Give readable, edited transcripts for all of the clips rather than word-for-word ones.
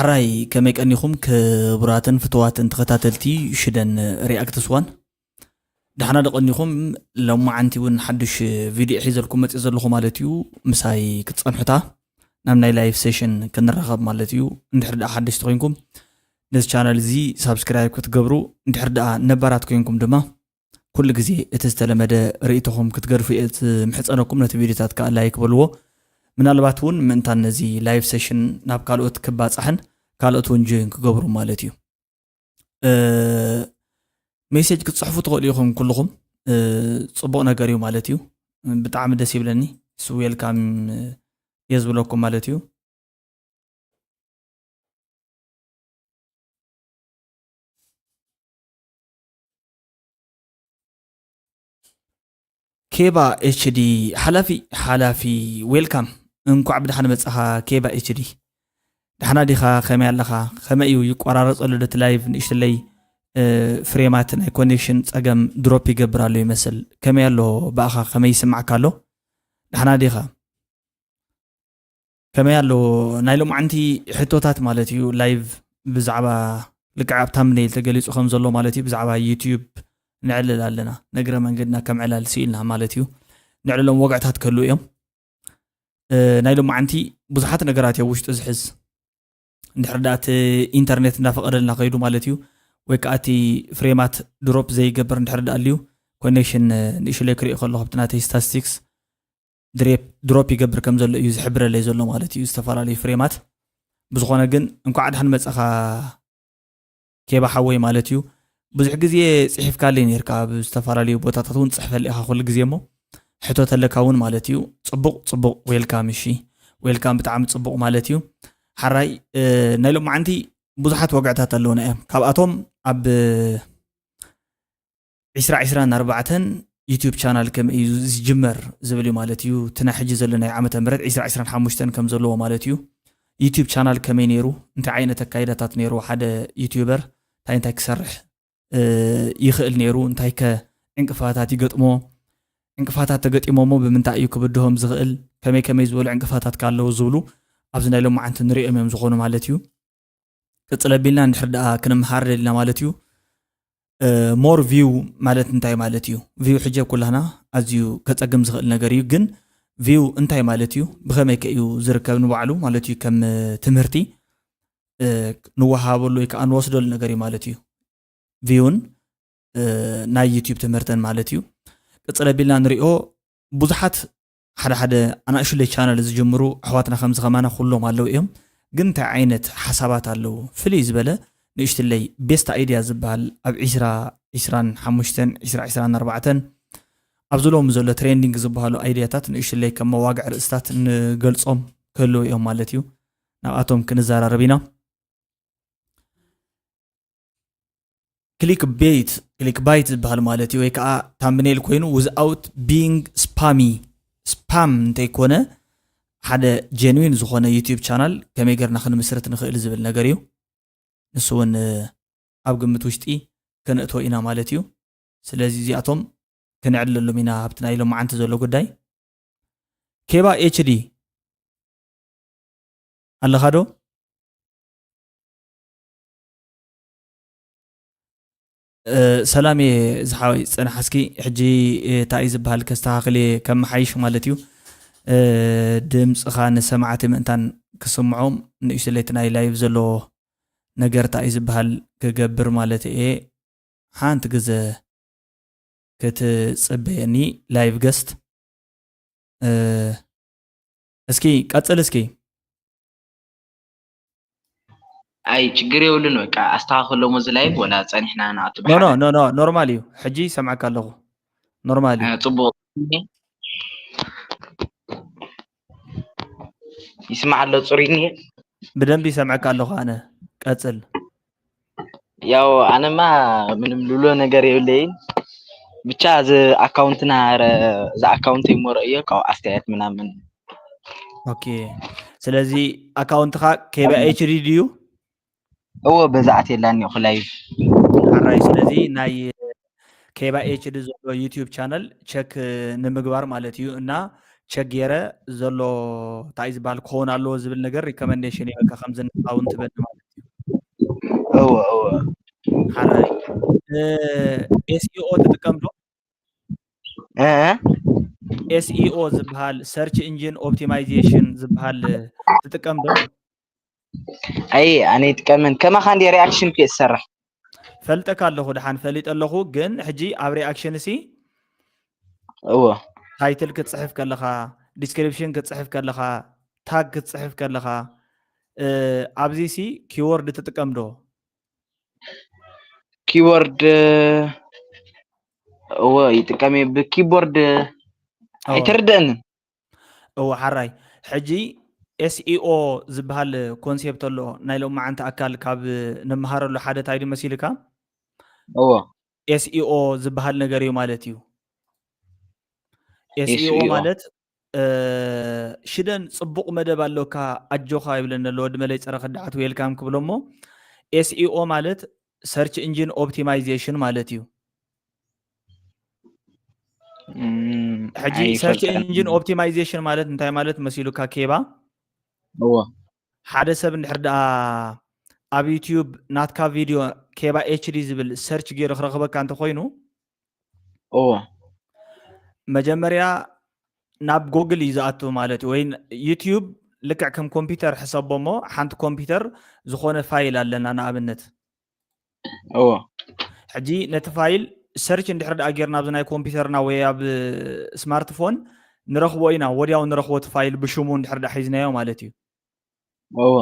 ሓራይ ከመይ ቀኒኹም ክቡራትን ፍትዋትን ተኸታተልቲ ሽደን ሪኣክት ስዋን ድሓና ደቐኒኹም ሎማዓንቲ እውን ሓድሽ ቪድዮ ሒዘልኩም መፅእ ዘለኹ ማለት እዩ ምሳይ ክትፀንሑታ ናብ ናይ ላይቭ ሴሽን ክንረኸብ ማለት እዩ እንድሕር ደኣ ሓደሽቲ ኮይንኩም ነዚ ቻናል እዚ ሳብስክራይብ ክትገብሩ እንድሕር ደኣ ነባራት ኮይንኩም ድማ ኩሉ ግዜ እቲ ዝተለመደ ርእይቶኹም ክትገድፉ እየ ምሕፀነኩም ነቲ ቪድዮታት ከዓ ላይክ በልዎ ምናልባት እውን ምእንታን ነዚ ላይቭ ሴሽን ናብ ካልኦት ክባፅሕን ካልኦት እውን ጆይን ክገብሩ ማለት እዩ ሜሴጅ ክትፅሕፉ ትኽእሉ ኢኹም ኩልኹም ፅቡቕ ነገር እዩ ማለት እዩ ብጣዕሚ ደስ ይብለኒ ዌልካም እየ ዝብለኩም ማለት እዩ ኬባ ኤችዲ ሓላፊ ዌልካም እንኳዕ ብድሓን መፅኻ ኬባ ኤችዲ ድሓና ዲኻ ከመይ ኣለኻ ከመይ እዩ ይቆራረፀሉ ደቲ ላይቭ ንእሽተለይ ፍሬማት ናይ ኮኔክሽን ፀገም ድሮፕ ይገብር ኣሎ ይመስል ከመይ ኣሎ በኣኻ ከመይ ይስማዓካ ኣሎ ድሓና ዲኻ ከመይ ኣሎ ናይ ሎማዓንቲ ሕቶታት ማለት እዩ ላይቭ ብዛዕባ ልክዕ ኣብ ታምኔል ተገሊፁ ከም ዘሎ ማለት እዩ ብዛዕባ ዩቲዩብ ንዕልል ኣለና ነግረ መንገድና ከም ዕላል ስኢልና ማለት እዩ ንዕልሎም ወግዕታት ከሉ እዮም ናይ ሎማዓንቲ ብዙሓት ነገራት እዮም ውሽጡ ዝሕዝ እንድሕር ደኣ እቲ ኢንተርኔት እንዳፈቐደልና ከይዱ ማለት እዩ ወይ ከዓ እቲ ፍሬማት ድሮፕ ዘይገብር እንድሕር ደኣ ኣልዩ ኮኔክሽን ንእሽተይ ክሪኦ ከለኹ ኣብቲ ናተይ ስታቲስቲክስ ድሮፕ ይገብር ከም ዘሎ እዩ ዝሕብረለይ ዘሎ ማለት እዩ ዝተፈላለዩ ፍሬማት ብዝኾነ ግን እንኳዕ ድሓን መፀኻ ኬባ ሓወይ ማለት እዩ ብዙሕ ግዜ ፅሒፍካለይ ነርካ ኣብ ዝተፈላለዩ ቦታታት እውን ፅሕፈል ኢኻ ኩሉ ግዜ እሞ ሕቶት ኣለካ እውን ማለት እዩ ፅቡቕ ዌልካም እሺ ዌልካም ብጣዕሚ ፅቡቕ ማለት እዩ ሓራይ ናይ ሎማዓንቲ ብዙሓት ወግዕታት ኣለውና እዮም ካብኣቶም ኣብ 2024 ዩቲዩብ ቻናል ከመይ እዩ ዝጅመር ዝብል እዩ ማለት እዩ እቲ ናይ ሕጂ ዘሎ ናይ ዓመተ ምህረት 2025 ከም ዘለዎ ማለት እዩ ዩቲዩብ ቻናል ከመይ ነይሩ እንታይ ዓይነት ኣካይዳታት ነይሩ ሓደ ዩቲዩበር እንታይ ክሰርሕ ይኽእል ነይሩ እንታይ ከ ዕንቅፋታት ይገጥሞ ዕንቅፋታት ተገጢሞሞ ብምንታይ እዩ ክብድሆም ዝኽእል ከመይ ዝበሉ ዕንቅፋታት ካለው ዝብሉ ኣብዚ ናይ ሎማዓንቲ ንሪኦም እዮም ዝኾኑ ማለት እዩ ቅፅል ኣቢልና እንድሕር ደኣ ክንመሃር ደሊና ማለት እዩ ሞር ቪው ማለት እንታይ ማለት እዩ ቪው ሕጂ ኣብ ኩላህና ኣዝዩ ከፀግም ዝኽእል ነገር እዩ ግን ቪው እንታይ ማለት እዩ ብኸመይ ከ እዩ ዝርከብ ንባዕሉ ማለት እዩ ከም ትምህርቲ ንወሃበሉ ወይ ከዓ ንወስደሉ ነገር እዩ ማለት እዩ ቪውን ናይ ዩቲዩብ ትምህርተን ማለት እዩ ቅፅል ኣቢልና ንሪኦ ብዙሓት ሓደ ኣናእሽተይ ቻናል ዝጅምሩ ኣሕዋትና ከምዚ ከማና ኩሎም ኣለው እዮም ግን እንታይ ዓይነት ሓሳባት ኣለው ፍልይ ዝበለ ንእሽተለይ ቤስት ኣይድያ ዝበሃል ኣብ 2025 2024 ኣብ ዘለዎም ዘሎ ትሬንዲንግ ዝበሃሉ ኣይድያታት ንእሽተለይ ከም መዋግዕ ርእስታት ንገልፆም ክህልው እዮም ማለት እዩ ናብኣቶም ክንዘራረብ ኢና ክሊክ ባይት ዝበሃል ማለት እዩ ወይ ከዓ ታምኔል ኮይኑ ዊዝኣውት ቢንግ ስፓም እንተይኮነ ሓደ ጀንዊን ዝኾነ ዩቲዩብ ቻናል ከመይ ጌርና ክንምስረት ንኽእል ዝብል ነገር እዩ ንሱ እውን ኣብ ግምት ውሽጢ ከነእትዎ ኢና ማለት እዩ ስለዚ እዚኣቶም ክንዕድለሎም ኢና ኣብቲ ናይ ሎማዓንቲ ዘሎ ጉዳይ ኬባ ኤችዲ ኣለኻ ዶ ሰላም እየ ዝሓወይ ፀናሓስኪ ሕጂ እንታይ እዩ ዝበሃል ከስተኻኽል ከመሓይሽ ማለት እዩ ድምፅኻ ንሰማዕቲ ምእንታን ክስምዖም ንእሽተለይቲ ናይ ላይቭ ዘሎ ነገር እንታይ እዩ ዝበሃል ክገብር ማለት እየ ሓንቲ ግዜ ክትፅበየኒ ላይቭ ገስት እስኪ ቀፅል እስኪ ኣይ ችግር የብሉን በቃ ኣስተኻኽሎሞ እዚ ላይቭ ወላ ፀኒሕና ንኣቱ ኖ ኖርማል እዩ ሕጂ ሰምዓካ ኣለኹ ኖርማል እዩ ፅቡቕ ይስማዕ ኣሎ ፅሩይ እኒአ ብደንቢ ይሰምዐካ ኣለኹ ኣነ ቀፅል ያው ኣነማ ምንም ልብሎ ነገር የብለይን ብቻ እዚ ኣካውንትና እዚ ኣካውንት ይመርኦ ካብኡ ኣስተያየት ምናምን ኦኬ ስለዚ ኣካውንትኻ ኬባ ኤችዲ ድዩ እዎ በዛዕት የላኒ እኹ ላይቭ ሓራይ ስለዚ ናይ ኬባ ኤችዲ ዘሎ ዩቲዩብ ቻናል ቸክ ንምግባር ማለት እዩ እና ቸገረ ዘሎ እንታይ ዝበሃል ክኸውን ኣለዎ ዝብል ነገር ሪኮመንዴሽን ይበካ ከም ዝንቃውን ትበል ማለት እዩ እወ ሓራይ ኤስኢኦ ትጥቀም ዶ ኤስኢኦ ዝበሃል ሰርች ኢንጂን ኦፕቲማይዜሽን ዝበሃል ትጥቀም ዶ አይ ኣነ ይጥቀምን ከማኻ እንደ ሪኣክሽን ከ ዝሰርሕ ፈልጠካ ኣለኹ ድሓን ፈሊጥ ኣለኹ ግን ሕጂ ኣብ ሪኣክሽን እሲ እወ ታይትል ክትፅሕፍ ከለኻ ዲስክሪፕሽን ክትፅሕፍ ከለኻ ታግ ክትፅሕፍ ከለኻ ኣብዚ ሲ ኪወርድ ትጥቀም ዶ ኪቦርድ እወ ይጥቀም ብኪቦርድ ኣይትርድእን እወ ሓራይ ሕጂ ኤስኢኦ ዝበሃል ኮንሴፕት ኣሎ ናይ ሎማዓንቲ ኣካል ካብ ንምሃረሉ ሓደ እንታይ መሲልካ እወ ኤስኢኦ ዝበሃል ነገር እዩ ማለት እዩ ኤስኢኦ ማለት ሽደን ፅቡቕ መደብ ኣለካ ኣጆኻ ይብለና ኣሎ ወዲ መለይ ፀረ ክዳዓት ዌልካም ክብሎ እሞ ኤስኢኦ ማለት ሰርች ኢንጂን ኦፕቲማይዜሽን ማለት እዩ ሕጂ ሰርች ኢንጂን ኦፕቲማይዜሽን ማለት እንታይ ማለት መሲሉካ ኬባ እወ ሓደ ሰብ እንድሕር ደኣ ኣብ ዩቲዩብ ናትካ ቪድዮ ኬባ ኤችዲ ዝብል ሰርች ገይሩ ክረኽበካ እንተኮይኑ እወ መጀመርያ ናብ ጎግል እዩ ዝኣቱ ማለት እዩ ወይ ዩቲዩብ ልክዕ ከም ኮምፒተር ሕሰቦ እሞ ሓንቲ ኮምፒተር ዝኾነ ፋይል ኣለና ንኣብነት እወ ሕጂ ነቲ ፋይል ሰርች እንድሕር ደኣ ጌርና ኣብዚ ናይ ኮምፒተርና ወይ ኣብ ስማርትፎን ንረኽቦ ኢና ወዲያው ንረኽቦ እቲ ፋይል ብሽሙ እንድሕር ደኣ ሒዝናዮ ማለት እዩ እወ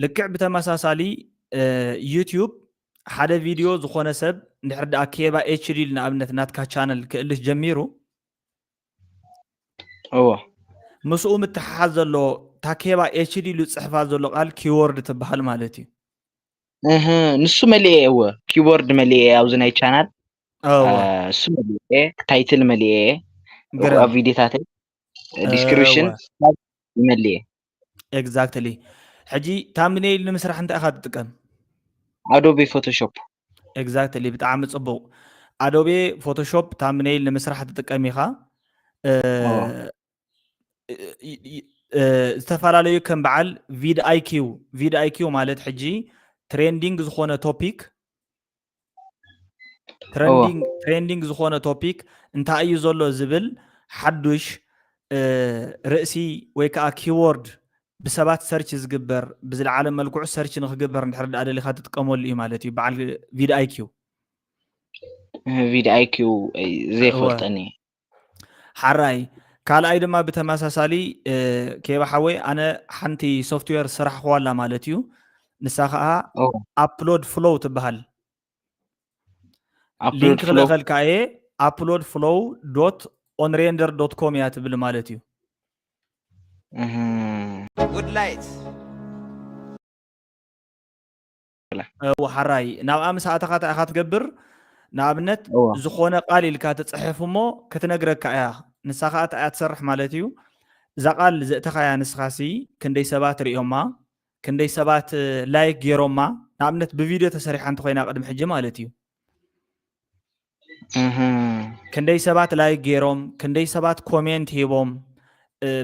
ልክዕ ብተመሳሳሊ ዩቲዩብ ሓደ ቪድዮ ዝኾነ ሰብ እንድሕር ደኣ ኬባ ኤችዲ ንኣብነት ናትካ ቻነል ክእልስ ጀሚሩ እወ ምስኡ ምትሓሓዝ ዘሎ እታ ኬባ ኤችዲ ኢሉ ፅሕፋ ዘሎ ቃል ኪወርድ ትበሃል ማለት እዩ ንሱ መሊአ እወ ኪቦርድ መሊአ ኣብዚ ናይ ቻናል እሱ መሊአ ታይትል መሊአ ኣብ ቪድዮታት ዲስክሪፕሽን መሊአ ኤግዛክትሊ ሕጂ ታምኔል ንምስራሕ እንታይ ኢኻ ትጥቀም ኣዶቤ ፎቶሾፕ ኤግዛክትሊ ብጣዕሚ ፅቡቕ ኣዶቤ ፎቶሾፕ ታምኔል ንምስራሕ ትጥቀም ኢኻ ዝተፈላለዩ ከም በዓል ቪድ ኣይኪው ማለት ሕጂ ትሬንዲንግ ዝኾነ ቶፒክ ትሬንዲንግ ዝኾነ ቶፒክ እንታይ እዩ ዘሎ ዝብል ሓዱሽ ርእሲ ወይ ከዓ ኪወርድ ብሰባት ሰርች ዝግበር ብዝለዓለ መልክዑ ሰርች ንክግበር እንድሕር ደኣ ደሊኻ ትጥቀመሉ እዩ ማለት እዩ በዓል ቪድ ኣይኪው ዘይፈልጠኒ ሓራይ ካልኣይ ድማ ብተመሳሳሊ ከይባሓወይ ኣነ ሓንቲ ሶፍትዌር ስራሕ ክዋላ ማለት እዩ ንሳ ከዓ ኣፕሎድ ፍሎው ትበሃል ሊንክ ክልኸልካ እየ ኣፕሎድ ፍሎው ዶት ኦንሬንደር ዶት ኮም እያ ትብል ማለት እዩ ሓራይ ናብኣ ምስኣተኻ እንታይ ኢኻ ትገብር ንኣብነት ዝኾነ ቃል ኢልካ ትፅሕፍ እሞ ክትነግረካ እያ ንሳ ከዓ እንታይ እያ ትሰርሕ ማለት እዩ እዛ ቃል ዘእተኻያ ንስኻሲ ክንደይ ሰባት ሪኦማ ክንደይ ሰባት ላይክ ገይሮማ ንኣብነት ብቪድዮ ተሰሪሓ እንተኮይና ቅድሚ ሕጂ ማለት እዩ ክንደይ ሰባት ላይክ ገይሮም ክንደይ ሰባት ኮሜንት ሂቦም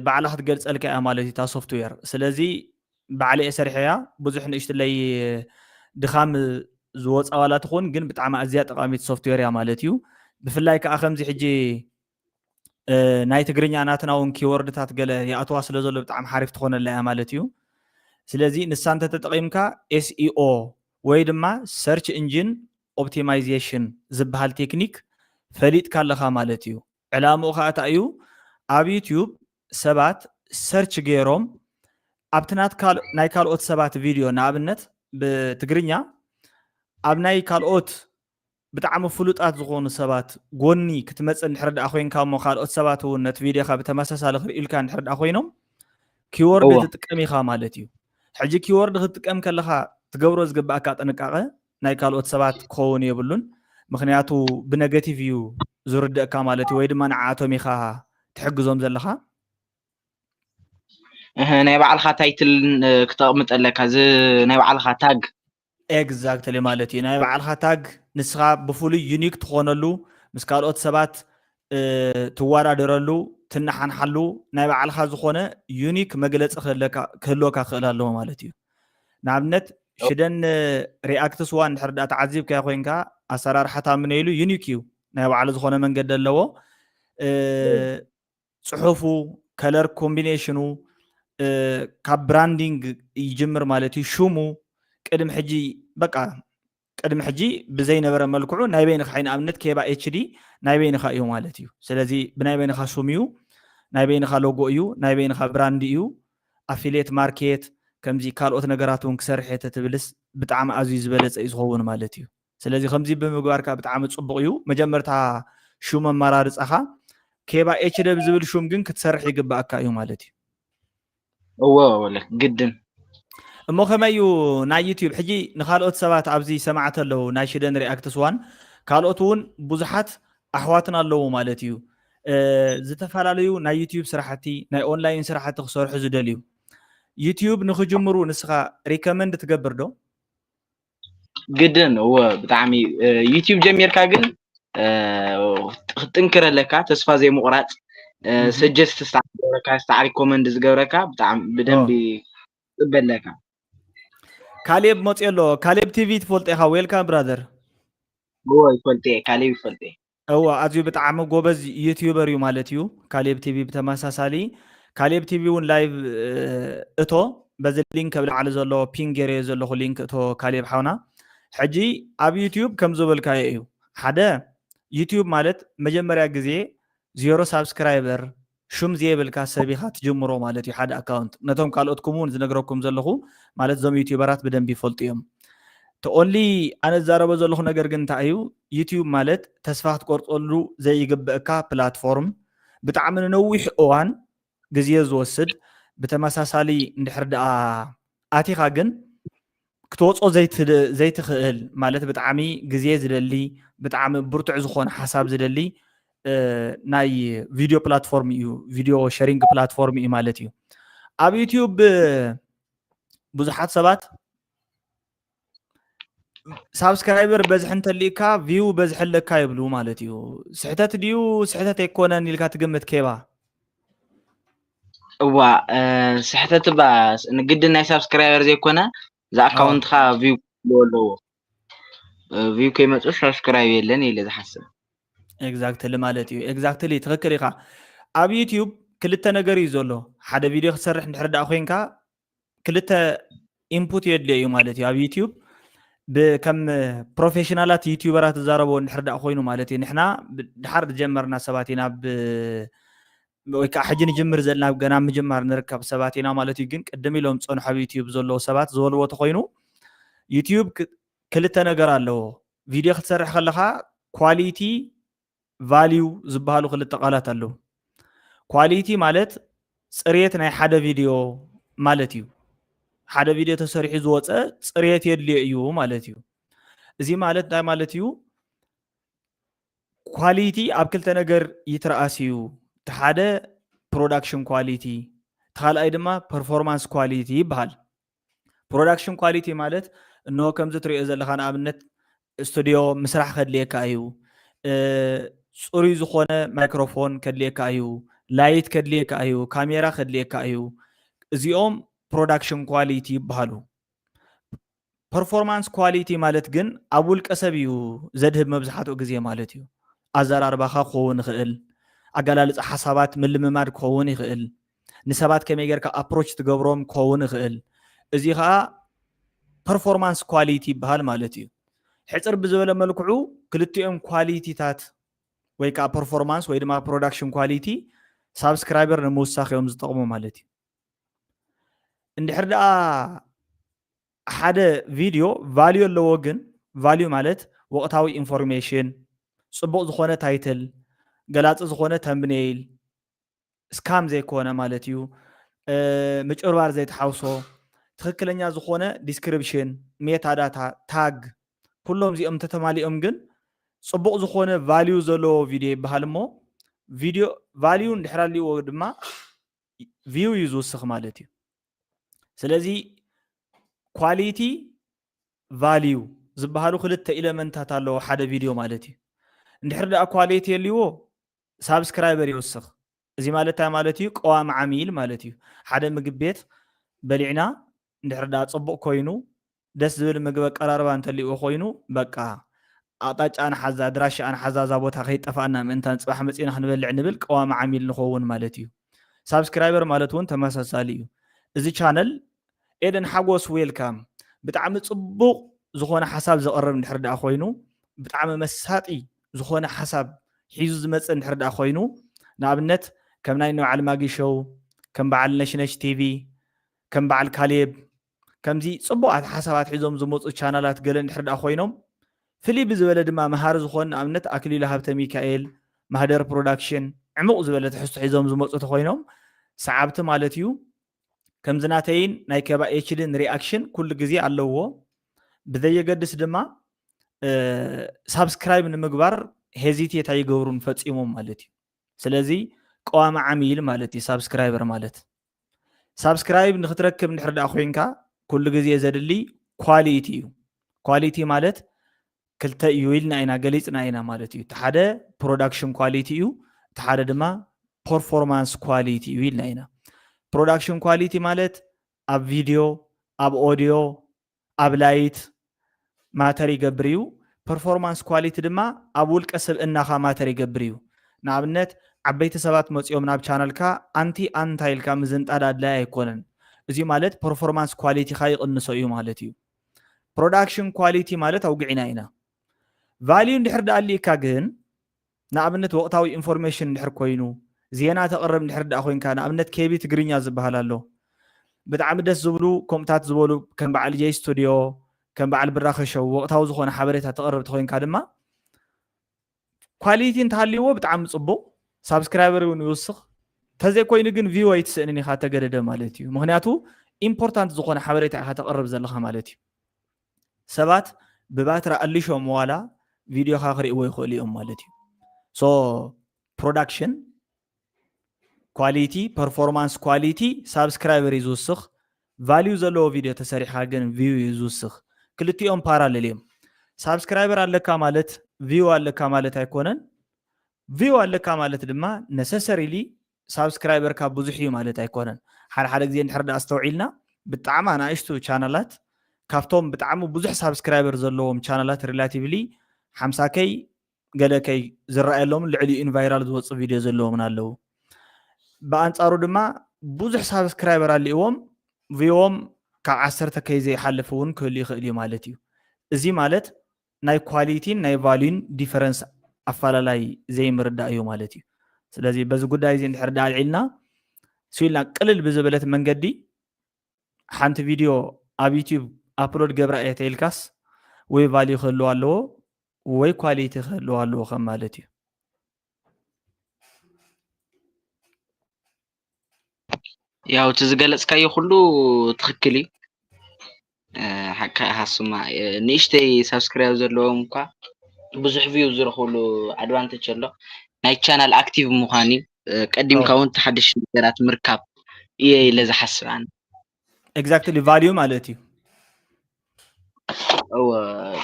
ባዕላ ክትገልፀልካ እያ ማለት እዩ እታ ሶፍትዌር ስለዚ ባዕሊ እየ ሰሪሐያ ብዙሕ ንእሽትለይ ድኻም ዝወፃ ዋላ ትኹን ግን ብጣዕሚ ኣዝያ ጠቃሚት ሶፍትዌር እያ ማለት እዩ ብፍላይ ከዓ ከምዚ ሕጂ ናይ ትግርኛ ናትና እውን ኪወርድታት ገለ ይኣትዋ ስለ ዘሎ ብጣዕሚ ሓሪፍ ትኾነላ እያ ማለት እዩ ስለዚ ንሳ እንተ ተጠቒምካ ኤስኢኦ ወይ ድማ ሰርች ኢንጂን ኦፕቲማይዜሽን ዝበሃል ቴክኒክ ፈሊጥካ ኣለኻ ማለት እዩ ዕላምኡ ከዓ እንታይ እዩ ኣብ ዩቲዩብ ሰባት ሰርች ገይሮም ኣብቲ ናይ ካልኦት ሰባት ቪድዮ ንኣብነት ብትግርኛ ኣብ ናይ ካልኦት ብጣዕሚ ፍሉጣት ዝኾኑ ሰባት ጎኒ ክትመፅእ እንድሕር ደኣ ኮይንካ እሞ ካልኦት ሰባት እውን ነቲ ቪድዮካ ብተመሳሳሊ ክርእዩልካ እንድሕር ደኣ ኮይኖም ኪወርድ ትጥቀም ኢኻ ማለት እዩ ሕጂ ኪወርድ ክትጥቀም ከለኻ ትገብሮ ዝግባእካ ጥንቃቐ ናይ ካልኦት ሰባት ክኸውን የብሉን ምክንያቱ ብነገቲቭ እዩ ዝርድአካ ማለት እዩ ወይ ድማ ንዓኣቶም ኢኻ ትሕግዞም ዘለኻ ናይ ባዕልካ ታይትል ክተቕምጥ ኣለካ እዚ ናይ ባዕልካ ታግ ኤግዛክትሊ ማለት እዩ ናይ ባዕልካ ታግ ንስኻ ብፍሉይ ዩኒክ ትኾነሉ ምስ ካልኦት ሰባት ትወዳደረሉ ትናሓንሓሉ ናይ ባዕልኻ ዝኾነ ዩኒክ መግለፂ ክህልወካ ክኽእል ኣለዎ ማለት እዩ ንኣብነት ሽደን ሪኣክትስ ዋን ድሕር ዳ ተዓዚብካ ኮይንካ ኣሰራርሓታ ምነኢሉ ዩኒክ እዩ ናይ ባዕሉ ዝኾነ መንገዲ ኣለዎ ጽሑፉ ከለር ኮምቢኔሽኑ ካብ ብራንዲንግ ይጅምር ማለት እዩ ሹሙ ቅድም ሕጂ በቃ ቅድም ሕጂ ብዘይ ነበረ መልክዑ ናይ በይንኻ ዓይን ኣብነት ኬባ ኤችዲ ናይ በይንኻ እዩ ማለት እዩ ስለዚ ብናይ በይንኻ ሹም እዩ ናይ በይንኻ ሎጎ እዩ ናይ በይንኻ ብራንድ እዩ ኣፊሌት ማርኬት ከምዚ ካልኦት ነገራት እውን ክሰርሕ ትብልስ ብጣዕሚ ኣዝዩ ዝበለፀ እዩ ዝኸውን ማለት እዩ ስለዚ ከምዚ ብምግባርካ ብጣዕሚ ፅቡቅ እዩ መጀመርታ ሹም ኣመራርፃኻ ኬባ ኤችዲ ብዝብል ሹም ግን ክትሰርሕ ይግባእካ እዩ ማለት እዩ እዎ ወለ ግድን እሞ ከመይ እዩ ናይ ዩቲዩብ ሕጂ ንኻልኦት ሰባት ኣብዚ ሰማዕት ኣለዉ ናይ ሽደን ሪኣክትስ ዋን ካልኦት እውን ብዙሓት ኣሕዋትን ኣለዉ ማለት እዩ ዝተፈላለዩ ናይ ዩቲዩብ ስራሕቲ ናይ ኦንላይን ስራሕቲ ክሰርሑ ዝደልዩ ዩቲዩብ ንክጅምሩ ንስኻ ሪከመንድ ትገብር ዶ ግድን እዎ ብጣዕሚ ዩቲዩብ ጀሚርካ ግን ክትጥንክር ኣለካ ተስፋ ዘይምቁራፅ ሰጀስት ዝተገብረካ ስታ ሪኮመንድ ዝገብረካ ብጣዕሚ ብደንቢ ጽበለካ ካሌብ መጽ ኣሎ ካሌብ ቲቪ ትፈልጥ ኢኻ ዌልካም ብራዘር እዎ ይፈልጥ ካሌብ ይፈልጥ እዎ ኣዝዩ ብጣዕሚ ጎበዝ ዩቲዩበር እዩ ማለት እዩ ካሌብ ቲቪ ብተመሳሳሊ ካሌብ ቲቪ እውን ላይቭ እቶ በዚ ሊንክ ኣብ ላዕሊ ዘሎ ፒን ገይረ ዘለኹ ሊንክ እቶ ካሌብ ሓውና ሕጂ ኣብ ዩቲዩብ ከም ዝበልካዮ እዩ ሓደ ዩቲዩብ ማለት መጀመርያ ግዜ ዜሮ ሳብስክራይበር ሹም ዘይብልካ ሰቢኻ ትጅምሮ ማለት እዩ ሓደ ኣካውንት ነቶም ካልኦትኩም እውን ዝነግረኩም ዘለኹ ማለት ዞም ዩቲዩበራት ብደንቢ ይፈልጡ እዮም ተኦንሊ ኣነ ዝዛረበ ዘለኹ ነገር ግን እንታይ እዩ ዩቲዩብ ማለት ተስፋ ክትቆርፀሉ ዘይግብአካ ፕላትፎርም ብጣዕሚ ንነዊሕ እዋን ግዜ ዝወስድ ብተመሳሳሊ እንድሕር ደኣ ኣቲኻ ግን ክትወፆ ዘይትኽእል ማለት ብጣዕሚ ግዜ ዝደሊ ብጣዕሚ ብርቱዕ ዝኾነ ሓሳብ ዝደሊ ናይ ቪድዮ ፕላትፎርም እዩ ቪድዮ ሸሪንግ ፕላትፎርም እዩ ማለት እዩ ኣብ ዩቲዩብ ብዙሓት ሰባት ሳብስክራይበር በዝሕ እንተሊእካ ቪው በዝሕ ኣለካ ይብሉ ማለት እዩ ስሕተት ድዩ ስሕተት ኣይኮነን ኢልካ ትግምት ኬባ እዋ ስሕተት ባ ንግድን ናይ ሳብስክራይበር ዘይኮነ ዛ ኣካውንትካ ቪው ኣለዎ ቪው ከይመፁ ሳብስክራይብ የለን ኢለ ዝሓስብ ኤግዛክትሊ ማለት እዩ ኤግዛክትሊ ትክክል ኢኻ ኣብ ዩቲዩብ ክልተ ነገር እዩ ዘሎ ሓደ ቪድዮ ክትሰርሕ እንድሕር ዳኣ ኮይንካ ክልተ ኢንፑት የድልዮ እዩ ማለት እዩ ኣብ ዩቲዩብ ብከም ፕሮፌሽናላት ዩቲዩበራት ዝዛረበዎ እንድሕር ዳኣ ኮይኑ ማለት እዩ ንሕና ድሓር ጀመርና ሰባት ኢና ወይ ከዓ ሕጂ ንጅምር ዘለና ገና ምጅማር ንርከብ ሰባት ኢና ማለት እዩ ግን ቅድም ኢሎም ፀንሑ ኣብ ዩቲዩብ ዘለዉ ሰባት ዝበልዎ ተኮይኑ ዩቲዩብ ክልተ ነገር ኣለዎ ቪድዮ ክትሰርሕ ከለካ ኳሊቲ ቫልዩ ዝበሃሉ ክልተ ቃላት ኣለዉ ኳሊቲ ማለት ፅሬት ናይ ሓደ ቪድዮ ማለት እዩ ሓደ ቪድዮ ተሰሪሑ ዝወፀ ፅሬት የድልዮ እዩ ማለት እዩ እዚ ማለት እንታይ ማለት እዩ ኳሊቲ ኣብ ክልተ ነገር ይትረኣስ እዩ እቲ ሓደ ፕሮዳክሽን ኳሊቲ እቲ ካልኣይ ድማ ፐርፎርማንስ ኳሊቲ ይበሃል ፕሮዳክሽን ኳሊቲ ማለት እንሆ ከምዚ ትሪኦ ዘለካ ንኣብነት ስቱድዮ ምስራሕ ከድልየካ እዩ ፅሩይ ዝኾነ ማይክሮፎን ከድልየካ እዩ ላይት ከድልየካ እዩ ካሜራ ከድልየካ እዩ እዚኦም ፕሮዳክሽን ኳሊቲ ይበሃሉ ፐርፎርማንስ ኳሊቲ ማለት ግን ኣብ ውልቀ ሰብ እዩ ዘድህብ መብዛሕትኡ ግዜ ማለት እዩ ኣዘራርባኻ ክኸውን ይኽእል ኣገላልፃ ሓሳባት ምልምማድ ክኸውን ይኽእል ንሰባት ከመይ ጌርካ ኣፕሮች ትገብሮም ክኸውን ይኽእል እዚ ከዓ ፐርፎርማንስ ኳሊቲ ይበሃል ማለት እዩ ሕፅር ብዝበለ መልክዑ ክልቲኦም ኳሊቲታት ወይ ከዓ ፐርፎርማንስ ወይ ድማ ፕሮዳክሽን ኳሊቲ ሳብስክራይበር ንምውሳኽ እዮም ዝጠቕሙ ማለት እዩ እንድሕር ደኣ ሓደ ቪድዮ ቫልዩ ኣለዎ ግን ቫልዩ ማለት ወቕታዊ ኢንፎርሜሽን ፅቡቅ ዝኾነ ታይትል ገላፂ ዝኾነ ተምብኔይል ስካም ዘይኮነ ማለት እዩ ምጭርባር ዘይተሓውሶ ትክክለኛ ዝኾነ ዲስክሪፕሽን ሜታዳታ ታግ ኩሎም እዚኦም ተተማሊኦም ግን ፅቡቅ ዝኾነ ቫልዩ ዘለዎ ቪድዮ ይበሃል እሞ ቪድዮ ቫልዩ እንድሕር ኣለዎ ድማ ቪው እዩ ዝውስኽ ማለት እዩ ስለዚ ኳሊቲ ቫልዩ ዝበሃሉ ክልተ ኤሌመንታት ኣለዎ ሓደ ቪድዮ ማለት እዩ እንድሕር ደኣ ኳሊቲ የልይዎ ሳብስክራይበር ይውስኽ እዚ ማለት እዩ ቀዋሚ ዓሚል ማለት እዩ ሓደ ምግብ ቤት በሊዕና እንድሕር ዳ ፅቡቅ ኮይኑ ደስ ዝብል ምግቢ ኣቀራርባ እንተልይዎ ኮይኑ በቃ ኣቅጣጫ ንሓዛ ድራሻ ንሓዛ እዛ ቦታ ከይጠፋእና ምእንታን ፅባሕ መፂና ክንበልዕ ንብል ቀዋሚ ዓሚል ንኸውን ማለት እዩ ሳብስክራይበር ማለት እውን ተመሳሳሊ እዩ እዚ ቻነል ኤደን ሓጎስ ዌልካም ብጣዕሚ ፅቡቅ ዝኾነ ሓሳብ ዘቕርብ እንድሕር ዳ ኮይኑ ብጣዕሚ መሳጢ ዝኾነ ሓሳብ ሒዙ ዝመፅእ እንድሕር ዳ ኮይኑ ንኣብነት ከም ናይ ንባዓል ማጊ ሾው ከም በዓል ነሽነሽ ቲቪ ከም በዓል ካሌብ ከምዚ ፅቡቃት ሓሳባት ሒዞም ዝመፁ ቻናላት ገለ እንድሕር ዳ ኮይኖም ፍልይ ብዝበለ ድማ መሃሪ ዝኾን ንኣብነት ኣክሊሉ ሃብተ ሚካኤል ማህደር ፕሮዳክሽን ዕሙቕ ዝበለ ትሕዝቶ ሒዞም ዝመፁ ኮይኖም ሰዓብቲ ማለት እዩ ከምዚ ናተይን ናይ ከባ ኤችድን ሪኣክሽን ኩሉ ግዜ ኣለዎ ብዘየገድስ ድማ ሳብስክራይብ ንምግባር ሄዚቴት ኣይገብሩን ፈፂሞም ማለት እዩ ስለዚ ቀዋሚ ዓሚል ማለት እዩ ሳብስክራይበር ማለት ሳብስክራይብ ንክትረክብ እንድሕር ዳ ኮይንካ ኩሉ ግዜ ዘድሊ ኳሊቲ እዩ ኳሊቲ ማለት ክልተ እዩ ኢልና ኢና ገሊፅና ኢና ማለት እዩ እቲ ሓደ ፕሮዳክሽን ኳሊቲ እዩ እቲ ሓደ ድማ ፐርፎርማንስ ኳሊቲ እዩ ኢልና ኢና ፕሮዳክሽን ኳሊቲ ማለት ኣብ ቪድዮ ኣብ ኦዲዮ ኣብ ላይት ማተር ይገብር እዩ ፐርፎርማንስ ኳሊቲ ድማ ኣብ ውልቀ ሰብእናኻ ማተር ይገብር እዩ ንኣብነት ዓበይቲ ሰባት መፂኦም ናብ ቻነልካ ኣንታ ኢልካ ምዝንጣድ ኣድላይ ኣይኮነን እዚ ማለት ፐርፎርማንስ ኳሊቲኻ ይቕንሶ እዩ ማለት እዩ ፕሮዳክሽን ኳሊቲ ማለት ኣውግዒና ኢና ቫልዩ እንድሕር ዳ ኣሊእካ ግን ንኣብነት ወቅታዊ ኢንፎርሜሽን እንድሕር ኮይኑ ዜና ተቕርብ እንድሕር ዳ ኮይንካ ንኣብነት ኬቢ ትግርኛ ዝበሃል ኣሎ ብጣዕሚ ደስ ዝብሉ ከምታት ዝበሉ ከም በዓል ጄ ስቱድዮ ከም በዓል ብራኸ ሾው ወቅታዊ ዝኾነ ሓበሬታ ተቕርብ ተኮይንካ ድማ ኳሊቲ እንተሃልይዎ ብጣዕሚ ፅቡቅ ሳብስክራይበር እውን ይውስኽ ተዘይኮይኑ ግን ቪው ኣይትስእንን ኢኻ ተገደደ ማለት እዩ ምክንያቱ ኢምፖርታንት ዝኾነ ሓበሬታ ኢኻ ተቕርብ ዘለኻ ማለት እዩ ሰባት ብባትራ ኣሊሾም ዋላ ቪድዮኻ ክሪእዎ ይኽእሉ እዮም ማለት እዩ ሶ ፕሮዳክሽን ኳሊቲ ፐርፎርማንስ ኳሊቲ ሳብስክራይበር እዩ ዝውስኽ ቫልዩ ዘለዎ ቪድዮ ተሰሪሕካ ግን ቪው እዩ ዝውስኽ ክልቲኦም ፓራሌል እዮም ሳብስክራይበር ኣለካ ማለት ቪው ኣለካ ማለት ኣይኮነን ቪው ኣለካ ማለት ድማ ነሰሰሪሊ ሳብስክራይበር ካብ ብዙሕ እዩ ማለት ኣይኮነን ሓደ ግዜ እንድሕር ዳ ኣስተውዒልና ብጣዕሚ ኣናእሽቱ ቻናላት ካብቶም ብጣዕሚ ብዙሕ ሳብስክራይበር ዘለዎም ቻናላት ሪላቲቭሊ 50ከይ ገለከይ ዝረኣየሎም ልዕሊ ኢንቫይራል ዝወፅእ ቪድዮ ዘለዎም ኣለው ብኣንፃሩ ድማ ብዙሕ ሳብስክራይበር ኣሊእዎም ቪዎም ካብ 10ከ ዘይሓልፍ እውን ክህሉ ይኽእል እዩ ማለት እዩ እዚ ማለት ናይ ኳሊቲን ናይ ቫልዩን ዲፈረንስ ኣፈላላይ ዘይምርዳእ እዩ ማለት እዩ ስለዚ በዚ ጉዳይ እዚ እንድሕር ዳ ኣልዒልና ስኢልና ቅልል ብዝበለት መንገዲ ሓንቲ ቪድዮ ኣብ ዩቲዩብ ኣፕሎድ ገብራ እየ ተኢልካስ ወይ ቫልዩ ክህልዎ ኣለዎ ወይ ኳሊቲ ክህልዎ ኣለዎ ከም ማለት እዩ ያው እቲ ዝገለፅካዮ ኩሉ ትክክል እዩ ሓካ ሃሱማ ንእሽተይ ሳብስክራይብ ዘለዎም እኳ ብዙሕ ቪው ዝረኽብሉ ኣድቫንቴጅ ኣሎ ናይ ቻናል ኣክቲቭ ምዃን እዩ ቀዲምካ እውን ተሓድሽ ነገራት ምርካብ እየ ኢለ ዝሓስብ ኣነ ኤግዛክትሊ ቫልዩ ማለት እዩ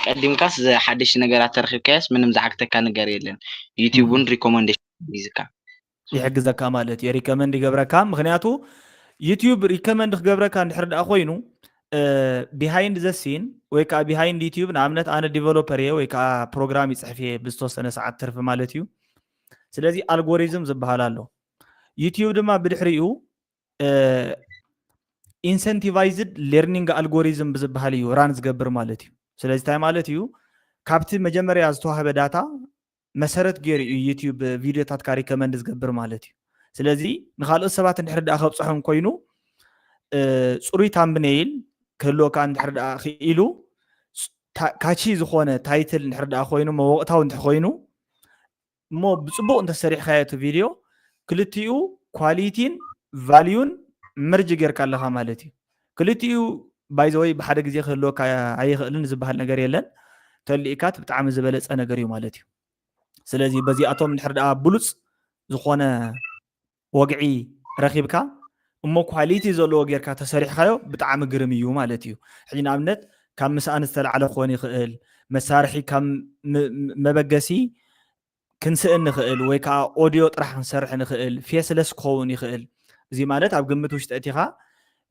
ቀዲምካስ ሓድሽ ነገራት ተረኺብካያስ ምንም ዝሓግተካ ነገር የለን ዩቲዩብ እውን ሪኮመንዴሽን ሒዝካ ይሕግዘካ ማለት እዩ ሪከመንድ ይገብረካ ምክንያቱ ዩቲዩብ ሪከመንድ ክገብረካ እንድሕር ዳ ኮይኑ ቢሃይንድ ዘ ሲን ወይ ከዓ ቢሃይንድ ዩቲዩብ ንኣብነት ኣነ ዲቨሎፐር እየ ወይ ከዓ ፕሮግራም ይፅሕፍ እየ ብዝተወሰነ ሰዓት ትርፊ ማለት እዩ ስለዚ ኣልጎሪዝም ዝበሃል ኣሎ ዩቲዩብ ድማ ብድሕሪኡ ኢንሰንቲቫይዝድ ሌርኒንግ ኣልጎሪዝም ብዝበሃል እዩ ራን ዝገብር ማለት እዩ ስለዚ እንታይ ማለት እዩ ካብቲ መጀመርያ ዝተዋህበ ዳታ መሰረት ገይሩ እዩ ዩቲዩብ ቪድዮታትካ ሪከመንድ ዝገብር ማለት እዩ ስለዚ ንካልኦት ሰባት እንድሕር ዳ ከብፅሖም ኮይኑ ፅሩይ ታምብኔይል ክህልወካ እንድሕር ዳ ክኢሉ ካቺ ዝኾነ ታይትል እንድሕር ዳ ኮይኑ ወቅታዊ እንድሕር ኮይኑ እሞ ብፅቡቅ እንተሰሪሕካዮ እቲ ቪድዮ ክልቲኡ ኳሊቲን ቫልዩን መርጅ ጌርካ ኣለካ ማለት እዩ ክልቲኡ ባይዘወይ ብሓደ ግዜ ክህልወካ ኣይኽእልን ዝበሃል ነገር የለን ተልኢካት ብጣዕሚ ዝበለፀ ነገር እዩ ማለት እዩ ስለዚ በዚኣቶም እንድሕር ዳ ብሉፅ ዝኾነ ወግዒ ረኺብካ እሞ ኳሊቲ ዘለዎ ጌርካ ተሰሪሕካዮ ብጣዕሚ ግርም እዩ ማለት እዩ ሕጂ ንኣብነት ካብ ምስኣን ዝተላዕለ ክኾን ይኽእል መሳርሒ ካብ መበገሲ ክንስእን ንኽእል ወይ ከዓ ኦዲዮ ጥራሕ ክንሰርሕ ንኽእል ፌስለስ ክኸውን ይኽእል እዚ ማለት ኣብ ግምት ውሽጢ እቲኻ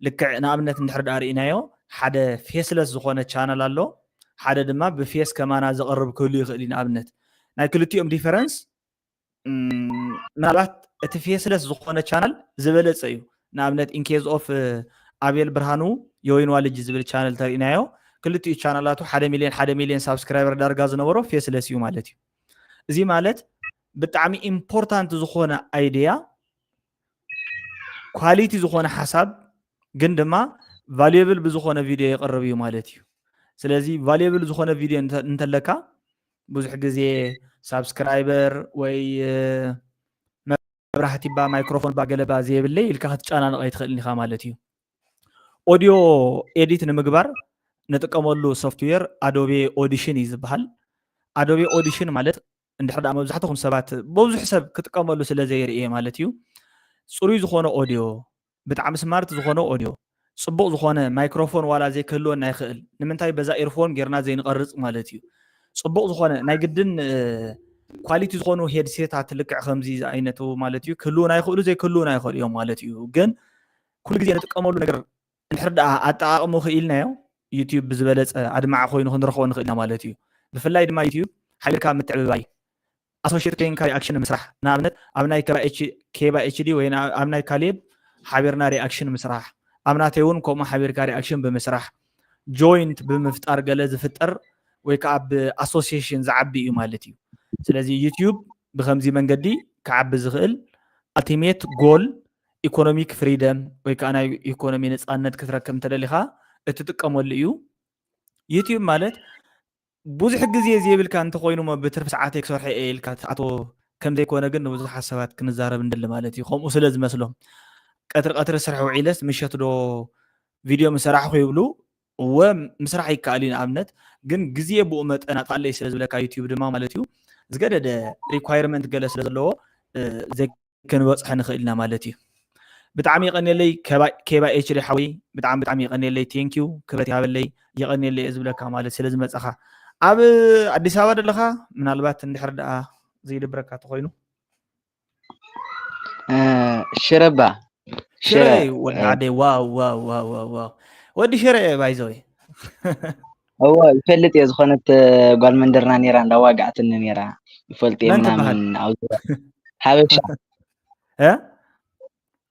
ልክዕ ንኣብነት እንድሕር ዳ ርኢናዮ ሓደ ፌስለስ ዝኾነ ቻነል ኣሎ ሓደ ድማ ብፌስ ከማና ዘቕርብ ክህሉ ይኽእል እዩ ንኣብነት ናይ ክልቲኦም ዲፈረንስ ምናልባት እቲ ፌስለስ ዝኾነ ቻነል ዝበለፀ እዩ ንኣብነት ኢንኬዝ ኦፍ ኣቤል ብርሃኑ የወይንዋ ልጅ ዝብል ቻነል ተርኢናዮ ክልቲኡ ቻነላቱ 1 ሚልዮን ሳብስክራይበር ዳርጋ ዝነበሮ ፌስለስ እዩ ማለት እዩ እዚ ማለት ብጣዕሚ ኢምፖርታንት ዝኾነ አይዲያ ኳሊቲ ዝኾነ ሓሳብ ግን ድማ ቫልዩብል ብዝኾነ ቪድዮ ይቐርብ እዩ ማለት እዩ ስለዚ ቫልዩብል ዝኾነ ቪድዮ እንተለካ ብዙሕ ግዜ ሳብስክራይበር ወይ መብራህቲ ባ ማይክሮፎን ባ ገለባ ዘየብለይ ኢልካ ክትጨናነቕ ኣይትኽእልኒ ኢኻ ማለት እዩ ኦዲዮ ኤዲት ንምግባር ንጥቀመሉ ሶፍትዌር ኣዶቤ ኦዲሽን እዩ ዝበሃል ኣዶቤ ኦዲሽን ማለት እንድሕር ዳ መብዛሕትኩም ሰባት በብዙሕ ሰብ ክጥቀመሉ ስለ ዘይርአየ ማለት እዩ ፅሩይ ዝኾነ ኦዲዮ ብጣዕሚ ስማርት ዝኾነ ኦዲዮ ፅቡቕ ዝኾነ ማይክሮፎን ዋላ ዘይክህልወና ይኽእል ንምንታይ በዛ ኤርፎን ጌርና ዘይንቐርፅ ማለት እዩ ፅቡቕ ዝኾነ ናይ ግድን ኳሊቲ ዝኾኑ ሄድሴታት ልክዕ ከምዚ ዓይነቱ ማለት እዩ ክህልውና ይኽእሉ ዘይክህልውና ይኽእሉ እዮም ማለት እዩ ግን ኩሉ ግዜ ንጥቀመሉ ነገር እንድሕር ዳ ኣጠቃቕሙ ክኢልናዮ ዩቲዩብ ብዝበለፀ ኣድማዕ ኮይኑ ክንረኽቦ ንኽእልና ማለት እዩ ብፍላይ ድማ ዩቲዩብ ሓቢርካ ምትዕብባይ ኣሶሽየት ኮይንካ ሪኣክሽን ምስራሕ ንኣብነት ኣብ ናይ ኬባ ኤችዲ ወይ ኣብ ናይ ካሌብ ሓቢርና ሪኣክሽን ምስራሕ ኣብ ናተይ እውን ከምኡ ሓቢርካ ሪኣክሽን ብምስራሕ ጆይንት ብምፍጣር ገለ ዝፍጠር ወይ ከዓ ብኣሶሲዬሽን ዝዓቢ እዩ ማለት እዩ ስለዚ ዩቲዩብ ብከምዚ መንገዲ ክዓቢ ዝኽእል ኣልቲሜት ጎል ኢኮኖሚክ ፍሪደም ወይ ከዓ ናይ ኢኮኖሚ ነፃነት ክትረክብ እንተደሊኻ እትጥቀመሉ እዩ ዩቲዩብ ማለት ብዙሕ ግዜ ዘይብልካ እንተኮይኑ ብትርፊ ሰዓተይ ክሰርሐ እየ ኢልካ ትኣቶ ከም ዘይኮነ ግን ንብዙሓት ሰባት ክንዛረብ እንደሊ ማለት እዩ ከምኡ ስለ ዝመስሎም ቀትሪ ስራሕ ውዒለስ ምሸት ዶ ቪድዮ ምስራሕ ይብሉ እወ ምስራሕ ይከኣል እዩ ንኣብነት ግን ግዜ ብኡ መጠን ኣጥቃለይ ስለ ዝብለካ ዩቲዩብ ድማ ማለት እዩ ዝገደደ ሪኳይርመንት ገለ ስለ ዘለዎ ዘይክንበፅሐ ንኽእል ኢና ማለት እዩ ብጣዕሚ ይቐኒለይ ኬባ ኤችዲ ሓዊ ብጣዕሚ ይቐኒለይ ቴንኪዩ ክበት ይሃበለይ ይቐኒለይ ዝብለካ ማለት ስለ ዝመፀኻ ኣብ ኣዲስ ኣበባ ደለኻ ምናልባት እንድሕር ደኣ ዘይድብረካ ተኮይኑ ሽረባ ሽረ ወዲ ዓደይ ዋው ዋው ዋው ዋው ወዲ ሽረ ባይዘወይ هو يفلت يا زخنت قال من درنا نيران لواقعت النيران يفلت يمنا من عاوز حبشة ها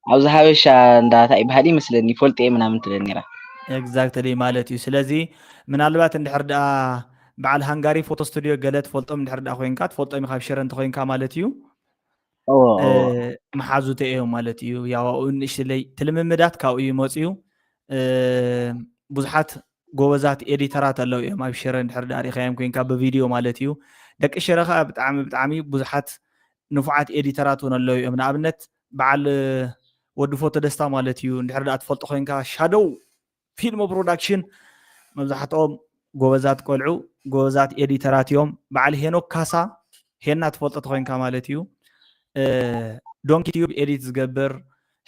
عاوز حبشة دا تاي بهدي مثلا يفلت يمنا من تلنيران اكزاكتلي مالتي سلازي من البات اندحر دا بعد هنغاري فوتو ستوديو قالت فولتو اندحر دا خوينكات فولتو مخاف شرن تخوينكا مالتيو محازو تيو مالتيو يا ونش لي تلممدات كاو يموصيو ብዙሓት ጎበዛት ኤዲተራት ኣለው እዮም ኣብ ሽረ እንድሕር ዳሪኻዮም ኮይንካ ብቪድዮ ማለት እዩ ደቂ ሽረ ከዓ ብጣዕሚ ብዙሓት ንፉዓት ኤዲተራት እውን ኣለው እዮም ንኣብነት በዓል ወዲ ፎቶ ደስታ ማለት እዩ እንድሕር ዳ ትፈልጦ ኮይንካ ሻዶው ፊልም ፕሮዳክሽን መብዛሕትኦም ጎበዛት ቆልዑ ጎበዛት ኤዲተራት እዮም በዓል ሄኖክ ካሳ ሄና ትፈልጦ ኮይንካ ማለት እዩ ዶንኪ ቲዩብ ኤዲት ዝገብር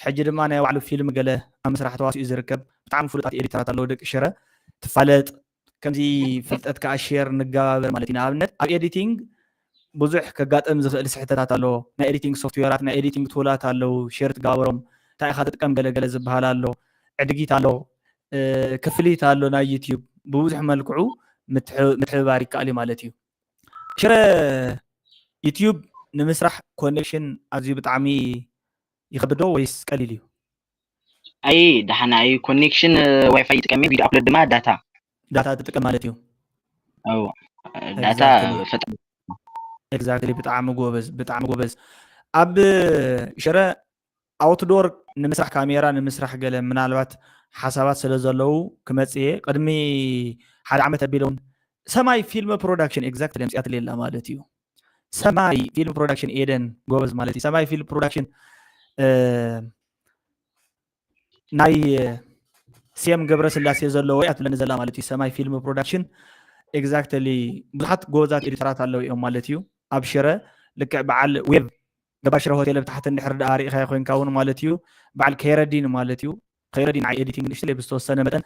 ሕጂ ድማ ናይ ባዕሉ ፊልም ገለ ኣብ ምስራሕ ተዋሲኡ ዝርከብ ብጣዕሚ ፍሉጣት ኤዲተራት ኣለው ደቂ ሽረ ትፋለጥ ከምዚ ፍልጠት ከዓ ሼር ንገባበር ማለት እዩ ንኣብነት ኣብ ኤዲቲንግ ብዙሕ ከጋጥም ዝኽእል ስሕተታት ኣሎ ናይ ኤዲቲንግ ሶፍትዌራት ናይ ኤዲቲንግ ቱላት ኣለው ሼር ትገባበሮም እንታይ ኢኻ ትጥቀም ገለገለ ዝበሃል ኣሎ ዕድጊት ኣሎ ክፍሊት ኣሎ ናይ ዩቲዩብ ብብዙሕ መልክዑ ምትሕብባር ይከኣል እዩ ማለት እዩ ሽረ ዩቲዩብ ንምስራሕ ኮኔክሽን ኣዝዩ ብጣዕሚ ይከብዶ ወይስ ቀሊል እዩ اي دحنا اي كونيكشن واي فاي تقمي فيديو ابلود ما داتا تጥቀም ማለት እዩ او داتا فطن ኤግዛክትሊ ብጣዕሚ ጎበዝ ኣብ ሽረ ኣውትዶር ንምስራሕ ካሜራ ንምስራሕ ገለ ምናልባት ሓሳባት ስለ ዘለው ክመፅየ ቅድሚ ሓደ ዓመት ኣቢለውን ሰማይ ፊልም ፕሮዳክሽን ኤግዛክትሊ ምፅያት ሌላ ማለት እዩ ሰማይ ፊልም ፕሮዳክሽን ኤደን ጎበዝ ማለት እዩ ሰማይ ፊልም ፕሮዳክሽን ናይ ሲኤም ገብረ ስላሴ ዘለዎ እያ ትብለኒ ዘላ ማለት እዩ ሰማይ ፊልም ፕሮዳክሽን ኤግዛክትሊ ብዙሓት ጎበዛት ኤዲተራት ኣለው እዮም ማለት እዩ ኣብ ሽረ ልክዕ በዓል ዌብ ገባር ሽረ ሆቴል ብታሕቲ እንድሕር ዳ ሪኢኻ ኮይንካ እውን ማለት እዩ በዓል ከይረዲን ማለት እዩ ከይረዲን ናይ ኤዲቲንግ ንእሽተይ ብዝተወሰነ መጠን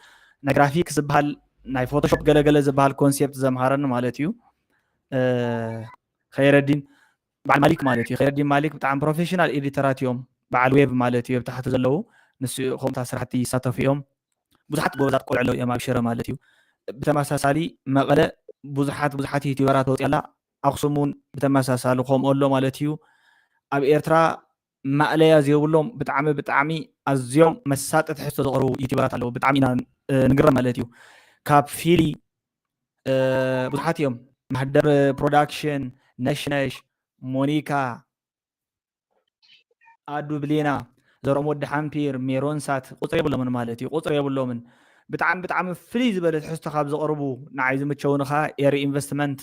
ናይ ግራፊክስ ዝበሃል ናይ ፎቶሾፕ ገለገለ ዝበሃል ኮንሴፕት ዘምሃረኒ ማለት እዩ ከይረዲን بعد مالك مالتي خير الدين مالك بتاع بروفيشنال إديترات يوم بعد ويب مالتي تحت زلوا نسي خمسة سرحتي ساتف يوم بزحت جوزات قول على يوم أبشر مالتي بتماساسالي مقالة بزحت يوتيوبرات وطلع أقسمون بتماساسالو خم أقول مالتيو أب إيرترا مقالة زيولهم بتعمي اليوم مسات تحس تقرو يوتيوبرات على بتعمينا نقرا مالتيو كاب فيلي بزحت يوم محضر برودكشن نشنش مونيكا أدو بلينا زرم ود حمبير ميرون سات قطر يبلو من مالتي قطر يبلو من بتعم فريز بلت حستا خاب زقربو نعايز متشون خا ايري انفستمنت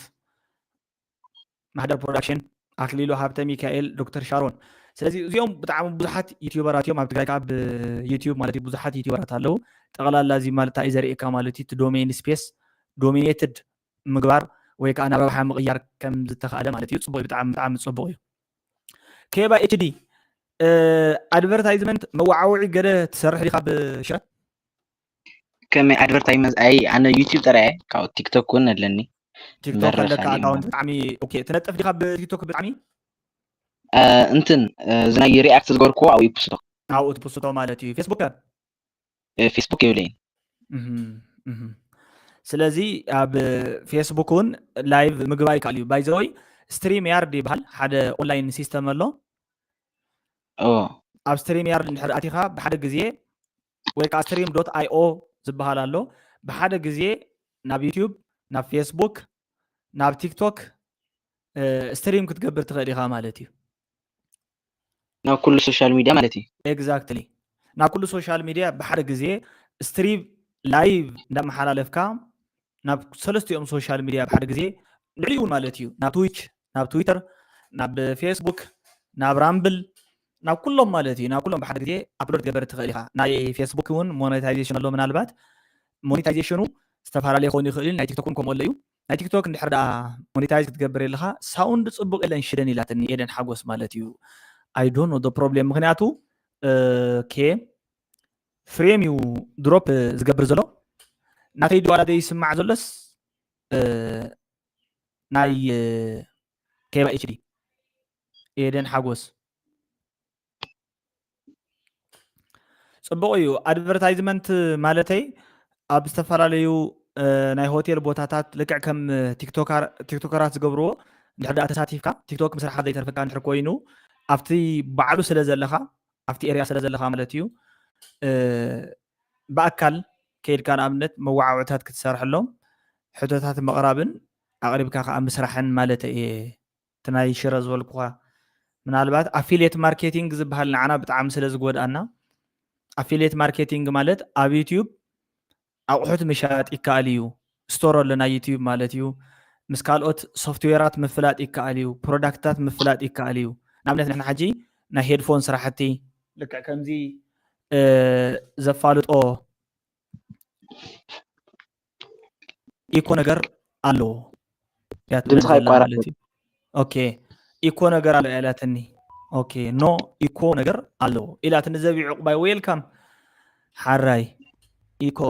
محضر برودكشن اكليلو هابتا ميكائيل دكتور شارون سلازي زيوم بتعم بزحات يوتيوبرات يوم هابت غايكا بيوتيوب مالتي بزحات يوتيوبرات هلو تقلال لازم مالتا ايزاريكا مالتي تدومين سبيس دومينيتد مقبار ويكا انا بروحا مغيار كم زتخاله مالتي صبوي بتعم صبوي كيبا اتش دي ادفرتايزمنت موعوعي قده تسرح لي خاب شا كم ادفرتايزمنت اي انا يوتيوب ترى كاو تيك توك كون لني تيك توك لك اكونت بتعمي اوكي تنطف لي خاب تيك توك بتعمي انتن زنا رياكت زغوركو او يبوستو او تبوستو مالتي فيسبوك فيسبوك يولين سلازي اب فيسبوكون لايف مغباي كاليو باي زوي ستريم يارد يبحال حدا اونلاين سيستم له اب ستريم يارد نحر اتيخا بحدا غزيه ويكا stream.io زبحال الله بحدا غزيه ناب يوتيوب ناب فيسبوك ناب تيك توك ستريم كتقبر تخليها مالتي ناب كل سوشيال ميديا مالتي اكزاكتلي ناب كل سوشيال ميديا بحدا غزيه ستريم لايف ندم حلالفكا ناب ثلاث يوم سوشيال ميديا بحدا غزيه نعيون مالتي ناب تويتش ناب تويتر ناب فيسبوك ناب رامبل ناب كلهم مالتي ناب كلهم بحد غزيه ابلود جبر تخليها ناي فيسبوك ون مونيتايزيشن له منالبات مونيتايزيشنو استفارالي خوني خليل ناي تيك توك كم وليو ناي تيك توك ندحر مونيتايز تجبر لها ساوند صبق الا نشدني لاتني ايدن حقوس مالتي اي دونت نو ذا بروبلم مخنياتو كي فريم يو دروب زغبر زلو ناتي دو على دي يسمع زلس ناي كيبا اتش دي ايدن حقوس صبغ እዩ ኣድቨርታይዝመንት ማለተይ ኣብ ዝተፈላለዩ ናይ ሆቴል ቦታታት ልክዕ ከም ቲክቶከራት ዝገብርዎ ንድሕር ዳኣ ተሳቲፍካ ቲክቶክ ምስራሕ ዘይተርፈካ ንድሕር ኮይኑ ኣብቲ በዓሉ ስለ ዘለኻ ኣብቲ ኤርያ ስለ ዘለኻ ማለት እዩ ብኣካል ከይድካ ንኣብነት መዋዓውዕታት ክትሰርሐሎም ሕቶታት ምቕራብን ኣቕሪብካ ከዓ ምስራሕን ማለት እየ እቲ ናይ ሽረ ዝበልኩኻ ምናልባት ኣፊልየት ማርኬቲንግ ዝበሃል ንዓና ብጣዕሚ ስለ ዝጎድኣና አፊሊየት ማርኬቲንግ ማለት ኣብ ዩቲዩብ ኣቑሑት ምሻጥ ይከኣል እዩ ስቶር ኣለና ዩቲዩብ ማለት እዩ ምስ ካልኦት ሶፍትዌራት ምፍላጥ ይከኣል እዩ ፕሮዳክትታት ምፍላጥ ይከኣል እዩ ንኣብነት ንሕና ሕጂ ናይ ሄድፎን ስራሕቲ ልክዕ ከምዚ ዘፋልጦ ኢኮ ነገር ኣለዎ ኦኬ ኢኮ ነገር ኣሎ ያላትኒ ኦኬ ኖ ኢኮ ነገር ኣለዎ ኢላት ንዘቢዑ ዕቁባይ ዌልካም ሓራይ ኢኮ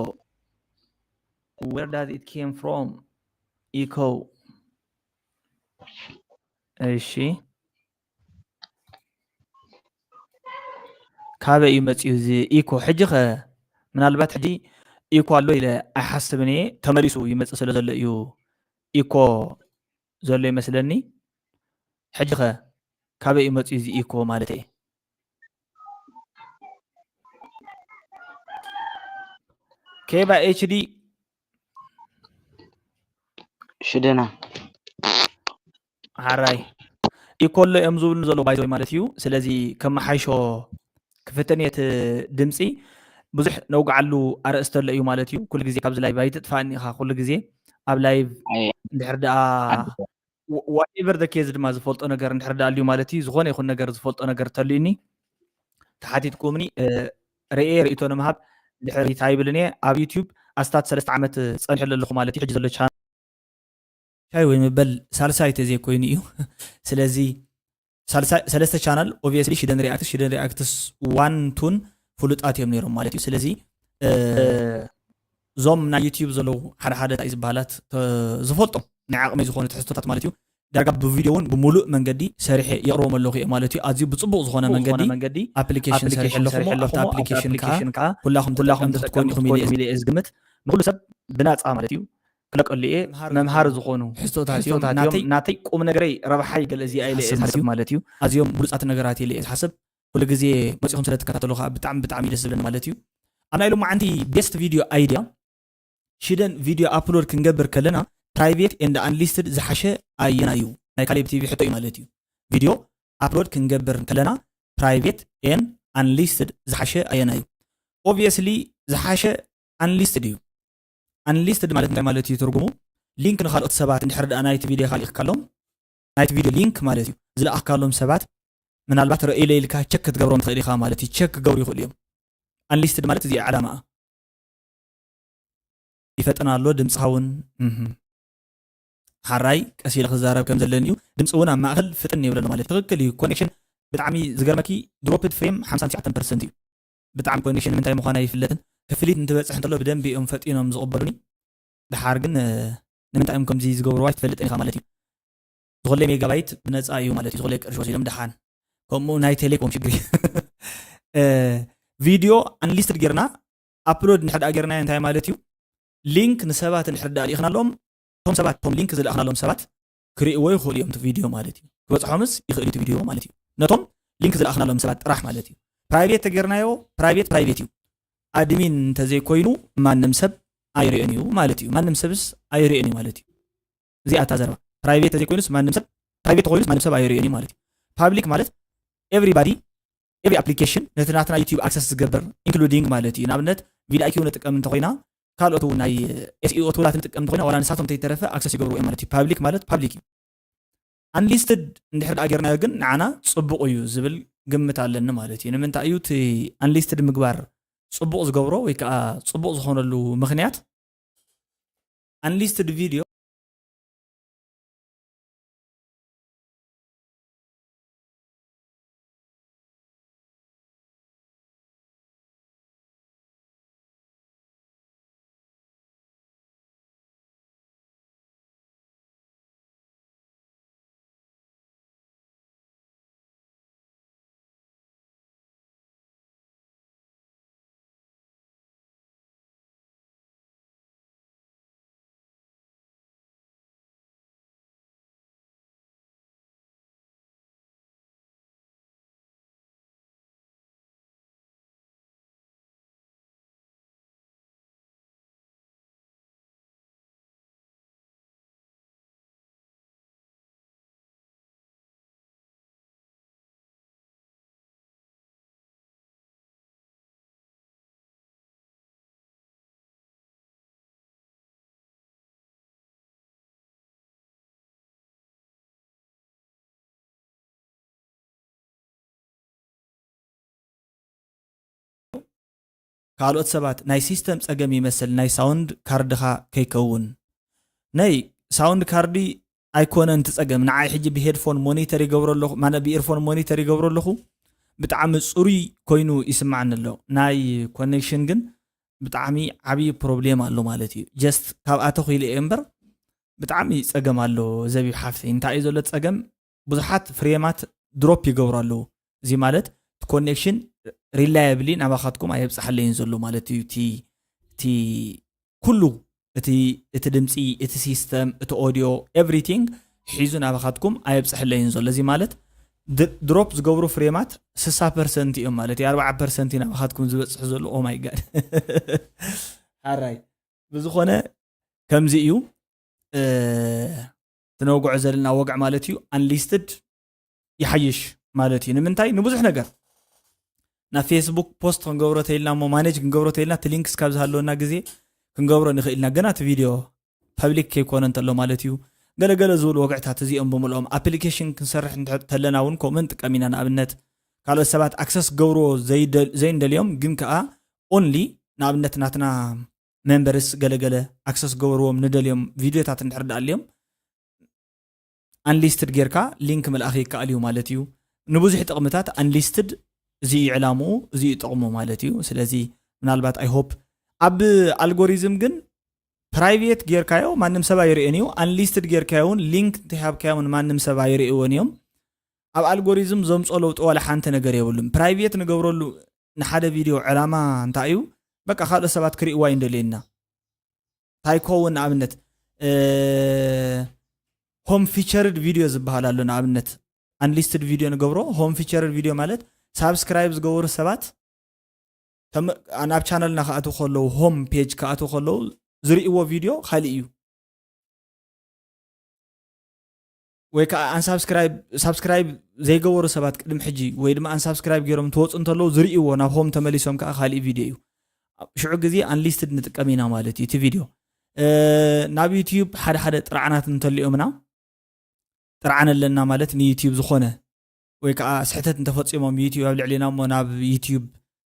where does it came from ኢኮ እሺ ካበይ እዩ መፅኡ እዚ ኢኮ ሕጂ ኸ ምናልባት ሕጂ ኢኮ ኣሎ ኢለ ኣይሓስብን እየ ተመሊሱ ይመፅእ ስለ ዘሎ እዩ ኢኮ ዘሎ ይመስለኒ ሕጂ ኸ ካበይ እዩ መፅኡ እዚ ኢኮ ማለት እየ ኬባ ኤችዲ ሽደና ሓራይ ኢኮ ኣሎ እዮም ዝብሉ ዘሎ ባይዞይ ማለት እዩ ስለዚ ከመሓይሾ ክፍተንየት ድምፂ ብዙሕ ነውግዓሉ ኣርእስተ ኣሎ እዩ ማለት እዩ ኩሉ ግዜ ካብዚ ላይቭ ኣይትጥፋእኒ ኢኻ ኩሉ ግዜ ኣብ ላይቭ እንድሕር ደኣ ዋትኤቨር ዘ ኬዝ ድማ ዝፈልጦ ነገር እንድሕር ደኣ ኣልዩ ማለት እዩ ዝኾነ ይኹን ነገር ዝፈልጦ ነገር ተልዩኒ ተሓቲትኩምኒ ርኤ ርእቶ ንምሃብ ድሕሪ ታይብልን እየ ኣብ ዩቲዩብ ኣስታት 3 ዓመት ፀኒሐሉ ኣለኹ ማለት እዩ ሕጂ ዘሎ ቻይ ወይ ምበል ሳልሳይ ተዘይኮይኑ እዩ ስለዚ ሰለስተ ቻናል ኦብቪየስሊ ሽደን ሪኣክትስ ዋን ቱን ፍሉጣት እዮም ነይሮም ማለት እዩ ስለዚ እዞም ናይ ዩቲዩብ ዘለዉ ሓደ ሓደ እንታይ ዝበሃላት ዝፈልጦም ናይ ዓቕሚ ዝኾኑ ትሕዝቶታት ማለት እዩ ዳርጋ ብቪዲዮውን ብሙሉእ መንገዲ ሰሪሐ የቕርቦም ኣለኹ እየ ማለት እዩ ኣዝዩ ብፅቡቕ ዝኾነ መንገዲ ኣፕሊኬሽን ሰሪሐ ኣለኹ ኣብቲ ኣፕሊኬሽን ከዓ ኩላኹም ትጥቀሙ ኢኹም ኢለ እየ ዝግምት ንኩሉ ሰብ ብናፃ ማለት እዩ ክለቀሉ እየ መምሃሪ ዝኾኑ ሕቶታት እዮም ናተይ ቁም ነገረይ ረብሓይ ገለ እዚኣ ኢለ እየ ማለት እዩ ኣዝዮም ብሉፃት ነገራት ኢለ እየ ዝሓስብ ኩሉ ግዜ መፂኹም ስለትከታተሉ ከዓ ብጣዕሚ ደስ ዝብለኒ ማለት እዩ ኣብ ናይ ሎማዓንቲ ቤስት ቪድዮ ኣይድያ ሽደን ቪድዮ ኣፕሎድ ክንገብር ከለና ፕራይቬት ኤንድ አንሊስትድ ዝሓሸ ኣየና እዩ ናይ ካሌብ ቲቪ ሕቶ እዩ ማለት እዩ ቪድዮ ኣፕሎድ ክንገብር ከለና ፕራይቬት ኤንድ አንሊስትድ ዝሓሸ ኣየና እዩ ኦብቪየስሊ ዝሓሸ አንሊስትድ እዩ አንሊስትድ ማለት እንታይ ማለት እዩ ትርጉሙ ሊንክ ንኻልኦት ሰባት እንድሕር ዳኣ ናይቲ ቪድዮ ካልኢኽካሎም ናይቲ ቪድዮ ሊንክ ማለት እዩ ዝለኣኽካሎም ሰባት ምናልባት ርኢለ ኢልካ ቸክ ክትገብሮም ትኽእል ኢኻ ማለት እዩ ቸክ ክገብሩ ይኽእሉ እዮም አንሊስትድ ማለት እዚኣ ዓላማ ይፈጥና ኣሎ ድምፅኻ እውን ሓራይ ቀሲለ ክዛረብ ከም ዘለኒ እዩ ድምፂ እውን ኣብ ማእኸል ፍጥን ይብለሎ ማለት ትክክል እዩ ኮኔክሽን ብጣዕሚ ዝገርመኪ ድሮፕድ ፍሬም 59% እዩ ብጣዕሚ ኮኔክሽን ምንታይ ምዃና ይፍለጥን ክፍሊት እንትበፅሕ እንተሎ ብደንቢ እዮም ፈጢኖም ዝቕበሉኒ ድሓር ግን ንምንታይ እዮም ከምዚ ዝገብርዋ ይትፈልጥን ኢኻ ማለት እዩ ዝኮለይ ሜጋባይት ብነፃ እዩ ማለት እዩ ዝኮለይ ቅርሺ ወሲዶም ድሓን ከምኡ ናይ ቴሌኮም ሽግሪ ቪድዮ አንሊስትድ ጌርና ኣፕሎድ ንሕዳ ጌርና እንታይ ማለት እዩ ሊንክ ንሰባት እንድሕር ዳኣ ልኢኽናሎም ቶም ሰባት ቶም ሊንክ ዝለኣኽናሎም ሰባት ክሪእዎ ይኽእሉ እዮም እቲ ቪድዮ ማለት እዩ ክበፅሖምስ ይኽእል እቲ ቪድዮ ማለት እዩ ነቶም ሊንክ ዝለኣኽናሎም ሰባት ጥራሕ ማለት እዩ ፕራይቬት ተጌርናዮ ፕራይቬት እዩ ኣድሚን እንተዘይኮይኑ ማንም ሰብ ኣይርአን እዩ ማለት እዩ ማንም ሰብስ ኣይርአን እዩ ማለት እዩ እዚኣ እታ ዘረባ ፕራይቬት ተዘይኮይኑስ ማንም ሰብ ፕራይቬት ኮይኑስ ማንም ሰብ ኣይርአን እዩ ማለት እዩ ፓብሊክ ማለት ኤቭሪባዲ ኤቭሪ ኣፕሊኬሽን ነቲ ናትና ዩቲዩብ ኣክሰስ ዝገብር ኢንክሉዲንግ ማለት እዩ ንኣብነት ቪድዮ ኣይኪው ንጥቀም እንተኮይና ካልኦት ናይ ኤስኢኦ ቱላት ንጥቀም እንተኮይና ዋላ ንሳቶም እንተይተረፈ ኣክሰስ ይገብርዎ እዮም ማለት እዩ ፓብሊክ ማለት ፓብሊክ እዩ አንሊስትድ እንድሕር ዳኣ ጌርናዮ ግን ንዓና ፅቡቕ እዩ ዝብል ግምት ኣለኒ ማለት እዩ ንምንታይ እዩ እቲ አንሊስትድ ምግባር ፅቡቕ ዝገብሮ ወይ ከዓ ፅቡቕ ዝኾነሉ ምክንያት አንሊስትድ ቪድዮ ካልኦት ሰባት ናይ ሲስተም ፀገም ይመስል ናይ ሳውንድ ካርድኻ ከይከውን ናይ ሳውንድ ካርዲ ኣይኮነን ትፀገም ንዓይ ሕጂ ብሄድፎን ሞኒተር ይገብሮ ኣለኹ ማነ ብኢርፎን ሞኒተር ይገብሮ ኣለኹ ብጣዕሚ ፅሩይ ኮይኑ ይስማዓኒ ኣሎ ናይ ኮኔክሽን ግን ብጣዕሚ ዓብዪ ፕሮብሌም ኣሎ ማለት እዩ ጀስት ካብኣቶ ኺኢለ እየ እምበር ብጣዕሚ ፀገም ኣሎ ዘቢብ ሓፍተይ እንታይ እዩ ዘሎ ፀገም ብዙሓት ፍሬማት ድሮፕ ይገብሩ ኣለዉ እዚ ማለት ኮኔክሽን ሪላያብሊ ናባኻትኩም ኣየብፅሓለይን ዘሎ ማለት እዩ እቲ ኩሉ እቲ ድምፂ እቲ ሲስተም እቲ ኦዲዮ ኤቭሪቲንግ ሒዙ ናባኻትኩም ኣየብፅሕለይን ዘሎ እዚ ማለት ድሮፕ ዝገብሩ ፍሬማት 60% እዮም ማለት እዩ 40% ናባኻትኩም ዝበፅሕ ዘሎ ኦ ማይ ጋድ ሓራይ ብዝኾነ ከምዚ እዩ ትነውግዖ ዘለና ወግዕ ማለት እዩ አንሊስትድ ይሓይሽ ማለት እዩ ንምንታይ ንብዙሕ ነገር ናብ ፌስቡክ ፖስት ክንገብሮ ተይልና ሞ ማኔጅ ክንገብሮ ተይልና እቲ ሊንክስ ካብ ዝሃለወና ግዜ ክንገብሮ ንኽእልና ገና እቲ ቪድዮ ፐብሊክ ከይኮነ እንተሎ ማለት እዩ ገለገለ ዝብሉ ወግዕታት እዚኦም ብምልኦም ኣፕሊኬሽን ክንሰርሕ ተለና እውን ከምኡ ንጥቀም ኢና ንኣብነት ካልኦት ሰባት ኣክሰስ ገብሮ ዘይንደልዮም ግን ከዓ ኦንሊ ንኣብነት ናትና ሜምበርስ ገለገለ ኣክሰስ ገብርዎም ንደልዮም ቪድዮታት እንድሕር ዳኣ ኣልዮም አንሊስትድ ጌርካ ሊንክ መልኣኺ ይከኣል እዩ ማለት እዩ ንብዙሕ ጥቕምታት አንሊስትድ እዚ ዕላምኡ እዚ ይጠቕሙ ማለት እዩ ስለዚ ምናልባት ኣይ ሆፕ ኣብ ኣልጎሪዝም ግን ፕራይቬት ጌርካዮ ማንም ሰባ ይርኤኒዮ አንሊስትድ ጌርካዮን ሊንክ ተሃብካዮን ማንም ሰባ ይርኤዎኒዮም ኣብ አልጎሪዝም ዘምጾ ለውጥ ወላ ሓንቲ ነገር የብሉም ፕራይቬት ንገብረሉ ንሓደ ቪድዮ ዕላማ እንታይ እዩ በቃ ካልኦት ሰባት ክሪእዋ ይንደልየና ታይኮውን ንኣብነት ሆም ፊቸርድ ቪዲዮ ዝበሃል ኣሎ ንኣብነት አንሊስትድ ቪዲዮ ንገብሮ ሆም ፊቸርድ ቪዲዮ ማለት ሳብስክራይብ ዝገብሩ ሰባት ናብ ቻነልና ከኣቱ ከለዉ ሆም ፔጅ ከኣቱ ከለዉ ዝርእይዎ ቪድዮ ካልእ እዩ ወይ ከዓ ሳብስክራይብ ዘይገበሩ ሰባት ቅድም ሕጂ ወይ ድማ አንሳብስክራይብ ገይሮም ትወፁ እንተለዉ ዝርእይዎ ናብ ሆም ተመሊሶም ከዓ ካልእ ቪድዮ እዩ ሽዑ ግዜ አንሊስትድ ንጥቀም ኢና ማለት እዩ እቲ ቪድዮ ናብ ዩቲዩብ ሓደ ሓደ ጥራዓናት እንተልዮምና ጥራዓን ኣለና ማለት ንዩቲዩብ ዝኾነ ወይ ከዓ ስሕተት እንተፈፂሞም ዩቲዩብ ኣብ ልዕሊና እሞ ናብ ዩቲዩብ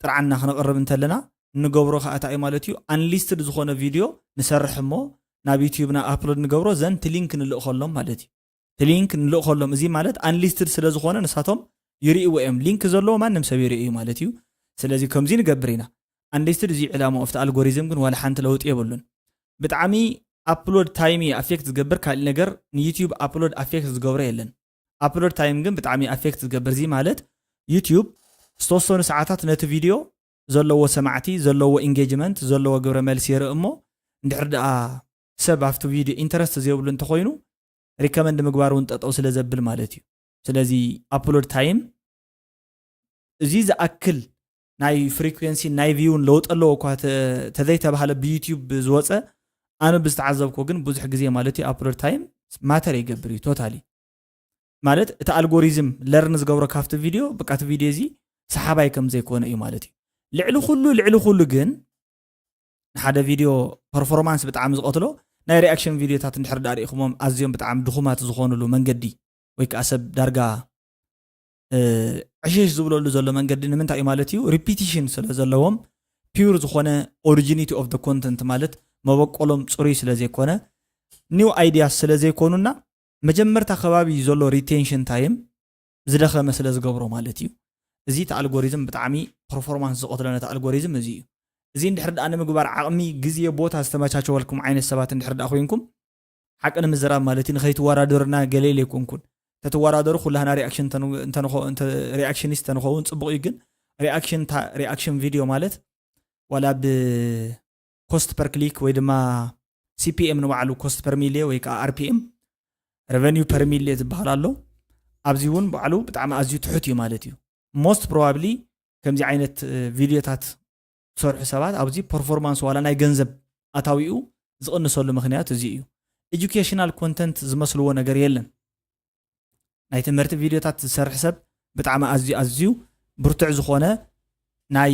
ጥራዓና ክንቐርብ እንተለና ንገብሮ ከዓ እንታይ ማለት እዩ አንሊስትድ ዝኾነ ቪድዮ ንሰርሕ እሞ ናብ ዩቲዩብና ኣፕሎድ ንገብሮ ዘንቲ ሊንክ ንልእ ከሎም ማለት እዩ ሊንክ ንልእ ከሎም እዚ ማለት አንሊስትድ ስለ ዝኾነ ንሳቶም ይርእይዎ እዮም ሊንክ ዘለዎ ማንም ሰብ ይርእዩ ማለት እዩ ስለዚ ከምዚ ንገብር ኢና አንሊስትድ እዚ ዕላማ ኦፍቲ አልጎሪዝም ግን ዋላ ሓንቲ ለውጥ የብሉን ብጣዕሚ አፕሎድ ታይም አፌክት ዝገብር ካልእ ነገር ንዩቲዩብ አፕሎድ አፌክት ዝገብሮ የለን አፕሎድ ታይም ግን ብጣዕሚ አፌክት ዝገብር እዚ ማለት ዩቲዩብ ዝተወሰኑ ሰዓታት ነቲ ቪድዮ ዘለዎ ሰማዕቲ ዘለዎ ኢንጌጅመንት ዘለዎ ግብረ መልሲ የርኢ እሞ እንድሕር ደኣ ሰብ ኣብቲ ቪድዮ ኢንተረስት ዘይብሉ እንተኮይኑ ሪከመንድ ምግባር እውን ጠጠው ስለ ዘብል ማለት እዩ ስለዚ አፕሎድ ታይም እዚ ዝኣክል ናይ ፍሪኩዌንሲ ናይ ቪውን ለውጥ ኣለዎ እኳ ተዘይተባሃለ ብዩቲዩብ ዝወፀ ኣነ ብዝተዓዘብኮ ግን ብዙሕ ግዜ ማለት እዩ አፕሎድ ታይም ማተር ይገብር እዩ ቶታሊ ማለት እቲ አልጎሪዝም ለርን ዝገብሮ ካብቲ ቪድዮ በቃ እቲ ቪድዮ እዚ ሰሓባይ ከም ዘይኮነ እዩ ማለት እዩ ልዕሊ ኩሉ ግን ሓደ ቪድዮ ፐርፎርማንስ ብጣዕሚ ዝቀትሎ ናይ ሪአክሽን ቪድዮታት እንድሕር ዳ ሪኢኹሞም ኣዝዮም ብጣዕሚ ድኹማት ዝኾኑሉ መንገዲ ወይ ከዓ ሰብ ዳርጋ ዕሸሽ ዝብለሉ ዘሎ መንገዲ ንምንታይ እዩ ማለት እዩ ሪፒቲሽን ስለ ዘለዎም ፒውር ዝኾነ ኦሪጂኒቲ ኦፍ ደ ኮንተንት ማለት መበቆሎም ፅሩይ ስለ ዘይኮነ ኒው አይዲያስ ስለ ዘይኮኑና መጀመርታ ከባቢ ዘሎ ሪቴንሽን ታይም ዝደኸመ ስለ ዝገብሮ ማለት እዩ እዚ እቲ አልጎሪዝም ብጣዕሚ ፐርፎርማንስ ዝቆትለነ እቲ አልጎሪዝም እዚ እዩ እዚ እንድሕር ዳ ንምግባር ዓቕሚ ግዜ ቦታ ዝተመቻቸወልኩም ዓይነት ሰባት እንድሕር ዳ ኮይንኩም ሓቂ ንምዝራብ ማለት እዩ ንኸይትወዳደሩና ገሌለ ይኮንኩን ተተወዳደሩ ኩላህና ሪአክሽኒስት ተንኸውን ፅቡቅ እዩ ግን ሪአክሽን ቪድዮ ማለት ዋላ ብኮስት ፐር ክሊክ ወይ ድማ ሲፒኤም ንባዕሉ ኮስት ፐር ሚልየ ወይ ከዓ አርፒኤም ሬቨኒው ፐር ሚልየ ዝበሃል ኣሎ ኣብዚ እውን ባዕሉ ብጣዕሚ ኣዝዩ ትሑት እዩ ማለት እዩ ሞስት ፕሮባብሊ ከምዚ ዓይነት ቪድዮታት ሰርሑ ሰባት ኣብዚ ፐርፎርማንስ ዋላ ናይ ገንዘብ ኣታዊኡ ዝቕንሰሉ ምክንያት እዚ እዩ ኤጁኬሽናል ኮንተንት ዝመስልዎ ነገር የለን ናይ ትምህርቲ ቪድዮታት ዝሰርሕ ሰብ ብጣዕሚ ኣዝዩ ብርቱዕ ዝኾነ ናይ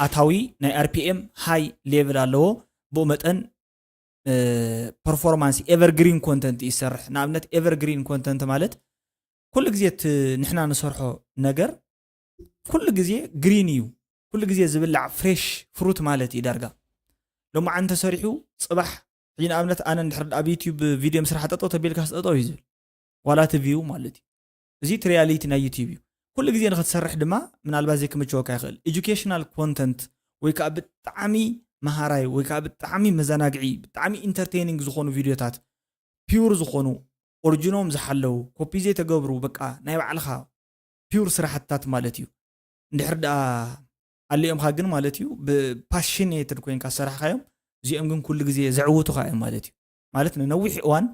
ኣታዊ ናይ አርፒኤም ሃይ ሌቭል ኣለዎ ብኡ መጠን ፐርፎርማንስ ኤቨርግሪን ኮንተንት ይሰርሕ ንኣብነት ኤቨርግሪን ኮንተንት ማለት ኩሉ ግዜ ንሕና ንሰርሖ ነገር ኩሉ ግዜ ግሪን እዩ ኩሉ ግዜ ዝብላዕ ፍሬሽ ፍሩት ማለት እዩ ዳርጋ ሎማ አንተ ሰሪሑ ጽባሕ ሕጂ ንኣብነት ኣነ እንድሕር ኣብ ዩቲዩብ ቪድዮ ምስራሕ ጠጠው ተቢልካ ስጠጠው እዩ ዝብል ዋላ ቲቪው ማለት እዩ እዚ እቲ ሪያሊቲ ናይ ዩቲዩብ እዩ ኩሉ ግዜ ንክትሰርሕ ድማ ምናልባት ዘይክምችወካ ይኽእል ኤጁኬሽናል ኮንተንት ወይ ከዓ ብጣዕሚ መሃራይ ወይ ከዓ ብጣዕሚ መዘናግዒ ብጣዕሚ ኢንተርቴይኒንግ ዝኾኑ ቪድዮታት ፒውር ዝኾኑ ኦሪጂኖም ዝሓለው ኮፒ ዘይተገብሩ በቃ ናይ ባዕልኻ ፒውር ስራሕትታት ማለት እዩ እንድሕር ዳ ኣልዮምካ ግን ማለት እዩ ብፓሽኔትድ ኮይንካ ዝሰርሕካዮም እዚኦም ግን ኩሉ ግዜ ዘዕውቱካ እዮም ማለት እዩ ማለት ንነዊሕ እዋን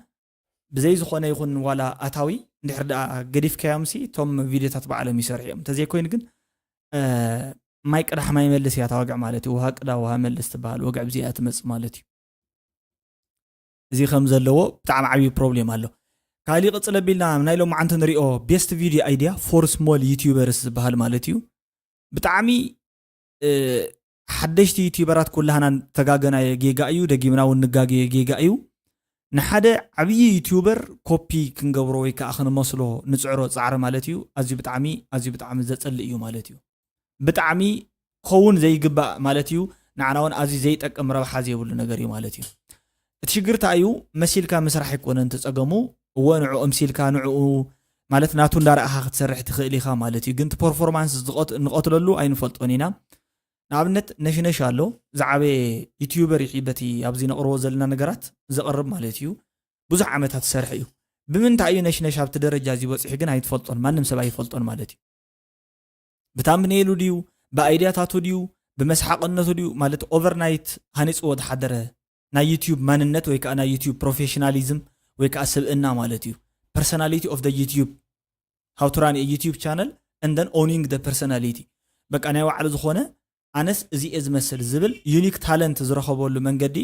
ብዘይ ዝኾነ ይኹን ዋላ ኣታዊ እንድሕር ዳ ገዲፍካዮምሲ እቶም ቪድዮታት ባዕሎም ይሰርሑ እዮም እንተዘይኮይኑ ግን ማይ ቅዳሕ ማይ መልስ እያ ታወግዕ ማለት እዩ ውሃ ቅዳ ውሃ መልስ ትበሃል ወግዕ ብዚኣ ትመፅእ ማለት እዩ እዚ ከም ዘለዎ ብጣዕሚ ዓብዪ ፕሮብሌም ኣሎ ካሊእ ቅፅል ኣቢልና ናይ ሎሚ ዓንቲ ንሪኦ ቤስት ቪድዮ አይዲያ ፎር ስሞል ዩቲዩበርስ ዝበሃል ማለት እዩ ብጣዕሚ ሓደሽቲ ዩቲዩበራት ኩላህና ተጋገናየ ጌጋ እዩ ደጊምና እውን ንጋገየ ጌጋ እዩ ንሓደ ዓብዪ ዩቲዩበር ኮፒ ክንገብሮ ወይ ከዓ ክንመስሎ ንፅዕሮ ፃዕሪ ማለት እዩ ኣዝዩ ብጣዕሚ ዘፀልእ እዩ ማለት እዩ ብጣዕሚ ከውን ዘይግባእ ማለት እዩ ንዓና እውን ኣዝዩ ዘይጠቅም ረብሓ ዘይብሉ ነገር እዩ ማለት እዩ እቲ ሽግርታ እዩ መሲልካ ምስራሕ ይኮነን ትፀገሙ እወ ንዕኡ ምሲልካ ንዕኡ ማለት ናቱ እንዳረኣኻ ክትሰርሕ ትኽእል ኢኻ ማለት እዩ ግን ቲ ፐርፎርማንስ ንቐትለሉ ኣይንፈልጦን ኢና ንኣብነት ነሽነሽ ኣሎ ዝዓበ ዩቲዩበር ይሒበቲ ኣብዚ ነቕርቦ ዘለና ነገራት ዘቕርብ ማለት እዩ ብዙሕ ዓመታት ዝሰርሕ እዩ ብምንታይ እዩ ነሽነሽ ኣብቲ ደረጃ እዚ በፂሑ ግን ኣይትፈልጦን ማንም ሰብ ኣይፈልጦን ማለት እዩ ብታምኔሉ ድዩ ብኣይድያታቱ ድዩ ብመስሓቅነቱ ድዩ ማለት ኦቨርናይት ሃኒፅዎ ዝሓደረ ናይ ዩቲዩብ ማንነት ወይ ከዓ ናይ ዩቲዩብ ፕሮፌሽናሊዝም ወይ ከዓ ስብእና ማለት እዩ personality of the YouTube how to run a YouTube channel and then owning the personality በቃ ናይ ባዕሉ ዝኾነ ኣነስ እዚ ዝመስል ዝብል ዩኒክ ታለንት ዝረኸበሉ መንገዲ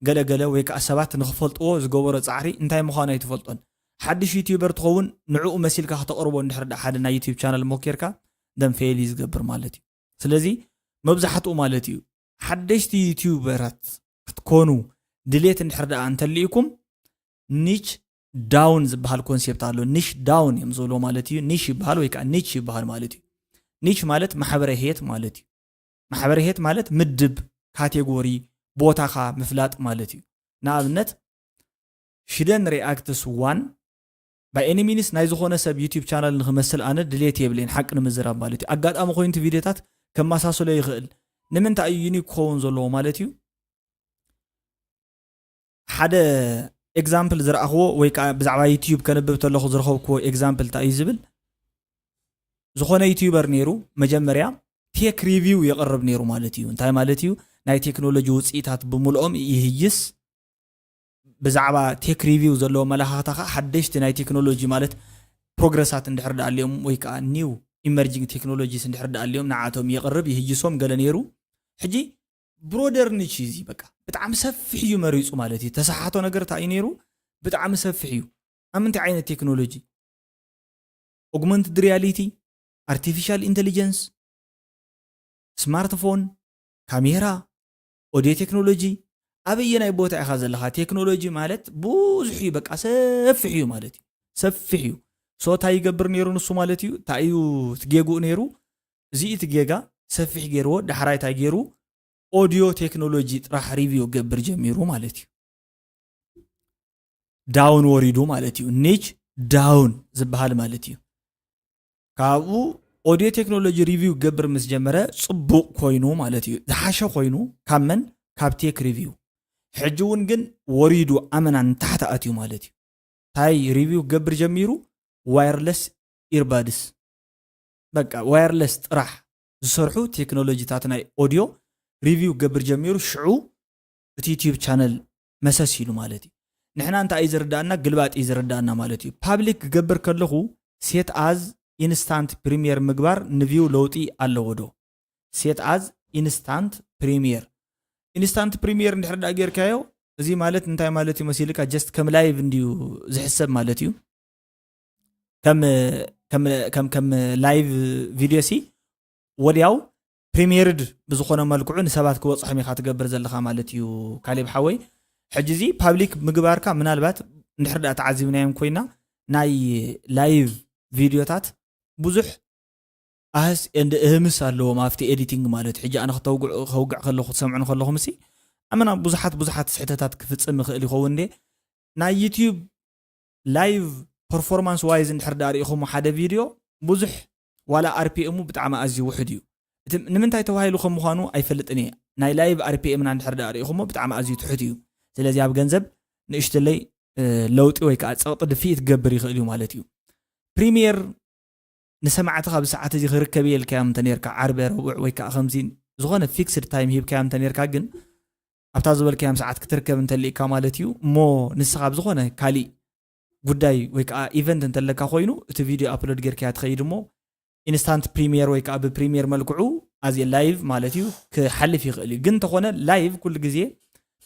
ገለገለ ወይ ከዓ ሰባት ንኽፈልጥዎ ዝገበሮ ፃዕሪ እንታይ ምዃኑ ኣይትፈልጦን ሓድሽ ዩቲዩበር ትኸውን ንዕኡ መሲልካ ከተቕርቦ እንድሕር ሓደ ናይ ዩቲዩብ ቻነል ሞኬርካ ደም ፌል ዝገብር ማለት እዩ ስለዚ መብዛሕትኡ ማለት እዩ ሓደሽቲ ዩቲዩበራት ክትኮኑ ድሌት እንድሕር ደኣ እንተልኢኩም ኒች ዳውን ዝበሃል ኮንሴፕት ኣሎ ኒሽ ዳውን እዮም ዝብሎ ማለት እዩ ኒሽ ይበሃል ወይ ከዓ ኒች ይበሃል ማለት እዩ ኒች ማለት ማሕበረ ሄት ማለት እዩ ማሕበረ ሄት ማለት ምድብ ካቴጎሪ ቦታኻ ምፍላጥ ማለት እዩ ንኣብነት ሽደን ሪኣክትስ 1 ባይ ኤኒ ሚንስ ናይ ዝኾነ ሰብ ዩቲዩብ ቻናል ንኽመስል ኣነ ድሌት የብለይን ሓቂ ንምዝራብ ማለት እዩ ኣጋጣሚ ኮይንቲ ቪድዮታት ከመሳሰሎ ይኽእል ንምንታይ እዩ ዩኒክ ክኸውን ዘለዎ ማለት እዩ ሓደ ኤግዛምፕል ዝረኣኽዎ ወይ ከዓ ብዛዕባ ዩቲዩብ ከነብብ ተለኹ ዝረኸብክዎ ኤግዛምፕል እንታይ እዩ ዝብል ዝኾነ ዩቲዩበር ነይሩ መጀመርያ ቴክ ሪቪው የቕርብ ነይሩ ማለት እዩ እንታይ ማለት እዩ ናይ ቴክኖሎጂ ውፅኢታት ብምልኦም ይህይስ ብዛዕባ ቴክ ሪቪው ዘለዎ መላኻኽታ ሓደሽቲ ናይ ቴክኖሎጂ ማለት ፕሮግረሳት እንድሕር ደኣ ኣልዮም ወይ ከዓ ኒው ኢመርጂንግ ቴክኖሎጂስ እንድሕር ደኣ ኣልዮም ንዓቶም የቕርብ ይህይሶም ገለ ነይሩ ሕጂ ብሮደር ኒች እዚ በቃ ብጣዕሚ ሰፊሕ እዩ መሪፁ ማለት እዩ ተሳሓቶ ነገር እንታይ እዩ ነይሩ ብጣዕሚ ሰፊሕ እዩ ኣብ ምንታይ ዓይነት ቴክኖሎጂ ኦግመንትድ ሪያሊቲ artificial intelligence ስማርትፎን ካሜራ ኦዲዮ ቴክኖሎጂ ኣበየናይ ቦታ ኢኻ ዘለኻ ቴክኖሎጂ ማለት ብዙሕ እዩ በቃ ሰፊሕ እዩ ማለት እዩ ሰፊሕ እዩ ሶ እንታይ ይገብር ነይሩ ንሱ ማለት እዩ እንታይ እዩ ትጌጉኡ ነይሩ እዚ ትጌጋ ሰፊሕ ገይርዎ ዳሕራይ እንታይ ገይሩ ኦዲዮ ቴክኖሎጂ ጥራሕ ሪቪው ገብር ጀሚሩ ማለት እዩ ዳውን ወሪዱ ማለት እዩ ኒች ዳውን ዝበሃል ማለት እዩ ካብኡ ኦዲዮ ቴክኖሎጂ ሪቪው ገብር ምስ ጀመረ ጽቡቕ ኮይኑ ማለት እዩ ዝሓሸ ኮይኑ ካብ መን ካብ ቴክ ሪቪው ሕጂ እውን ግን ወሪዱ ኣመናን ታሕቲ ኣትዩ ማለት እዩ እንታይ ሪቪው ገብር ጀሚሩ ዋየርለስ ኢርባድስ በቃ ዋየርለስ ጥራሕ ዝሰርሑ ቴክኖሎጂታት ናይ ኦዲዮ ሪቪው ገብር ጀሚሩ ሽዑ እቲ ዩቲዩብ ቻነል መሰሲሉ ማለት እዩ ንሕና እንታይ እዩ ዝርዳእና ግልባጥ እዩ ዝርዳእና ማለት እዩ ፓብሊክ ክገብር ከለኹ ሴት ኣዝ ኢንስታንት ፕሪሚየር ምግባር ንቪው ለውጢ ኣለዎ ዶ ሴት ኣዝ ኢንስታንት ፕሪሚየር እንድሕር ደኣ ጌርካዮ እዚ ማለት እንታይ ማለት እዩ መሲልካ ጀስት ከም ላይቭ እንድዩ ዝሕሰብ ማለት እዩ ከም ላይቭ ቪድዮ ሲ ወዲያው ፕሪሚየርድ ብዝኾነ መልክዑ ንሰባት ክበፅሖም ኢኻ ትገብር ዘለኻ ማለት እዩ ካሌብ ሓወይ ሕጂ እዚ ፓብሊክ ምግባርካ ምናልባት እንድሕር ደኣ ተዓዚብናዮም ኮይና ናይ ላይቭ ቪድዮታት ብዙሕ ኣህስ እህምስ ኣለዎም ኣብቲ ኤዲቲንግ ማለት ሕጂ ኣነ ከውግዕ ከለኹ ትሰምዑን ከለኹ ምሲ ኣመና ብዙሓት ስሕተታት ክፍፅም ይኽእል ይኸውን እንዴ ናይ ዩቲዩብ ላይቭ ፐርፎርማንስ ዋይዝ እንድሕር ደኣ ሪኢኹም ሓደ ቪድዮ ብዙሕ ዋላ አርፒኤሙ ብጣዕሚ ኣዝዩ ውሕድ እዩ እቲ ንምንታይ ተባሂሉ ከም ምዃኑ ኣይፈልጥን እየ ናይ ላይቭ አርፒኤምና እንድሕር ደኣ ሪኢኹሞ ብጣዕሚ ኣዝዩ ትሑት እዩ ስለዚ ኣብ ገንዘብ ንእሽተለይ ለውጢ ወይ ከዓ ፀቕጢ ድፊት ክገብር ይኽእል እዩ ማለት እዩ ፕሪሚየር ንሰማዕትኻ ብሰዓት እዚ ክርከብ የልካዮም እንተ ነርካ ዓርበ ረቡዕ ወይ ከዓ ከምዚ ዝኾነ ፊክስድ ታይም ሂብካዮም እንተ ነርካ ግን ኣብታ ዝበልካዮም ሰዓት ክትርከብ እንተልኢካ ማለት እዩ እሞ ንስኻ ብዝኾነ ካሊእ ጉዳይ ወይ ከዓ ኢቨንት እንተለካ ኮይኑ እቲ ቪድዮ ኣፕሎድ ጌርካያ ትኸይድ እሞ ኢንስታንት ፕሪሚየር ወይ ከዓ ብፕሪሚየር መልክዑ ኣዝየ ላይቭ ማለት እዩ ክሓልፍ ይኽእል እዩ ግን እንተኾነ ላይቭ ኩሉ ግዜ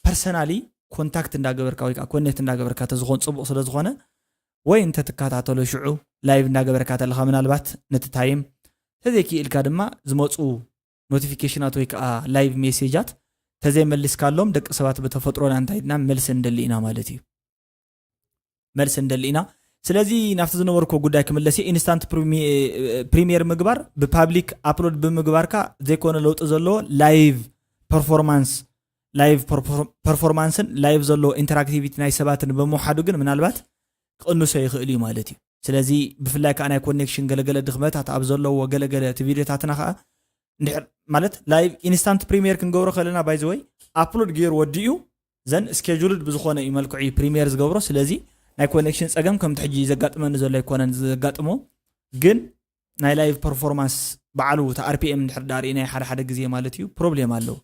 ፐርሰናሊ ኮንታክት እንዳገበርካ ወይ ከዓ ኮኔክት እንዳገበርካ ተዝኾን ፅቡቕ ስለ ዝኾነ ወይ እንተ ትከታተሎ ሽዑ ላይቭ እንዳገበርካ ተለኻ ምናልባት ነቲ ታይም ተዘይክኢልካ ድማ ዝመፁ ኖቲፊኬሽናት ወይ ከዓ ላይቭ ሜሴጃት ተዘይመልስካሎም ደቂ ሰባት ብተፈጥሮና እንታይ ድና መልሲ እንደሊ ኢና ማለት እዩ መልሲ እንደሊ ኢና ስለዚ ናፍቲ ዝነበርኮ ጉዳይ ክምለስ ኢንስታንት ፕሪሚየር ምግባር ብፓብሊክ ኣፕሎድ ብምግባርካ ዘይኮነ ለውጢ ዘለዎ ላይቭ ፐርፎርማንስን ላይቭ ዘለዎ ኢንተራክቲቪቲ ናይ ሰባትን ብምውሓዱ ግን ምናልባት ክቕንሶ ይኽእል እዩ ማለት እዩ ስለዚ ብፍላይ ከዓ ናይ ኮኔክሽን ገለገለ ድኽመታት ኣብ ዘለዎ ገለገለ እቲ ቪድዮታትና ከዓ ማለት ላይቭ ኢንስታንት ፕሪሚየር ክንገብሮ ከለና ባይ ዘ ወይ አፕሎድ ገይር ወዲኡ ዘን ስኬጁልድ ብዝኾነ ይመልክዑ ፕሪሚየር ዝገብሮ ስለዚ ናይ ኮኔክሽን ፀገም ከም ትሕጂ ዘጋጥመኒ ዘሎ ይኮነን ዘጋጥሞ ግን ናይ ላይቭ ፐርፎርማንስ በዓሉ ታ አርፒኤም ድሕር ዳርኢና ሓደ ግዜ ማለት እዩ ፕሮብሌም ኣለዎ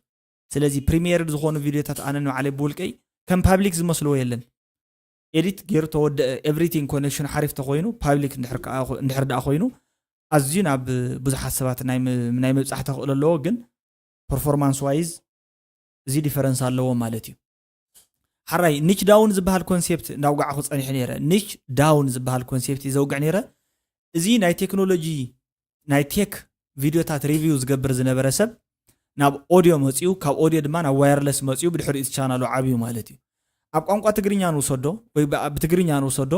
ስለዚ ፕሪሚየር ዝኾኑ ቪድዮታት ኣነ ንባዕለይ ብውልቀይ ከም ፓብሊክ ዝመስልዎ የለን ኤዲት ገይሩ ተወድአ ኤቭሪቲንግ ኮኔክሽን ሓሪፍ ተኮይኑ ፓብሊክ እንድሕር ዳኣ ኮይኑ ኣዝዩ ናብ ብዙሓት ሰባት ናይ ምብፃሕ ተኽእሎ ኣለዎ ግን ፐርፎርማንስ ዋይዝ እዚ ዲፈረንስ ኣለዎ ማለት እዩ ሓራይ ኒች ዳውን ዝበሃል ኮንሴፕት እንዳውጋዕኹ ፀኒሐ ነይረ ኒች ዳውን ዝበሃል ኮንሴፕት ዘውግዕ ነይረ እዚ ናይ ቴክኖሎጂ ናይ ቴክ ቪድዮታት ሪቪው ዝገብር ዝነበረ ሰብ ናብ ኦዲዮ መፅኡ ካብ ኦዲዮ ድማ ናብ ዋየርለስ መፅኡ ብድሕሪኡ እቲ ቻናሉ ዓብዩ ማለት እዩ ኣብ ቋንቋ ትግርኛ ንውሰዶ ወይ ብትግርኛ ንውሰዶ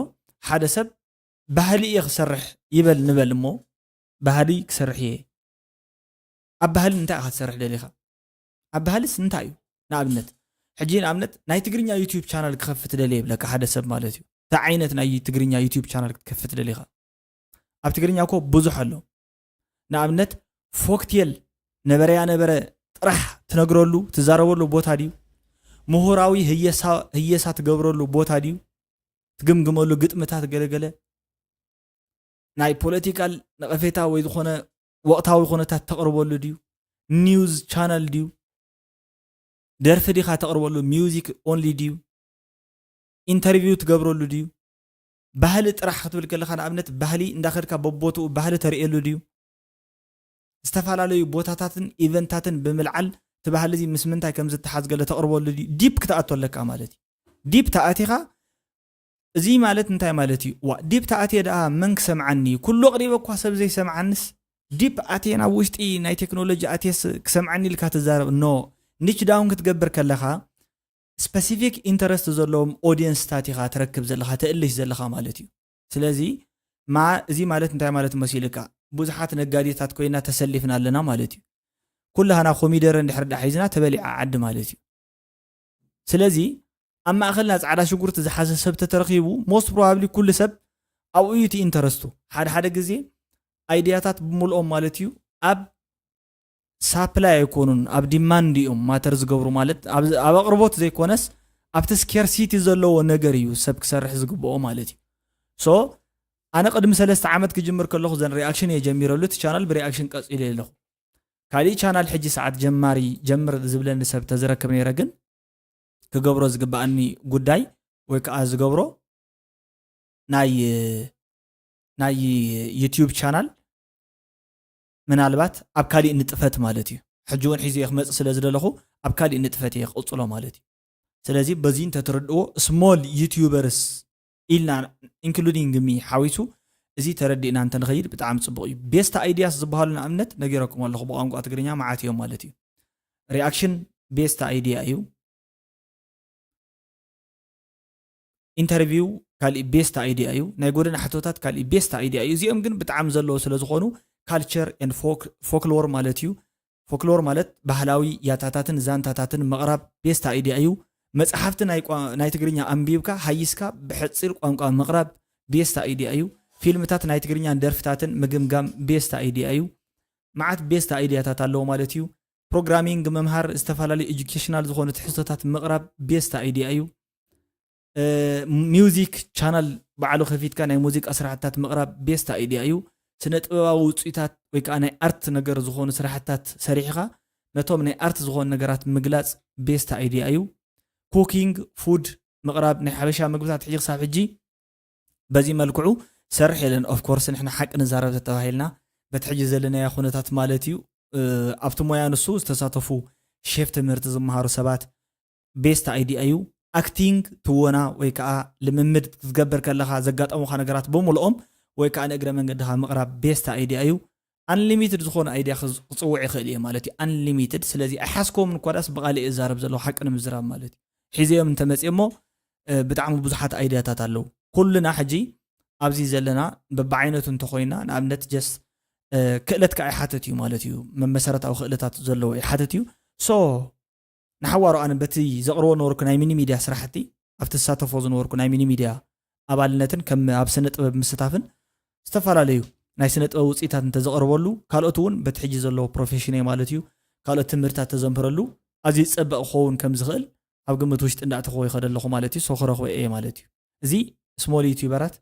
ሓደ ሰብ ባህሊ እየ ክሰርሕ ይበል ንበል እሞ ባህሊ ክሰርሕ እየ ኣብ ባህሊ እንታይ ኢኻ ትሰርሕ ደሊኻ ኣብ ባህልስ እንታይ እዩ ንኣብነት ሕጂ ንኣብነት ናይ ትግርኛ ዩቲዩብ ቻናል ክኸፍት ደልየ ይብለካ ሓደ ሰብ ማለት እዩ እንታይ ዓይነት ናይ ትግርኛ ዩቲዩብ ቻናል ክትከፍት ደሊኻ ኣብ ትግርኛ እኮ ብዙሕ ኣሎ ንኣብነት ፎክቴል ነበረያ ነበረ ጥራሕ ትነግረሉ ትዛረበሉ ቦታ ድዩ ምሁራዊ ህየሳ ትገብረሉ ቦታ ድዩ ትግምግመሉ ግጥምታት ገለገለ ናይ ፖለቲካል ነቐፌታ ወይ ዝኾነ ወቕታዊ ኩነታት ተቕርበሉ ድዩ ኒውዝ ቻናል ድዩ ደርፊ ዲኻ ተቕርበሉ ሚውዚክ ኦንሊ ድዩ ኢንተርቪው ትገብረሉ ድዩ ባህሊ ጥራሕ ክትብል ከለኻ ንኣብነት ባህሊ እንዳኸድካ በቦትኡ ባህሊ ተርእየሉ ድዩ ዝተፈላለዩ ቦታታትን ኢቨንታትን ብምልዓል ትባህሊ እዚ ምስ ምንታይ ከም ዝተሓዝ ገለ ተቕርበሉ ድዩ ዲፕ ክትኣቶ ኣለካ ማለት እዩ ዲፕ ተኣቲኻ እዚ ማለት እንታይ ማለት እዩ ዋ ዲፕ ተኣትየ ደኣ መን ክሰምዓኒ ኩሉ ቅሪበ እኳ ሰብ ዘይሰምዓንስ ዲፕ ኣትየ ናብ ውሽጢ ናይ ቴክኖሎጂ ኣትየስ ክሰምዓኒ ኢልካ ትዛረብ ኖ ኒች ዳውን ክትገብር ከለኻ ስፔሲፊክ ኢንተረስት ዘለዎም ኦዲየንስታት ኢኻ ትረክብ ዘለኻ ትእልሽ ዘለኻ ማለት እዩ ስለዚ እዚ ማለት እንታይ ማለት መሲልካ ብዙሓት ነጋዴታት ኮይና ተሰሊፍና ኣለና ማለት እዩ ኩላህና ኮሚደረ እንድሕር ዳ ሒዝና ተበሊዓ ዓዲ ማለት እዩ ስለዚ ኣብ ማእኸልና ፃዕዳ ሽጉርቲ ዝሓዘ ሰብ ተተረኺቡ ሞስት ፕሮባብሊ ኩሉ ሰብ ኣብኡ እዩ እቲ ኢንተረስቱ ሓደ ግዜ ኣይድያታት ብምልኦም ማለት እዩ ኣብ ሳፕላይ ኣይኮኑን ኣብ ዲማንድ እዮም ማተር ዝገብሩ ማለት ኣብ ኣቕርቦት ዘይኮነስ ኣብቲ ስኬርሲቲ ዘለዎ ነገር እዩ ሰብ ክሰርሕ ዝግብኦ ማለት እዩ ሶ ኣነ ቅድሚ 3 ዓመት ክጅምር ከለኹ ዘን ሪኣክሽን እየ ጀሚረሉ እቲ ቻናል ብሪኣክሽን ቀፂለ ኣለኹ ካልእ ቻናል ሕጂ ሰዓት ጀምር ዝብለኒ ሰብ ተዝረክብ ነይረ ግን ክገብሮ ዝግባኣኒ ጉዳይ ወይ ከዓ ዝገብሮ ናይ ዩቲዩብ ቻናል ምናልባት ኣብ ካልእ ንጥፈት ማለት እዩ ሕጂ እውን ሒዘ ክመፅእ ስለ ዝደለኹ ኣብ ካልእ ንጥፈት እየ ክቕፅሎ ማለት እዩ ስለዚ በዚ እንተትረድእዎ ስሞል ዩቲዩበርስ ኢልና ኢንክሉዲንግ ሚ ሓዊሱ እዚ ተረዲእና እንተንኸይድ ብጣዕሚ ፅቡቅ እዩ ቤስት ኣይዲያስ ዝበሃሉ ንኣብነት ነጊረኩም ኣለኹ ብቋንቋ ትግርኛ መዓት እዮም ማለት እዩ ሪኣክሽን ቤስት ኣይዲያ እዩ ኢንተርቪው ካልእ ቤስት ኣይዲያ እዩ ናይ ጎደና ሕቶታት ካልእ ቤስት ኣይዲያ እዩ እዚኦም ግን ብጣዕሚ ዘለዎ ስለ ዝኾኑ ካልቸር ኤንድ ፎክሎር ማለት እዩ ፎክሎር ማለት ባህላዊ ያታታትን ዛንታታትን መቕራብ ቤስት ኣይዲያ እዩ መፅሓፍቲ ናይ ትግርኛ ኣንቢብካ ሃይስካ ብሕፂር ቋንቋ መቕራብ ቤስት ኣይዲያ እዩ ፊልምታት ናይ ትግርኛን ደርፍታትን ምግምጋም ቤስት ኣይዲያ እዩ መዓት ቤስት ኣይዲያታት ኣለዎ ማለት እዩ ፕሮግራሚንግ መምሃር ዝተፈላለዩ ኤጁኬሽናል ዝኾኑ ትሕዝቶታት ምቕራብ ቤስት ኣይዲያ እዩ ሚውዚክ ቻናል ባዕሉ ከፊትካ ናይ ሙዚቃ ስራሕትታት ምቕራብ ቤስት ኣይዲያ እዩ ስነ ጥበባዊ ውፅኢታት ወይ ከዓ ናይ ኣርት ነገር ዝኾኑ ስራሕትታት ሰሪሕኻ ነቶም ናይ ኣርት ዝኾኑ ነገራት ምግላፅ ቤስት ኣይዲያ እዩ ኩኪንግ ፉድ ምቕራብ ናይ ሓበሻ ምግብታት ሕጂ ክሳብ ሕጂ በዚ መልክዑ ሰርሕ የለን ኦፍ ኮርስ ንሕና ሓቂ ንዛረብ ተተባሂልና በቲ ሕጂ ዘለናያ ኩነታት ማለት እዩ ኣብቲ ሞያ ንሱ ዝተሳተፉ ሼፍ ትምህርቲ ዝመሃሩ ሰባት ቤስት ኣይዲያ እዩ ኣክቲንግ ትወና ወይ ከዓ ልምምድ ክትገብር ከለኻ ዘጋጠሙኻ ነገራት ብምልኦም ወይ ከዓ ንእግረ መንገድኻ ምቕራብ ቤስት ኣይዲያ እዩ አንሊሚትድ ዝኾነ ኣይዲያ ክፅውዕ ይኽእል እየ ማለት እዩ አንሊሚትድ ስለዚ ኣይሓስኮም እንኳዳስ ብቓሊእ እዛረብ ዘለዎ ሓቂ ንምዝራብ ማለት እዩ ሒዘዮም እንተመፅእ እሞ ብጣዕሚ ብዙሓት ኣይዲያታት ኣለዉ ኩሉና ሕጂ ኣብዚ ዘለና በብዓይነቱ እንተኮይና ንኣብነት ጀስ ክእለትካ ኣይሓተት እዩ ማለት እዩ መሰረታዊ ክእለታት ዘለዎ ይሓተት እዩ ሶ ንሓዋሮ ኣነ በቲ ዘቕርቦ ነበርኩ ናይ ሚኒ ሚድያ ስራሕቲ ኣብቲ ዝሳተፎ ዝነበርኩ ናይ ሚኒ ሚድያ ኣባልነትን ከም ኣብ ስነ ጥበብ ምስታፍን ዝተፈላለዩ ናይ ስነ ጥበብ ውፅኢታት እንተዘቕርበሉ ካልኦት እውን በቲ ሕጂ ዘለዎ ፕሮፌሽን ማለት እዩ ካልኦት ትምህርትታት ተዘንብረሉ ኣዝዩ ዝፀበቕ ክኸውን ከም ዝኽእል ኣብ ግምት ውሽጢ እንዳእተኸዎ ይኸደ ኣለኹ ማለት እዩ ሰው ክረኽቦ እየ ማለት እዩ እዚ ስሞል ዩቲዩበራት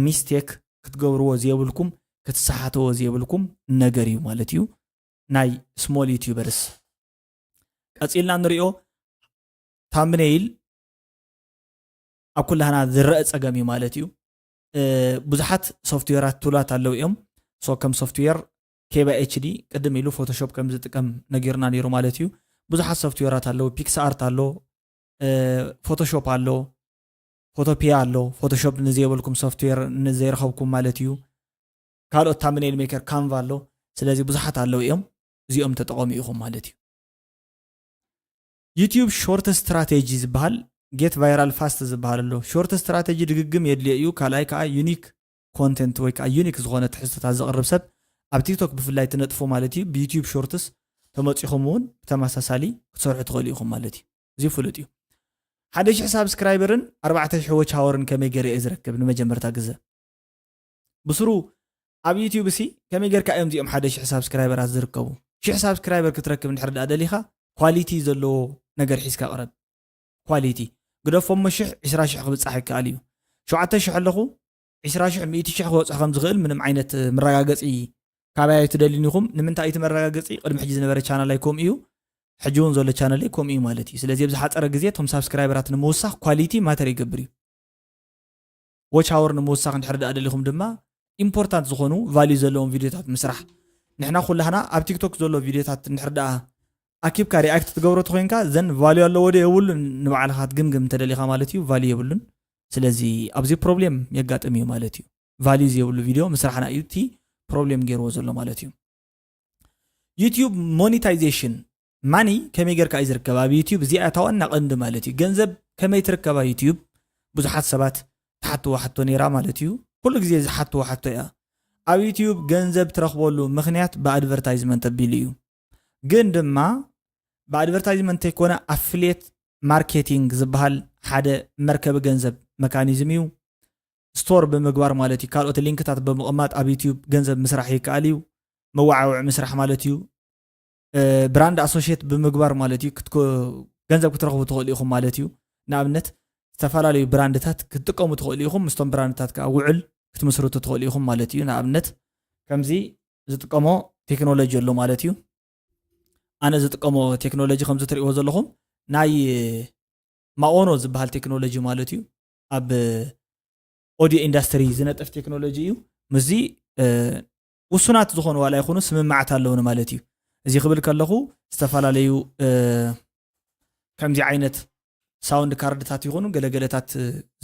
ሚስቴክ ክትገብርዎ ዘየብልኩም ክትሰሓተዎ ዘየብልኩም ነገር እዩ ማለት እዩ ናይ ስሞል ዩቲዩበርስ ቀፂልና ንሪኦ ታምኔይል ኣብ ኩላህና ዝረአ ፀገም እዩ ማለት እዩ ብዙሓት ሶፍትዌራት ቱላት ኣለው እዮም ሶ ከም ሶፍትዌር ኬባ ኤችዲ ቅድም ኢሉ ፎቶሾፕ ከም ዝጥቀም ነጊርና ነይሩ ማለት እዩ ብዙሓት ሶፍትዌራት ኣለው ፒክስኣርት ኣሎ ፎቶሾፕ ኣሎ ፎቶፒያ ኣሎ ፎቶሾፕ ንዘይበልኩም ሶፍትዌር ንዘይረኸብኩም ማለት እዩ ካልኦት ታምኔል ሜከር ካንቫ ኣሎ ስለዚ ብዙሓት ኣለው እዮም እዚኦም ተጠቐሙ ኢኹም ማለት እዩ ዩቲዩብ ሾርት ስትራቴጂ ዝበሃል ጌት ቫይራል ፋስት ዝበሃል ኣሎ ሾርት ስትራቴጂ ድግግም የድልየ እዩ ካልኣይ ከዓ ዩኒክ ኮንተንት ወይ ከዓ ዩኒክ ዝኾነ ትሕዝቶታት ዘቕርብ ሰብ ኣብ ቲክቶክ ብፍላይ ትነጥፎ ማለት እዩ ብዩቲዩብ ሾርትስ ተመፂኹም እውን ብተመሳሳሊ ክትሰርሑ ትኽእሉ ኢኹም ማለት እዩ እዚ ፍሉጥ እዩ 1000 ሳብስክራይበርን 4000 ዎች ሃወርን ከመይ ገይረ እየ ዝረክብ ንመጀመርታ ግዜ ብስሩ ኣብ ዩቲዩብ እሲ ከመይ ጌርካ እዮም እዚኦም 1000 ሳብስክራይበራት ዝርከቡ 1000 ሳብስክራይበር ክትረክብ እንድሕር ዳኣ ደሊኻ ኳሊቲ ዘለዎ ነገር ሒዝካ ቅረብ ኳሊቲ ግደፎም 20,000 ክብፃሕ ይከኣል እዩ 7,000 ኣለኹ 20,000 100,000 ክበፅሕ ከም ዝኽእል ምንም ዓይነት መረጋገፂ ካባይ ትደልዩን ኢኹም ንምንታይ እቲ መረጋገፂ ቅድሚ ሕጂ ዝነበረ ቻናል ላይ ከምኡ እዩ ሕጂ እውን ዘሎ ቻናል ላይ ከምኡ እዩ ማለት እዩ ስለዚ ኣብዚ ሓፀረ ግዜ ቶም ሳብስክራይበራት ንምውሳኽ ኳሊቲ ማተር ይገብር እዩ ዎች ሃወር ንምውሳኽ እንድሕር ዳኣ ደሊኹም ድማ ኢምፖርታንት ዝኾኑ ቫልዩ ዘለዎም ቪድዮታት ምስራሕ ንሕና ኩላህና ኣብ ቲክቶክ ዘሎ ቪድዮታት እንድሕር ዳኣ ኣኪብካ ሪኣክት ትገብሮ ተኮይንካ ዘን ቫልዩ ኣለዎ ዶ የብሉን ንባዕልኻ ትግምግም ተደሊኻ ማለት እዩ ቫልዩ የብሉን ስለዚ ኣብዚ ፕሮብሌም የጋጥም እዩ ማለት እዩ ቫልዩ ዘየብሉ ቪድዮ ምስራሕና እዩ እቲ ፕሮብሌም ገይርዎ ዘሎ ማለት እዩ ዩቲዩብ ሞኔታይዜሽን ማኒ ከመይ ጌርካ እዩ ዝርከብ ኣብ ዩቲዩብ እዚኣ ታዋና ቀንዲ ማለት እዩ ገንዘብ ከመይ ትርከባ ዩቲዩብ ብዙሓት ሰባት ተሓትዎ ሓቶ ነይራ ማለት እዩ ኩሉ ግዜ ዝሓትዎ ሓቶ እያ ኣብ ዩቲዩብ ገንዘብ ትረኽበሉ ምክንያት ብኣድቨርታይዝመንት ኣቢሉ እዩ ግን ድማ ብኣድቨርታይዝመንት ኣይኮነ ኣፍሌት ማርኬቲንግ ዝበሃል ሓደ መርከቢ ገንዘብ መካኒዝም እዩ ስቶር ብምግባር ማለት እዩ ካልኦት ሊንክታት ብምቕማጥ ኣብ ዩቲዩብ ገንዘብ ምስራሕ ይከኣል እዩ መዋዓውዕ ምስራሕ ማለት እዩ ብራንድ ኣሶሽየት ብምግባር ማለት እዩ ገንዘብ ክትረኽቡ ትኽእሉ ኢኹም ማለት እዩ ንኣብነት ዝተፈላለዩ ብራንድታት ክትጥቀሙ ትኽእሉ ኢኹም ምስቶም ብራንድታት ከዓ ውዕል ክትምስርቱ ትኽእሉ ኢኹም ማለት እዩ ንኣብነት ከምዚ ዝጥቀሞ ቴክኖሎጂ ኣሎ ማለት እዩ ኣነ ዝጥቀሞ ቴክኖሎጂ ከምዚ ትሪእዎ ዘለኹም ናይ ማኦኖ ዝበሃል ቴክኖሎጂ ማለት እዩ ኣብ ኦዲዮ ኢንዳስትሪ ዝነጥፍ ቴክኖሎጂ እዩ ምዚ ውሱናት ዝኾኑ ዋላ ይኹኑ ስምማዓት ኣለውን ማለት እዩ እዚ ክብል ከለኹ ዝተፈላለዩ ከምዚ ዓይነት ሳውንድ ካርድታት ይኹኑ ገለገለታት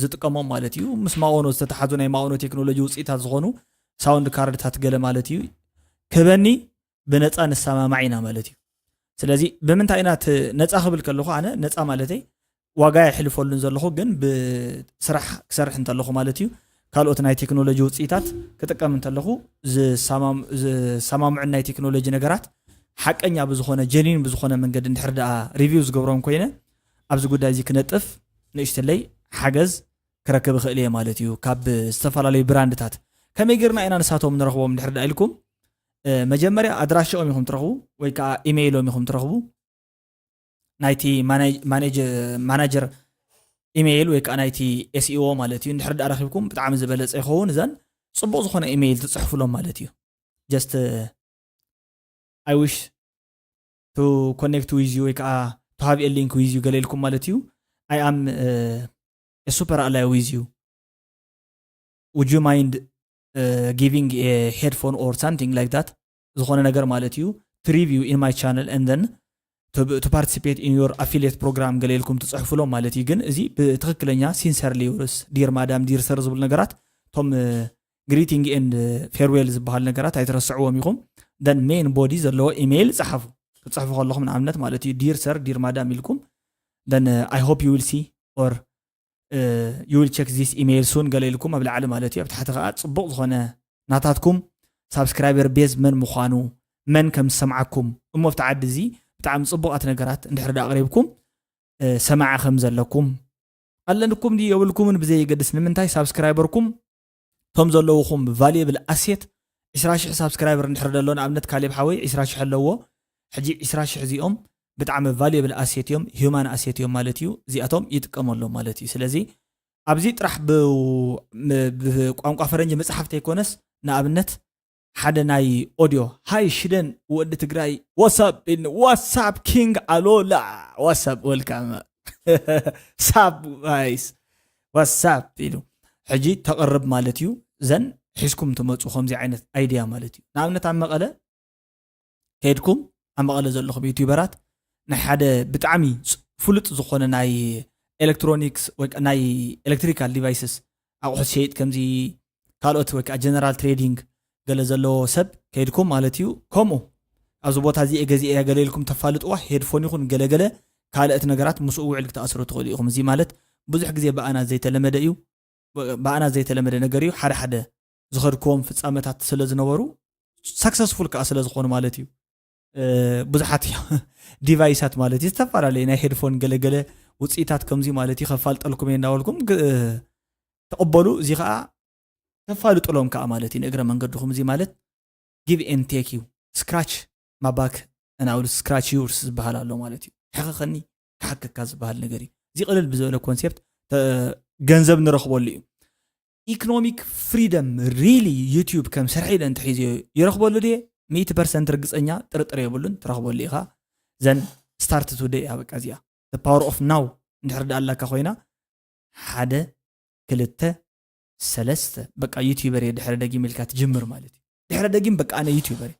ዝጥቀሞም ማለት እዩ ምስ ማኦኖ ዝተተሓዙ ናይ ማኦኖ ቴክኖሎጂ ውፅኢታት ዝኾኑ ሳውንድ ካርድታት ገለ ማለት እዩ ክበኒ ብነፃ ንሰማማዕ ኢና ማለት እዩ ስለዚ ብምንታይ ኢና ነፃ ክብል ከለኹ ኣነ ነፃ ማለተይ ዋጋ ይሕልፈሉን ዘለኹ ግን ብስራሕ ክሰርሕ እንተለኹ ማለት እዩ ካልኦት ናይ ቴክኖሎጂ ውፅኢታት ክጥቀም እንተለኹ ዝሰማምዑ ናይ ቴክኖሎጂ ነገራት ሓቀኛ ብዝኾነ ጀኒን ብዝኾነ መንገዲ እንድሕር ዳኣ ሪቪው ዝገብሮም ኮይነ ኣብዚ ጉዳይ እዚ ክነጥፍ ንእሽተለይ ሓገዝ ክረክብ ክእል እየ ማለት እዩ ካብ ዝተፈላለዩ ብራንድታት ከመይ ጌርና ኢና ንሳቶም ንረኽቦም እንድሕር ዳኣ ኢልኩም መጀመርያ ኣድራሽኦም ኢኹም ትረኽቡ ወይ ከዓ ኢሜይሎም ኢኹም ትረኽቡ ናይቲ ማናጀር ኢሜይል ወይ ከዓ ናይቲ ኤስኢኦ ማለት እዩ እንድሕር ዳኣ ረኺብኩም ብጣዕሚ ዝበለፀ ይኸውን እዘን ፅቡቕ ዝኾነ ኢሜይል ትፅሕፍሎም ማለት እዩ ጀስት I wish to connect with you ወይ ከዓ to have a link with you ገለልኩም ማለት እዩ I am a super ally with you would you mind giving a headphone or something like that ዝኾነ ነገር ማለት እዩ to review in my channel and then to participate in your affiliate program ገለልኩም ትፅሕፍሎም ማለት እዩ ግን እዚ ብትክክለኛ sincerely yours dear madam dear sir ዝብል ነገራት ቶም greeting and farewell ዝበሃል ነገራት ኣይትረስዕዎም ኢኹም then main body ዘለዎ ኢሜይል ጽሕፉ ጽሕፉ ከለኹም ንኣብነት ማለት እዩ dear sir dear madam ኢልኩም then I hope you will see or you will check this email soon ገለልኩም ኣብ ላዕሊ ማለት እዩ ኣብ ታሕቲ ከዓ ጽቡቕ ዝኾነ ናታትኩም ሳብስክራይበር ቤዝ መን ምዃኑ መን ከም ዝሰምዓኩም እሞ ኣብቲ ዓዲ እዚ ብጣዕሚ ጽቡቓት ነገራት እንድሕር ዳ ኣቕሪብኩም ሰማዓ ከም ዘለኩም ኣለንኩም ዲ የብልኩምን ብዘይ ይገድስ ንምንታይ ሳብስክራይበርኩም ቶም ዘለውኹም ቫልዩብል ኣሴት 20,000 سبسكرايبر نحر دلون أبنت كاليب حوي 20,000 حلوه حجي 20,000 زيهم بتعمل فاليبل اسيتيوم هيومن اسيتيوم مالتيو زياتهم يتقملوا مالتي سلازي ابزي طرح بቋንቋ ፈረንጅ መጽሐፍተ ይኮነስ ንኣብነት ሓደ ናይ ኦዲዮ ሃይ ሽደን ወዲ ትግራይ ዋትስአፕ ኪንግ አሎላ ዋትስአፕ ዌልካም ሳብ ጋይስ ዋትስአፕ ኢሉ ሕጂ ተቀርብ ማለት እዩ ዘን ሒዝኩም ትመፁ ከምዚ ዓይነት አይዲያ ማለት እዩ ንኣብነት ኣብ መቐለ ከይድኩም ኣብ መቐለ ዘለኹም ዩቲዩበራት ናይ ሓደ ብጣዕሚ ፍሉጥ ዝኾነ ናይ ኤሌክትሮኒክስ ወይ ናይ ኤሌክትሪካል ዲቫይስስ ኣቑሑት ሸይጥ ከምዚ ካልኦት ወይ ጀነራል ትሬዲንግ ገለ ዘለዎ ሰብ ከይድኩም ማለት እዩ ከምኡ ኣብዚ ቦታ እዚ ገዚአ ገለልኩም ተፋልጥዋ ሄድፎን ይኹን ገለገለ ካልኦት ነገራት ምስኡ ውዕል ክተኣስሩ ትኽእሉ ኢኹም እዚ ማለት ብዙሕ ግዜ በኣና ዘይተለመደ እዩ በኣና ዘይተለመደ ነገር እዩ ሓደ ሓደ ዝኸድኩም ፍጻመታት ስለ ዝነበሩ ሰክሰስፉል ከዓ ስለ ዝኾኑ ማለት እዩ ብዙሓት ዲቫይሳት ማለት እዩ ዝተፈላለዩ ናይ ሄድፎን ገለገለ ውፅኢታት ከምዚ ማለት እዩ ከፋልጠልኩም እንዳወልኩም ተቀበሉ እዚ ከዓ ተፋልጥሎም ከዓ ማለት እዩ ንእግረ መንገድኩም እዚ ማለት ጊቭ ኤንድ ቴክ ዩ ስክራች ማባክ እናውል ስክራች ዩርስ ዝበሃል ኣሎ ማለት እዩ ሕኸኸኒ ክሓክካ ዝበሃል ነገር እዩ እዚ ቅልል ብዝበለ ኮንሴፕት ገንዘብ ንረኽበሉ እዩ ኢኮኖሚክ ፍሪደም ሪሊ ዩቲዩብ ከም ስርሒ ኢለ እንትሒዙ ይረኽበሉ ድየ 100% ርግፀኛ ጥርጥር የብሉን ትረኽበሉ ኢኻ ዘን ስታርት ቱዴይ ኣበቃ እዚኣ the power of now እንድሕር ዳኣላካ ኮይና ሓደ ክልተ ሰለስተ በቃ ዩቲዩበር ድሕረ ደጊም ኢልካ ትጅምር ማለት እዩ ድሕረ ደጊም በቃ ኣነ ዩቲዩበር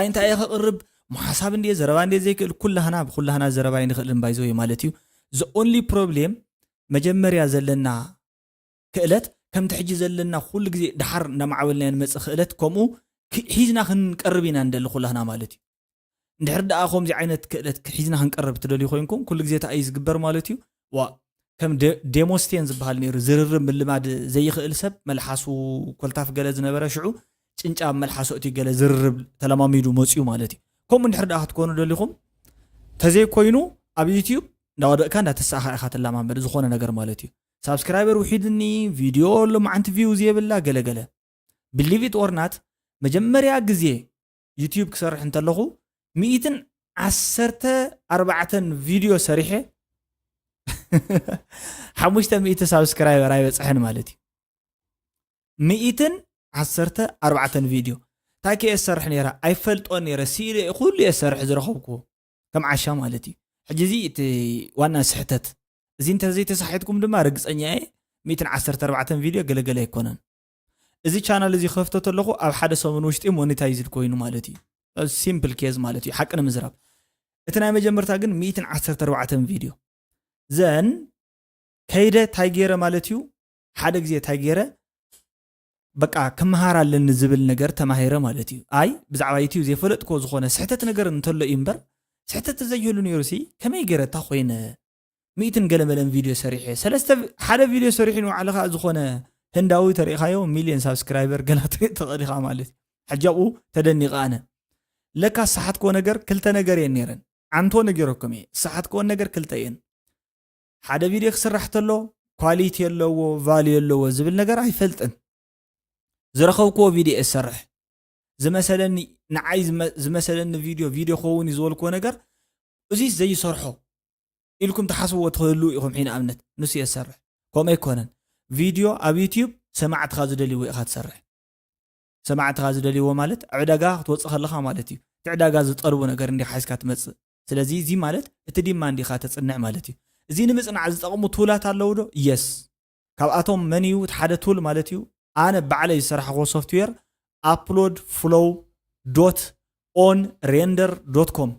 እንታይ ይኸቅርብ መሓሳብ እንደ ዘረባ እንደ ዘይክእል ኩላህና ዘረባ ይንኽእል ባይዞ ማለት እዩ the only problem መጀመርያ ዘለና ክእለት ከም ትሕጂ ዘለና ኩሉ ግዜ ድሓር እናማዕበልና ንመጽእ ክእለት ከምኡ ሒዝና ክንቀርብ ኢና እንደለ ኩላህና ማለት እዩ እንድሕር ደኣ ከምዚ ዓይነት ክእለት ሒዝና ክንቀርብ ትደልዩ ኮይንኩም ኩሉ ግዜ እንታይ ዝግበር ማለት እዩ ዋ ከም ዴሞስቴን ዝበሃል ነይሩ ዝርርብ ምልማድ ዘይኽእል ሰብ መልሓሱ ኮልታፍ ገለ ዝነበረ ሽዑ ጭንጫ መልሓሱ እቲ ገለ ዝርርብ ተለማሚዱ መፅዩ ማለት እዩ ከምኡ እንድሕር ደኣ ክትኮኑ ደሊኹም ተዘይ ኮይኑ ኣብ ዩቲዩብ እንዳወደቕካ እንዳተሳኻ ኢኻ ተለማመድ ዝኾነ ነገር ማለት እዩ ሳብስክራይበር ውሒድኒ ቪድዮ ልማዓንቲ ቪው ዝየብላ ገለገለ ብሊቭ ኢት ኦር ናት መጀመርያ ግዜ ዩቲዩብ ክሰርሕ እንተለኹ 114 ቪድዮ ሰሪሐ 500 ሳብስክራይበር ኣይበፅሕን ማለት እዩ 114 ቪድዮ ታኪ እሰርሕ ነይራ ኣይፈልጦን ነይረ ሲለ ኩሉ እሰርሕ ዝረኸብኩ ከም ዓሻ ማለት እዩ ሕጂ እዚ እቲ ዋና ስሕተት እዚ እንተዘይ ተሳሒትኩም ድማ ርግፀኛ 114 ቪድዮ ገለገለ ኣይኮነን እዚ ቻናል እዚ ከፍተት ኣለኹ ኣብ ሓደ ሰሙን ውሽጢ ሞኔታይዝድ ኮይኑ ማለት እዩ ሲምፕል ኬዝ ማለት እዩ ሓቂ ንምዝራብ እቲ ናይ መጀመርታ ግን 114 ቪድዮ ዘን ከይደ ታይጌረ ማለት እዩ ሓደ ግዜ ታይጌረ በቃ ከመሃር ኣለኒ ዝብል ነገር ተማሂረ ማለት እዩ ኣይ ብዛዕባ ዩቲዩብ ዘይፈለጥኮ ዝኾነ ስሕተት ነገር እንተሎ እዩ እምበር ስሕተት ዘይህሉ ነይሩ ሲ ከመይ ገረታ ኮይነ 100 ገለመለን ቪድዮ ሰሪሐ ሰለስተ ሓደ ቪድዮ ሰሪሐ ነው ዓለኻ ዝኾነ ህንዳዊ ተሪኻዮ ሚሊዮን ሳብስክራይበር ገና ተቐዲኻ ማለት ሕጃኡ ተደኒቐ ኣነ ለካ ሰሓትኮ ነገር ክልተ ነገር የን ነይረን አንቶ ነገርኩም ሰሓትኮ ነገር ክልተ የን ሓደ ቪድዮ ክስራሕ ተሎ ኳሊቲ የለዎ ቫልዩ የለዎ ዝብል ነገር ኣይፈልጥን ዝረኸብኮ ቪድዮ እሰርሕ ዝመሰለኒ ንዓይ ዝመሰለኒ ቪድዮ ኸውን ይዝወልኮ ነገር እዚ ዘይሰርሖ ኢልኩም ተሓስብዎ ትኽእሉ ኢኹም ሒና ኣብነት ንሱ የሰርሕ ከምኡ ኣይኮነን ቪድዮ ኣብ ዩቲዩብ ሰማዕትኻ ዝደልይዎ ኢኻ ትሰርሕ ሰማዕትኻ ዝደልይዎ ማለት ዕዳጋ ክትወፅእ ከለኻ ማለት እዩ እቲ ዕዳጋ ዝጠልቡ ነገር እንዲ ሓይስካ ትመፅእ ስለዚ እዚ ማለት እቲ ዲማንድ ኢኻ ተፅንዕ ማለት እዩ እዚ ንምፅናዕ ዝጠቕሙ ቱላት ኣለዉ ዶ የስ ካብኣቶም መን እዩ እቲ ሓደ ቱል ማለት እዩ ኣነ ባዕለይ ዝሰራሕዎ ሶፍትዌር upload flow.onrender.com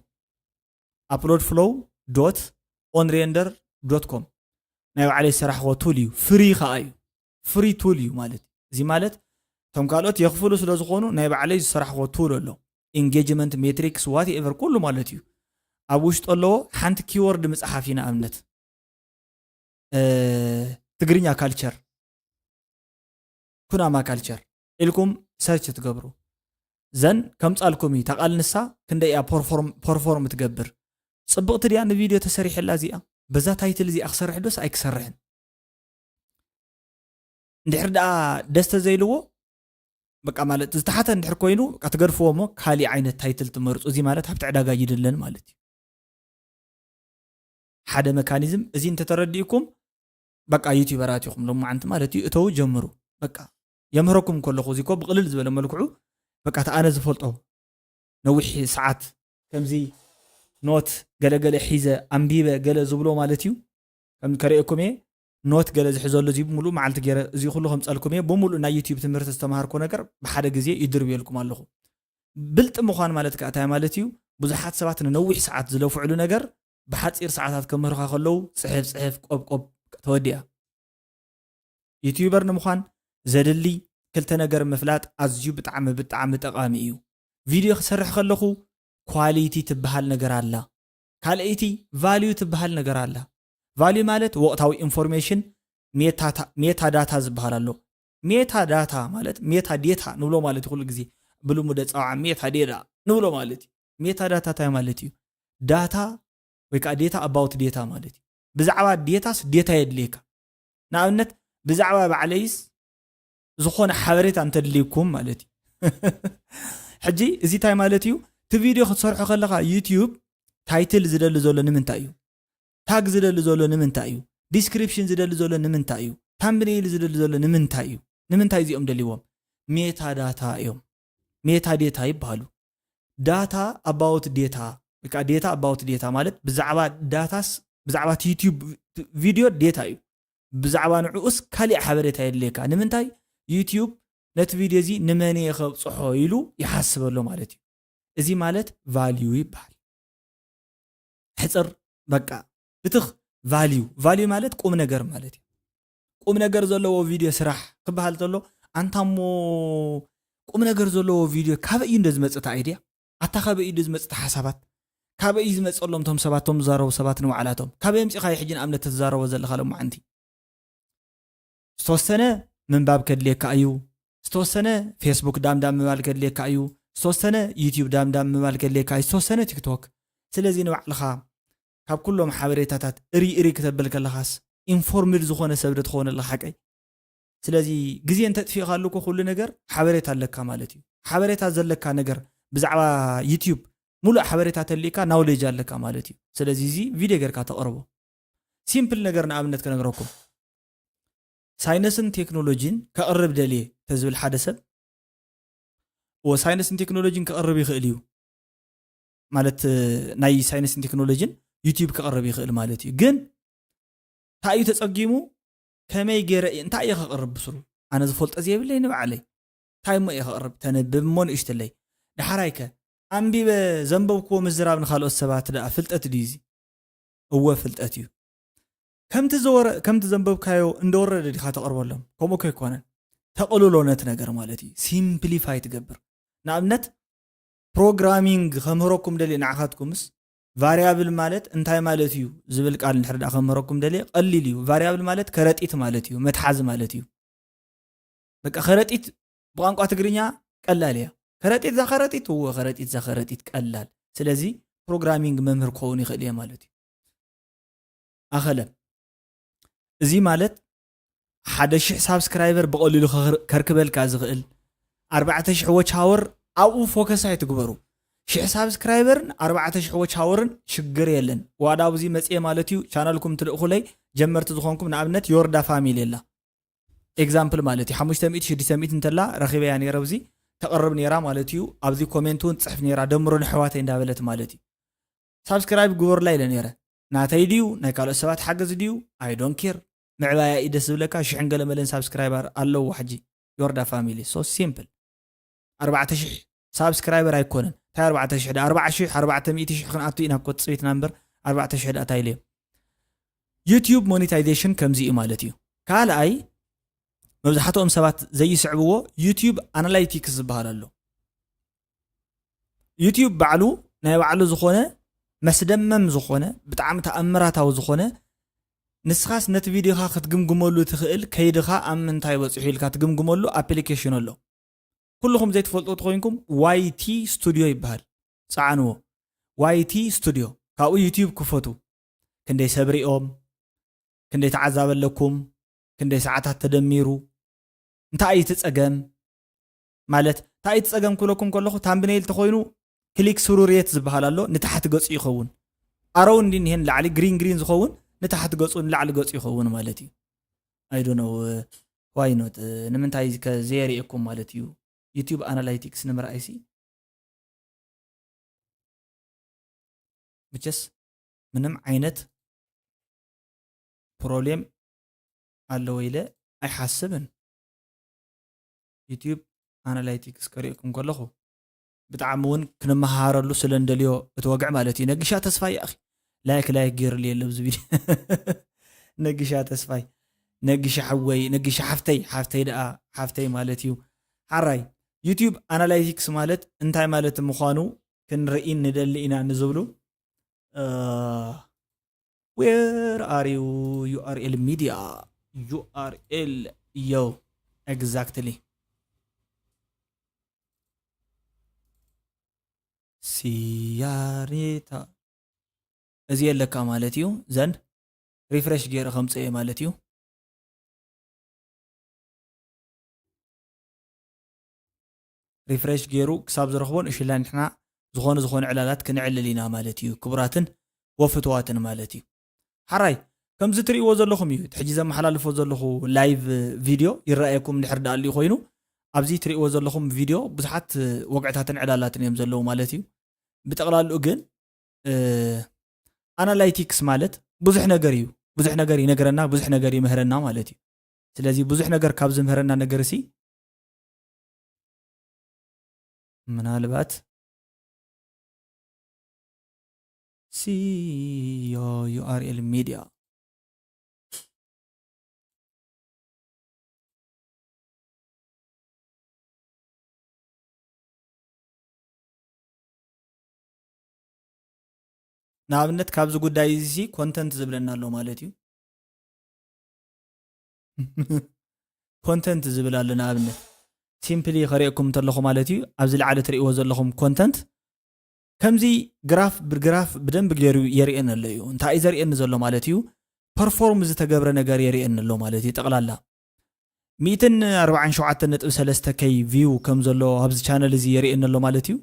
upload flow.onrender.com ናይ ባዕለይ ዝሰራሕዎ ቱል እዩ ፍሪ ከዓ እዩ ፍሪ ቱል እዩ ማለት እዚ ማለት ቶም ካልኦት የኽፍሉ ስለ ዝኾኑ ናይ ባዕለይ ዝሰራሕዎ ቱል ኣሎ ኢንጌጅመንት ሜትሪክስ ዋት ኤቨር ኩሉ ማለት እዩ ኣብ ውሽጡ ኣለዎ ሓንቲ ኪወርድ መፅሓፍ ኢና ኣብነት ትግርኛ ካልቸር ኩናማ ካልቸር ኢልኩም ሰርች ትገብሩ ዘን ከም ጻልኩም እዩ ተቃልንሳ ክንደያ ፐርፎርም ትገብር ጽብቕቲ ድያ ንቪድዮ ተሰሪሕላ እዚኣ በዛ ታይትል እዚኣ ክሰርሕ ዶስ ኣይክሰርሕን እንድሕር ደኣ ደስተ ዘይልዎ بقى مالت زتحت ندحر كوينو كتغرفو مو كالي عينت تايتل تمرص ازي مالت حبت عداغا يدلن مالت حدا ميكانيزم ازي انت ترديكم بقى يوتيوبراتكم لما انت مالتي اتو جمرو بقى يمهركم كلكم زيكو بقلل زبل ملكعو بقى انا زفلطو نوحي ساعات كمزي نوت غلغل حيزه انبيبه غل زبلو مالتيو كم كريكم نوت غل زحزولو زي بملو معلت غير زي كلهم صالكم بملو نا يوتيوب تمرت استمهاركو ነገር بحدا غزي يدربيلكم አለኹ بلጥ مخان مالت كاتا مالتيو بزحات سبات نوح ساعات زلوفعلو ነገር بحصير ساعات كمرخ خلو صحف قب توديا يوتيوبر نمخان زدلي كلتا ነገር مفلات ازيو بطعم ጠቃሚ እዩ فيديو خسرح خلخو كواليتي تبحال ነገር አላ ካልአይቲ ቫልዩ ትበሃል ነገር አላ ቫልዩ ማለት ወቅታዊ ኢንፎርሜሽን ሜታ ዳታ ዝበሃል አሎ ሜታ ዳታ ማለት ሜታ ዴታ ንብሎ ማለት ሁሉ ግዜ ብሉ ሙደ ጻዓ ሜታ ዴታ ንብሎ ማለት ሜታ ዳታ ታይ ማለት እዩ ዳታ ወይ ካ ዴታ አባውት ዴታ ማለት ብዛዕባ ዴታስ ዴታ የድልካ ንኣብነት ብዛዕባ ባዕለይስ ዝኾነ ሓበሬታ እንተድልይኩም ማለት ሕጂ እዚ ታይ ማለት እዩ ቲ ቪድዮ ክትሰርሖ ከለኻ ዩቲዩብ ታይትል ዝደሊ ዘሎ ንምንታይ እዩ ታግ ዝደሊ ዘሎ ንምንታይ እዩ ዲስክሪፕሽን ዝደሊ ዘሎ ንምንታይ እዩ ታምብኔል ዝደሊ ዘሎ ንምንታይ እዩ ንምንታይ እዚኦም ደልይዎም ሜታ ዳታ እዮም ሜታ ዴታ ይባሃሉ ዳታ አባውት ዴታ ወይ ካ ዴታ አባውት ዴታ ማለት ብዛዕባ ዳታስ ብዛዕባ ዩቲዩብ ቪድዮ ዴታ እዩ ብዛዕባ ንዑስ ካልእ ሓበሬታ የድልየካ ንምንታይ ዩቲዩብ ነቲ ቪድዮ እዚ ንመን የኸብፅሖ ኢሉ ይሓስበሎ ማለት እዩ እዚ ማለት ቫልዩ ይባሃል ሕፅር በቃ ብትኽ ቫልዩ ማለት ቁም ነገር ማለት እዩ ቁም ነገር ዘለዎ ቪድዮ ስራሕ ክበሃል ተሎ አንታሞ ቁም ነገር ዘለዎ ቪድዮ ካበይ እንደዝመጽእ አይዲያ አታ ካበይ እንደዝመጽእ ሓሳባት ካበይ ዝመጽሎም ቶም ሰባቶም ዛረቡ ሰባት ንባዕላቶም ካበይ ምጽኻ ይሕጅን አምነት ተዛረቡ ዘለኻ ለማዓንቲ ዝተወሰነ ምንባብ ከድልየካ እዩ ዝተወሰነ ፌስቡክ ዳምዳም ምባል ከድልየካ እዩ ዝተወሰነ ዩቲዩብ ዳምዳም ምባል ከድልየካ እዩ ዝተወሰነ ቲክቶክ ስለዚ ንባዕልኻ ካብ ኩሎም ሓበሬታታት እሪ ክትብል ከለኻስ ኢንፎርምድ ዝኾነ ሰብ ትኾን ኣለኻ ሓቀይ ስለዚ ግዜ እንተጥፊኻልኩ ኩሉ ነገር ሓበሬታ ኣለካ ማለት እዩ ሓበሬታ ዘለካ ነገር ብዛዕባ ዩቲዩብ ሙሉእ ሓበሬታ ተልካ ናውሌጅ ኣለካ ማለት እዩ ስለዚ እዚ ቪድዮ ጌርካ ተቕርቦ ሲምፕል ነገር ንኣብነት ከነግረኩም ሳይንስን ቴክኖሎጂን ከቕርብ ደልየ ተዝብል ሓደ ሰብ ወሳይንስን ቴክኖሎጂን ከቕርብ ይኽእል እዩ ማለት ናይ ሳይንስን ቴክኖሎጂን ዩቲዩብ ከቕርብ ይኽእል ማለት እዩ ግን ታዩ ተጸጊሙ ከመይ ገረ እንታይ ይኸቅርብ ብስሩ ኣነ ዝፈልጦ ዘይብለይ ንባዕለይ ታይሞ ይኸቅርብ ተነብብ ሞን እሽተለይ ድሓራይከ ኣንቢበ ዘንበብክዎ ምዝራብ ንኻልኦት ሰባት ዳ ፍልጠት ድዩዚ እወ ፍልጠት እዩ ከምቲ ዘንበብካዮ እንደወረደ ዲኻ ተቕርበሎም ከምኡ ከይኮነን ተቕልሎ ነት ነገር ማለት እዩ ሲምፕሊፋይ ትገብር ንኣብነት ፕሮግራሚንግ ከምህረኩም ደልየ ንዓኻትኩምስ ቫሪያብል ማለት እንታይ ማለት እዩ ዝብል ቃል ንሕርዳ ከምህረኩም ደልየ ቀሊል እዩ ቫሪያብል ማለት ከረጢት ማለት እዩ መትሓዝ ማለት እዩ በቃ ከረጢት ብቋንቋ ትግርኛ ቀላል እያ ከረጢት ዛ ከረጢት ቀላል ስለዚ ፕሮግራሚንግ መምህር ክኸውን ይኽእል እየ ማለት እዩ ኣኸለ እዚ ማለት 1000 ሳብስክራይበር በቀሊሉ ከርክበልካ ዝኽእል 4000 ዎች አወር ኣብኡ ፎከስ ኣይትግበሩ 1000 ሳብስክራይበርን 4000 ዎች አወርን ሽግር የለን ዋዳ ብዙ መጽየ ማለት እዩ ቻናልኩም ትልእኹለይ ጀመርት ዝኾንኩም ንኣብነት ዮርዳ ፋሚሊ የላ ኤግዛምፕል ማለት እዩ 500 600 እንተላ ረኺበያ ነይረ ብዙ ተቀርብ ነይራ ማለት እዩ ኣብዚ ኮሜንቱን ጽሕፍ ነይራ ደምሮ ንሕዋተይ እንዳበለት ማለት እዩ ሳብስክራይብ ግበር ላይ ለነይረ ናተይ ዲዩ ናይ ካልኦት ሰባት ሓገዝ ዲዩ አይ ዶንት ኬር ምዕባያ ኢደስ ዝብለካ ሽሕን ገለ መለን ሳብስክራይበር ኣለዎ ሕጂ ዮርዳ ፋሚሊ ሶ ሲምፕል 4000 ሳብስክራይበር ኣይኮነን ታይ 4000 400 ክንኣቱ ኢና ኮጽቢት ናምበር 4000 ኣታይለ ዩቲዩብ ሞኔታይዜሽን ከምዚ ማለት እዩ ካልኣይ መብዛሕትኦም ሰባት ዘይስዕብዎ ዩቲዩብ አናላይቲክስ ዝበሃል ኣሎ ዩቲዩብ ባዕሉ ናይ ባዕሉ ዝኾነ መስደመም ዝኾነ ብጣዕሚ ተኣምራታዊ ዝኾነ ንስኻስ ነቲ ቪድዮኻ ክትግምግመሉ ትኽእል ከይድኻ ኣብ ምንታይ በፂሑ ኢልካ ትግምግመሉ ኣፕሊኬሽን ኣሎ ኩልኩም ዘይትፈልጡ ትኾንኩም ዋይቲ ስቱዲዮ ይበሃል ጻዕንዎ ዋይቲ ስቱዲዮ ካብኡ ዩቲዩብ ክፈቱ ክንደይ ሰብሪኦም ክንደይ ተዓዛበለኩም ክንደይ ሰዓታት ተደሚሩ እንታይ ትጸገም ማለት እንታይ ፀገም ክብለኩም ከለኹ ታምብኔል ተኮይኑ ክሊክ ስሩርየት ዝበሃል ኣሎ ንታሕቲ ገጹ ይኸውን ኣሮው እንዲህን ላዕሊ ግሪን ዝኸውን ንታሕቲ ገጹ ንላዕሊ ገጹ ይኸውን ማለት እዩ አይ ዶንት ኖ ዋይ ኖት ንምንታይ ከዘየሪአኩም ማለት እዩ ዩቲዩብ አናላይቲክስ ንምርኣይሲ ብቸስ ምንም ዓይነት ፕሮብሌም ኣለዎ ኢለ ኣይሓስብን ዩቲዩብ አናላይቲክስ ከሪእኩም ከለኹ ብጣዕሚ እውን ክንመሃረሉ ስለ እንደልዮ እትወግዕ ማለት እዩ ነጊሻ ተስፋይ ኣኺ ላይክ ገይርልየ ኣሎ ብዚ ቪድዮ ነጊሻ ተስፋይ ነጊሻ ሓወይ ነጊሻ ሓፍተይ ደኣ ሓፍተይ ማለት እዩ ሓራይ ዩቲዩብ አናላይቲክስ ማለት እንታይ ማለት ምዃኑ ክንርኢ ንደሊ ኢና ንዝብሉ where are you URL media URL yo exactly ሲያሬታ እዚ የለካ ማለት እዩ ዘንድ ሪፍሬሽ ገይረ ከምፅየ ማለት እዩ ሪፍሬሽ ገይሩ ክሳብ ዝረኽቦን እሽላ ንሕና ዝኾነ ዕላላት ክንዕልል ኢና ማለት እዩ ክቡራትን ወፍትዋትን ማለት እዩ ሓራይ ከምዚ ትሪእዎ ዘለኹም እዩ ሕጂ ዘመሓላልፎ ዘለኹ ላይቭ ቪድዮ ይረኣየኩም ድሕር ዳኣልዩ ኮይኑ ኣብዚ ትሪእዎ ዘለኹም ቪድዮ ብዙሓት ወግዕታትን ዕላላትን እዮም ዘለዉ ማለት እዩ ብጠቕላልኡ ግን አናላይቲክስ ማለት ብዙሕ ነገር እዩ ብዙሕ ነገር ይነገረና ብዙሕ ነገር ይምህረና ማለት እዩ ስለዚ ብዙሕ ነገር ካብ ዝምህረና ነገር እሲ ምናልባት ሲዮ ዩአርኤል ሚዲያ ንኣብነት ካብዚ ጉዳይ እዚ ኮንተንት ዝብለና ኣሎ ማለት እዩ ኮንተንት ዝብል ኣሎ ንኣብነት ሲምፕሊ ከሪአኩም እንተለኹ ማለት እዩ ኣብዚ ላዕሊ ትሪእዎ ዘለኹም ኮንተንት ከምዚ ግራፍ ብግራፍ ብደንብ ገይሩ የርእየና ኣሎ እዩ እንታይ እዩ ዘርእየኒ ዘሎ ማለት እዩ ፐርፎርም ዝተገብረ ነገር የርእየኒ ኣሎ ማለት እዩ ጠቕላላ 147.3k ቪው ከም ዘሎ ኣብዚ ቻነል እዚ የርእየኒ ኣሎ ማለት እዩ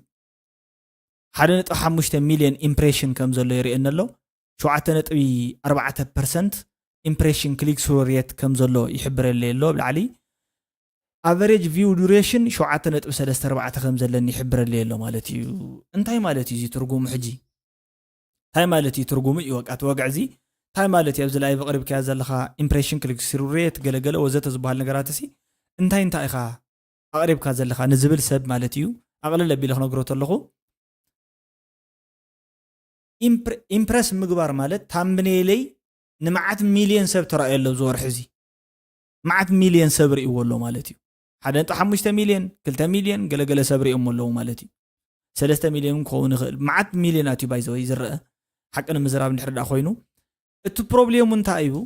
1.5 ሚሊዮን ኢምፕሬሽን ከም ዘሎ የርእየኒ ኣሎ 7.4% ኢምፕሬሽን ክሊክ ስሩ ሬት ከም ዘሎ ይሕብረለይ ኣሎ ብላዕሊ average view duration 7.34 ከም ዘለኒ ይሕብረለይ ኣሎ ማለት እዩ እንታይ ማለት እዩ እዚ ትርጉሙ ሕጂ እንታይ ማለት እዩ ትርጉሙ ይወቃት ወግዕ እዚ እንታይ ማለት እዩ ኣብዚ ላይ በቅሪብ ከያ ዘለኻ ኢምፕሬሽን ክሊክ ስሩ ሬት ገለገለ ወዘተ ዝበሃል ነገራት እሲ እንታይ ኢኻ ኣቅሪብካ ዘለኻ ንዝብል ሰብ ማለት እዩ ኣቅልል ኣቢለ ክነግሮ ተለኹ ኢምፕረስ ምግባር ማለት ታምብኔለይ ንመዓት ሚሊዮን ሰብ ተራእየሎ ዝወርሕ እዚ መዓት ሚሊዮን ሰብ ርእይዎ ኣሎ ማለት እዩ 1.5 ሚሊዮን 2 ሚሊዮን ገለገለ ሰብ ርእዮም ኣለዉ ማለት እዩ 3 ሚሊዮን ክኸውን ይኽእል መዓት ሚሊዮናት እዩ ባይዘወይ ዝረአ ሓቂ ንምዝራብ እንድሕር ዳ ኮይኑ እቲ ፕሮብሌሙ እንታይ እዩ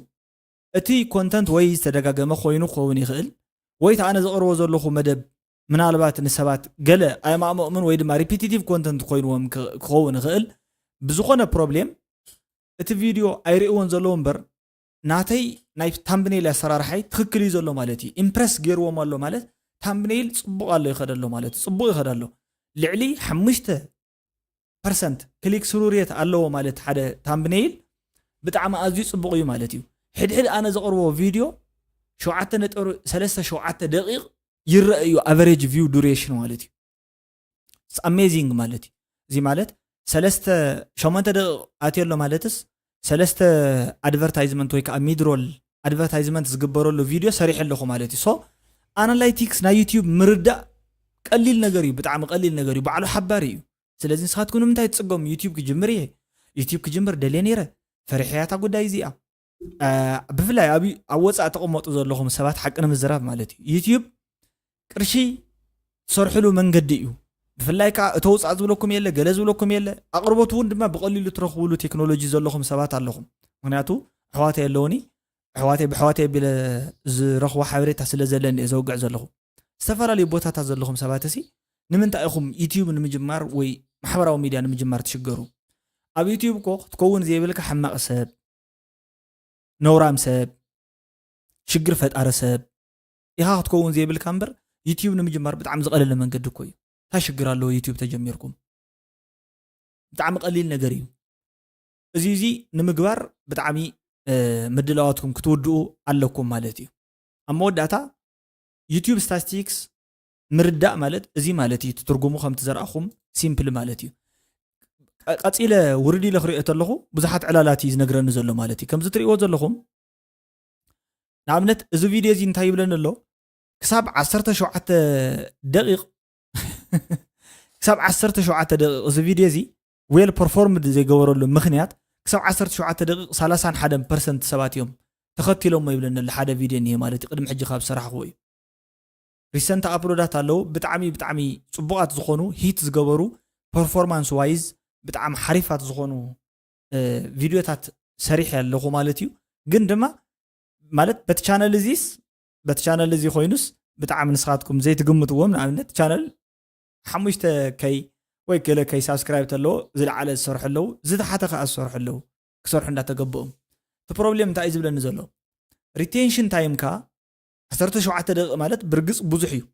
እቲ ኮንተንት ወይ ዝተደጋገመ ኮይኑ ክኸውን ይኽእል ወይ ኣነ ዘቕርቦ ዘለኹ መደብ ምናልባት ንሰባት ገለ ኣይማእምኦምን ወይ ድማ ሪፒቲቲቭ ኮንተንት ኮይኑዎም ክኸውን ይኽእል ብዝኾነ ፕሮብሌም እቲ ቪድዮ ኣይርእዎን ዘለዎ እምበር ናተይ ናይ ታምብኔል ኣሰራርሓይ ትክክል እዩ ዘሎ ማለት እዩ ኢምፕረስ ገይርዎም ኣሎ ማለት ታምብኔል ፅቡቕ ኣሎ ይኸድ ኣሎ ማለት ፅቡቕ ይኸድ ኣሎ ልዕሊ 5% ክሊክ ስሩ ሬት ኣለዎ ማለት ሓደ ታምብኔል ብጣዕሚ ኣዝዩ ፅቡቕ እዩ ማለት እዩ ሕድሕድ ኣነ ዘቕርቦ ቪድዮ 7.37 ደቂቕ ይረአ እዩ ኣቨሬጅ ቪው ዱሬሽን ማለት እዩ ኣሜዚንግ ማለት እዩ እዚ ማለት 8 ደቂቕ ኣትየሎ ማለትስ 3 ኣድቨርታይዝመንት ወይ ከዓ ሚድሮል ኣድቨርታይዝመንት ዝግበረሉ ቪድዮ ሰሪሕ ኣለኹ ማለት እዩ ሶ አናላይቲክስ ናይ ዩቲዩብ ምርዳእ ቀሊል ነገር እዩ ብጣዕሚ ቀሊል ነገር እዩ ባዕሉ ሓባር እዩ ስለዚ ንስኻትኩም ንምንታይ ትፅገሙ ዩቲዩብ ክጅምር እየ ዩቲዩብ ክጅምር ደልየ ነይረ ፈሪሕያታ ጉዳይ እዚኣ ብፍላይ ኣብ ወፃእ ተቐመጡ ዘለኹም ሰባት ሓቂ ንምዝራብ ማለት እዩ ዩቲዩብ ቅርሺ ትሰርሕሉ መንገዲ እዩ ብፍላይ ከዓ እተውፃእ ዝብለኩም የለ ገለ ዝብለኩም የለ ኣቕርቦቱ እውን ድማ ብቐሊሉ ትረኽብሉ ቴክኖሎጂ ዘለኹም ሰባት ኣለኹም ምክንያቱ ኣሕዋተይ ኣለውኒ ኣሕዋተይ ቢለ ዝረኽቦ ሓበሬታ ስለ ዘለኒ እየ ዘውግዕ ዘለኹ ዝተፈላለዩ ቦታታት ዘለኹም ሰባት እሲ ንምንታይ ኢኹም ዩቲዩብ ንምጅማር ወይ ማሕበራዊ ሚድያ ንምጅማር ትሽገሩ ኣብ ዩቲዩብ ኮ ክትከውን ዘይብልካ ሓማቕ ሰብ ነውራም ሰብ ሽግር ፈጣሪ ሰብ ኢኻ ክትከውን ዘይብልካ እምበር يوتيوب نمجمر بتعم زقلل من قد كوي تاشقر له يوتيوب تجميركم بتعم قليل نجري زي نمجبر بتعمي مدلواتكم كتودوا علىكم مالتي أما وداتا يوتيوب ستاتستيكس مرداء مالت زي مالتي تترجموا خم تزرعهم سيمبل مالتي قصيله وردي لخريئه لخو بزحات علالاتي زنغرن زلو مالتي كم زتريو زلخم نعملت از فيديو زي انتاي بلن له كساب 17 دقيق كساب 17 دقيق از فيديو زي ويل بيرفورمد زي غورلو مخنيات كساب 17 دقيق 31% سباتيوم تختيلهم ما يبلن لحدا فيديو ني مالتي قدم حجي خاب صراحه خوي ريسنت ابلودات አለው بتعمي ጽቡቃት ዝኾኑ ሂት ዝገበሩ ፐርፎርማንስ ዋይዝ بتعم حريفات ዝኾኑ ቪዲዮታት ሰሪሕ ያለኹ ማለት እዩ ግን ድማ ማለት በትቻናል እዚ ኮይኑስ بتعم ንስኻትኩም ዘይትግምትዎም ንኣብነት ቻናል 5 ከይ ወይ ገለ ከይ ሳብስክራይብ ተሎ ዝለዓለ ዝሰርሑ ኣለው ዝተሓተ ከዓ ዝሰርሑ ኣለው ክሰርሑ እንዳተገበኦም እቲ ፕሮብሌም እንታይ እዩ ዝብለኒ ዘሎ ሪቴንሽን ታይም ካ 17 دقيقة مالت برقص بوزحيو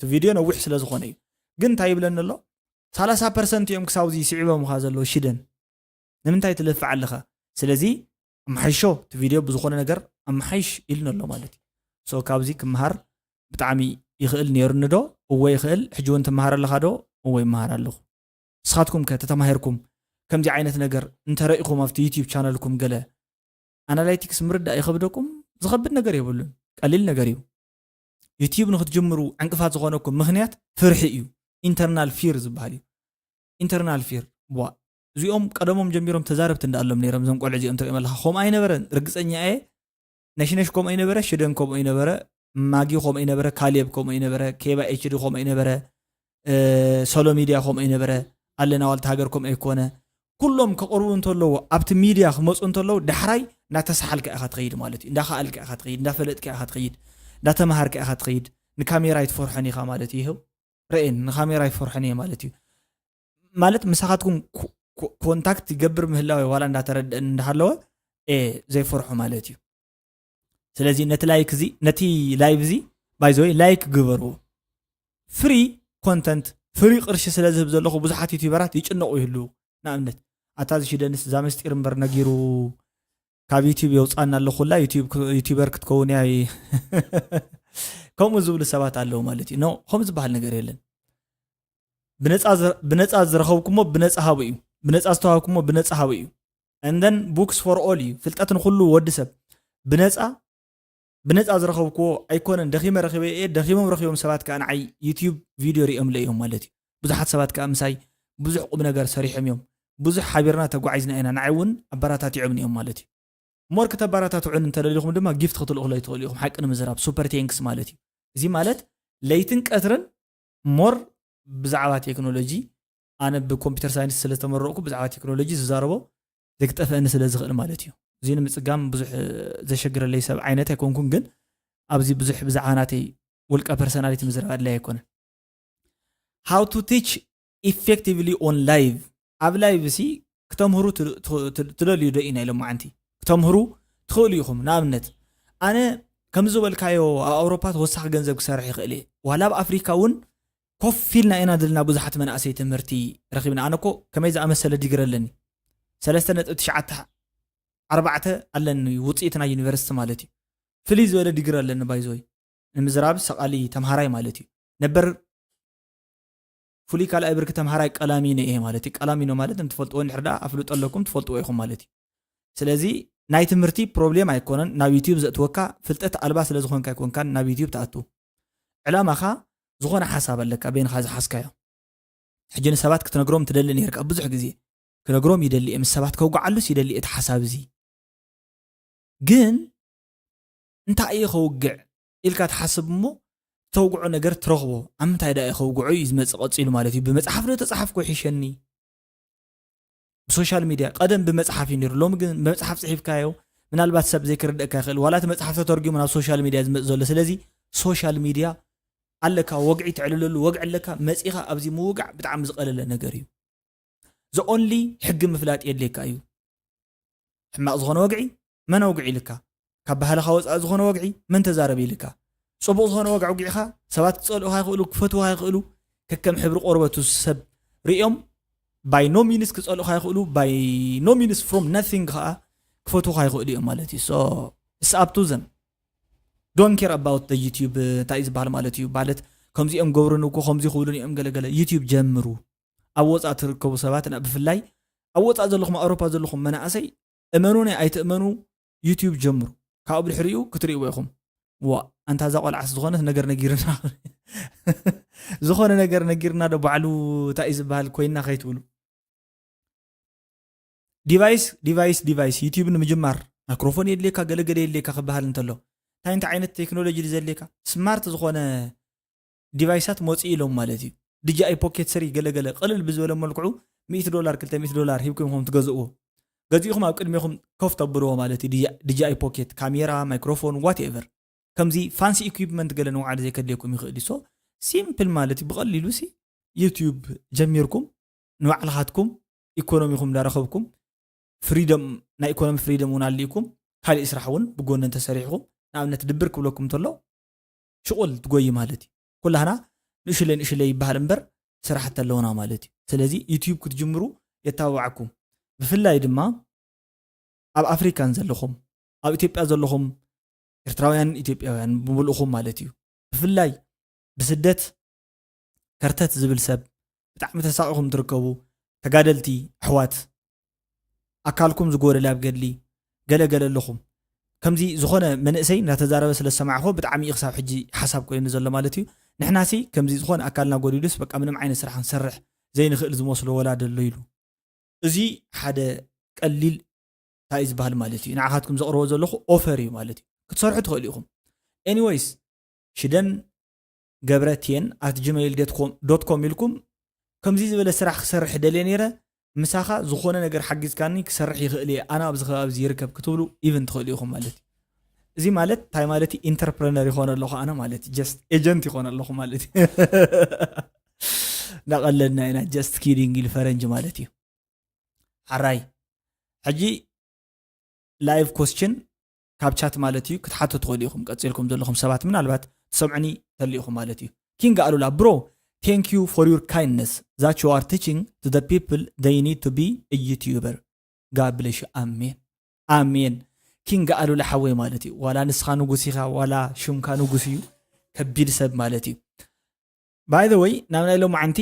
فيديو نوح سلا زخوني ግን እንታይ ይብለኒ ኣሎ 30% እዮም ክሳብ ዚ ሲዕቦም ኻዘሎ ሽደን ንምንታይ ትለፍዕ ኣለኻ ስለዚ ኣምሓይሾ እቲ ቪድዮ ብዝኾነ ነገር ኣምሓይሽ ኢልና ኣሎ ማለት እዩ ሶ ካብዚ ክምሃር ብጣዕሚ ይኽእል ነይሩኒ ዶ ወይ ይኽእል ሕጂ እውን ትምሃር ኣለኻ ዶ ወይ መሃር ኣለኹ ንስኻትኩም ከተማሂርኩም ከምዚ ዓይነት ነገር እንተረኢኹም ኣብቲ ዩቲዩብ ቻናልኩም ገለ ኣናላይቲክስ ምርዳእ ይኸብደኩም ዝኸብድ ነገር የብሉን قليل ነገር እዩ ዩቲዩብ ንኽትጀምሩ ዕንቅፋት ዝኾነኩም ምኽንያት ፍርሒ እዩ ኢንተርናል ፊር ዝበሃል እዩ ኢንተርናል ፊር ዋ እዚኦም ቀደሞም ጀሚሮም ተዛረብት እንዳሎም ነይሮም ዘም ቆልዕ እዚኦም ትሪኦም ኣለኻ ኸም ኣይነበረን ርግፀኛ እየ ነሽነሽ ከም ኣይነበረ ሽደን ከም ኣይነበረ ማጊ ከም ኣይነበረ ካሌብ ከም ኣይነበረ ኬባ ኤችዲ ከም ኣይነበረ ሶሎ ሚድያ ከም ኣይነበረ ኣለና ዋልታ ሃገር ከም ኣይኮነ ኩሎም ከቕርቡ እንተለዉ ኣብቲ ሚድያ ክመፁ እንተለዉ ዳሕራይ እንዳተሰሓልከ ኢኻ ትኸይድ ማለት እዩ እንዳኸኣልከ ኢኻ ትኸይድ እንዳፈለጥከ ኢኻ ትኸይድ እንዳተማሃርከ ኢኻ ትኸይድ ንካሜራ ይትፈርሐኒ ኢኻ ማለት እዩ ረአን ንካሜራ ይፈርሐኒ ማለት እዩ ማለት መሳኻትኩም ኮንታክት ይገብር ምህላዊ ዋላ እንዳተረድእ እንዳሃለወ ዘይፈርሑ ማለት እዩ ስለዚ ነቲ ላይቭ እዚ ባይ ዘ ወይ ላይክ ግበሩ ፍሪ ኮንተንት ፍሪ ቅርሺ ስለ ዝህብ ዘለኹ ብዙሓት ዩቲዩበራት ይጭነቑ ይህልው ንኣብነት ኣታዚ ሽደንስ ዛመስጢር እምበር ነጊሩ ካብ ዩቲዩብ የውፃና ኣለኹላ ዩቲዩበር ክትከውን ያይ ከምኡ ዝብሉ ሰባት ኣለዉ ማለት እዩ ኖ ከምኡ ዝበሃል ነገር የለን ብነፃ ዝረኸብኩሞ ብነፃ ሃቡ እዩ ብነፃ ዝተዋሃብኩሞ ብነፃ ሃቡ እዩ እንደን ቡክስ ፎር ኦል እዩ ፍልጠት ንኩሉ ወዲ ሰብ ብነፃ ዝረኸብክዎ ኣይኮነን ደኺመ ረኺበ እየ ደኺሞም ረኺቦም ሰባት ከዓ ንዓይ ዩቲዩብ ቪድዮ ሪኦም ለእዮም ማለት እዩ ብዙሓት ሰባት ከዓ ምሳይ ብዙሕ ቁም ነገር ሰሪሖም እዮም ብዙሕ ሓቢርና ተጓዒዝና ኢና ንዓይ እውን ኣበራታትዖም እዮም ማለት እዩ ሞር ከተባራታትዑን እንተደሊኹም ድማ ጊፍት ክትልእኹ ላይ ትኽእሉ ኢኹም ሓቂ ንምዝራብ ሱፐር ቴንክስ ማለት እዩ እዚ ማለት ለይትን ቀትርን ሞር ብዛዕባ ቴክኖሎጂ ኣነ ብኮምፒውተር ሳይንስ ስለ ዝተመረቕኩ ብዛዕባ ቴክኖሎጂ ዝዛረቦ ዘግጠፍአኒ ስለ ዝኽእል ማለት እዩ እዚ ንምፅጋም ብዙሕ ዘሸግረለይ ሰብ ዓይነት ኣይኮንኩን ግን ኣብዚ ብዙሕ ብዛዕባ ናተይ ውልቀ ፐርሰናሊቲ ምዝራብ ኣድላይ ኣይኮነን how to teach effectively on live ኣብ ላይቭ ሲ ክተምህሩ ትደልዩ ዶ ኢና ኢሎም ማዓንቲ ክተምህሩ ትኽእሉ ኢኹም ንኣብነት ኣነ ከም ዝበልካዮ ኣብ ኣውሮፓ ተወሳኺ ገንዘብ ክሰርሕ ይኽእል እየ ዋላ ኣብ ኣፍሪካ እውን ኮፍ ኢልና ኢና ድልና ብዙሓት መናእሰይ ትምህርቲ ረኺብና ኣነ እኮ ከመይ ዝኣመሰለ ዲግሪ ኣለኒ 3.94 ኣለኒ ውፅኢት ናይ ዩኒቨርሲቲ ማለት እዩ ፍልይ ዝበለ ዲግሪ ኣለኒ ባይዘወይ ንምዝራብ ሰቓሊ ተምሃራይ ማለት እዩ ነበር ፍሉይ ካልኣይ ብርኪ ተምሃራይ ቀላሚኖ እየ ማለት እዩ ቀላሚኖ ማለት እንትፈልጥዎ ንሕርዳ ኣፍልጦ ኣለኩም ትፈልጥዎ ኢኹም ማለት እዩ ስለዚ ናይ ትምህርቲ ፕሮብሌም ኣይኮነን ናብ ዩቲዩብ ዘእትወካ ፍልጠት ኣልባ ስለ ዝኾንካ ኣይኮንካን ናብ ዩቲዩብ ተኣቱ ዕላማኻ ዝኾነ ሓሳብ ኣለካ በይንኻ ዝሓስካዮ ሕጂ ንሰባት ክትነግሮም ትደሊ ነርካ ብዙሕ ግዜ ክነግሮም ይደሊ እየ ምስ ሰባት ከውግዓሉስ ይደሊ እቲ ሓሳብ እዚ ግን እንታይ እየ ከውግዕ ኢልካ ትሓስብ እሞ ተውግዑ ነገር ትረኽቦ ኣብ ምንታይ ዳ ከውግዑ እዩ ዝመፅእ ቀፂሉ ማለት እዩ ብመፅሓፍ ዶ ተፃሓፍኮ ይሕሸኒ ብሶሻል ሚድያ ቀደም ብመፅሓፍ እዩ ነይሩ ሎሚ ግን ብመፅሓፍ ፅሒፍካዮ ምናልባት ሰብ ዘይክርድእካ ይኽእል ዋላ እቲ መፅሓፍ ተተርጊሙ ናብ ሶሻል ሚድያ ዝመፅእ ዘሎ ስለዚ ሶሻል ሚድያ ኣለካ ወግዒ ትዕልለሉ ወግዒ ኣለካ መፂኻ ኣብዚ ምውጋዕ ብጣዕሚ ዝቐለለ ነገር እዩ ዘኦንሊ ሕጊ ምፍላጥ የድልየካ እዩ ሕማቕ ዝኾነ ወግዒ መን ኣውግዒ ኢልካ ካብ ባህልኻ ወፃኢ ዝኾነ ወግዒ መን ተዛረበ ኢልካ صبغ هون وقع وقعها سبات تصل هاي يقولوا كفتوا هاي يقولوا كم حبر قربة السب ريوم by no means كسألوا هاي يقولوا by no means from nothing ها كفتوا هاي يقولوا مالتي so it's up to them don't care about the YouTube تايز بحال مالتي بعدت كمزي أم جورنو كمزي خولوني أم قلا يوتيوب جمرو أوص أتركوا سباتنا بفلاي أوص أزلهم أوروبا أزلهم منا أسي أمنوني أي تأمنوا يوتيوب جمرو كابل حريو كتريو وياهم وأنت هذا قال عس زخانة نجر نجيرنا زخانة نجر نجيرنا ده بعلو تايز بحال كوينا خيتولو ديفايس يوتيوب نمجمر ميكروفون يدليكا قلقل يدليكا خبهال انتلو تاين تعين التكنولوجيا اللي زليكا سمارت زخانة ديفايسات موصي لهم مالتي دي جي اي بوكيت سري قلقل قلل بزول ملقعو $100 كلتا $100 هيبكم تجزؤوا غزيكم او قدميكم كوف تبروا مالتي دي جي اي بوكيت كاميرا ميكروفون وات ايفر كمزي فانسي ايكويبمنت قال نوع زي كدليكم يخدي سو سيمبل مالتي بقليلو سي يوتيوب جميركم نوع لهاتكم ايكونوميكم دارخبكم فريدم نا ايكونومي فريدم وناليكم خالي اسرحون بغون انت سريحكم نعم تدبرك بلكم تلو شغل تقوي مالتي كلها نشلي يبهال امبر سرحت اللونا مالتي سلازي يوتيوب كتجمرو يتاوعكم بفلاي دما اب افريكان زلخم اب اثيوبيا زلخم ኤርትራውያን ኢትዮጵያውያን ብሙሉኹም ማለት እዩ ብፍላይ ብስደት ከርተት ዝብል ሰብ ብጣዕሚ ተሳቂኹም ትርከቡ ተጋደልቲ ኣሕዋት ኣካልኩም ዝጎደለ ኣብ ገድሊ ገለገለ ኣለኹም ከምዚ ዝኾነ መንእሰይ እናተዛረበ ስለ ሰማዕኹ ብጣዕሚ ክሳብ ሕጂ ሓሳብ ኮይኑ ዘሎ ማለት እዩ ንሕናሲ ከምዚ ዝኾነ ኣካልና ጎዲሉስ በቃ ምንም ዓይነት ስራሕ ንሰርሕ ዘይንኽእል ዝመስሎ ወላድ ኣሎ ኢሉ እዚ ሓደ ቀሊል ታይ ዝበሃል ማለት እዩ ንዓኻትኩም ዘቕርቦ ዘለኹ ኦፈር እዩ ማለት እዩ ክትሰርሑ ትኽእሉ ኢኹም ኤኒዌይስ ሽደን ገብረቴን@gmail.com ኢልኩም ከምዚ ዝበለ ስራሕ ክሰርሕ ደልየ ነይረ ምሳኻ ዝኾነ ነገር ሓጊዝካኒ ክሰርሕ ይኽእል እየ ኣነ ኣብዚ ከባቢ እዚ ይርከብ ክትብሉ ኢቨን ትኽእሉ ኢኹም ማለት እዩ እዚ ማለት እንታይ ማለት እዩ ኢንተርፕረነር ይኾን ኣለኹ ኣነ ማለት እዩ ጀስት ኤጀንት ይኾን ኣለኹ ማለት እዩ እንዳቐለድና ኢና ጀስት ኪዲንግ ኢሉ ፈረንጂ ማለት እዩ ሓራይ ሕጂ ላይቭ ኮስችን ካብ ቻት ማለት እዩ ክትሓቱ ትኽእሉ ኢኹም ቀፂልኩም ዘለኹም ሰባት ምናልባት ትሰምዑኒ ተልኢኹም ማለት እዩ ኪንግ ኣሉላ ብሮ thank you for your kindness that you are teaching to the people they need to be a YouTuber God bless you amen amen ኪንግ ኣሉላ ሓወይ ማለት እዩ ዋላ ንስኻ ንጉስ ኢኻ ዋላ ሽምካ ንጉስ እዩ ከቢድ ሰብ ማለት እዩ by the way ናብ ናይ ሎሚ ዓንቲ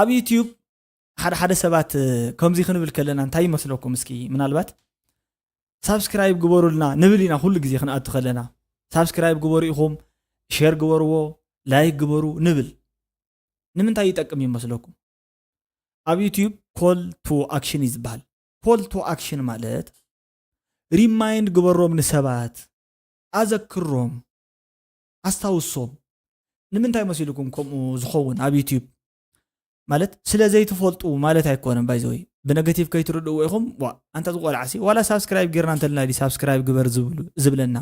ኣብ ዩቲዩብ ሓደ ሰባት ከምዚ ክንብል ከለና እንታይ ይመስለኩም እስኪ ምናልባት ሳብስክራይብ ግበሩልና ንብል ኢና ኩሉ ግዜ ክንኣቱ ከለና ሳብስክራይብ ግበሩ ኢኹም ሼር ግበርዎ ላይክ ግበሩ ንብል ንምንታይ ይጠቅም ይመስለኩም ኣብ ዩቲዩብ ኮል ቱ ኣክሽን ይዝበሃል ኮል ቱ ኣክሽን ማለት ሪማይንድ ግበሮም ንሰባት ኣዘክሮም ኣስታውሶም ንምንታይ መስልኩም ከምኡ ዝኸውን ኣብ ዩቲዩብ ማለት ስለዘይ ትፈልጡ ማለት ኣይኮነም ባይዘይ ብነጋቲቭ ከይትርድኡ ኢኹም አንተ ዝቆልዓሲ ዋላ ሳብስክራይብ ጌርና እንተልና ዲ ሳብስክራይብ ግበር ዝብለና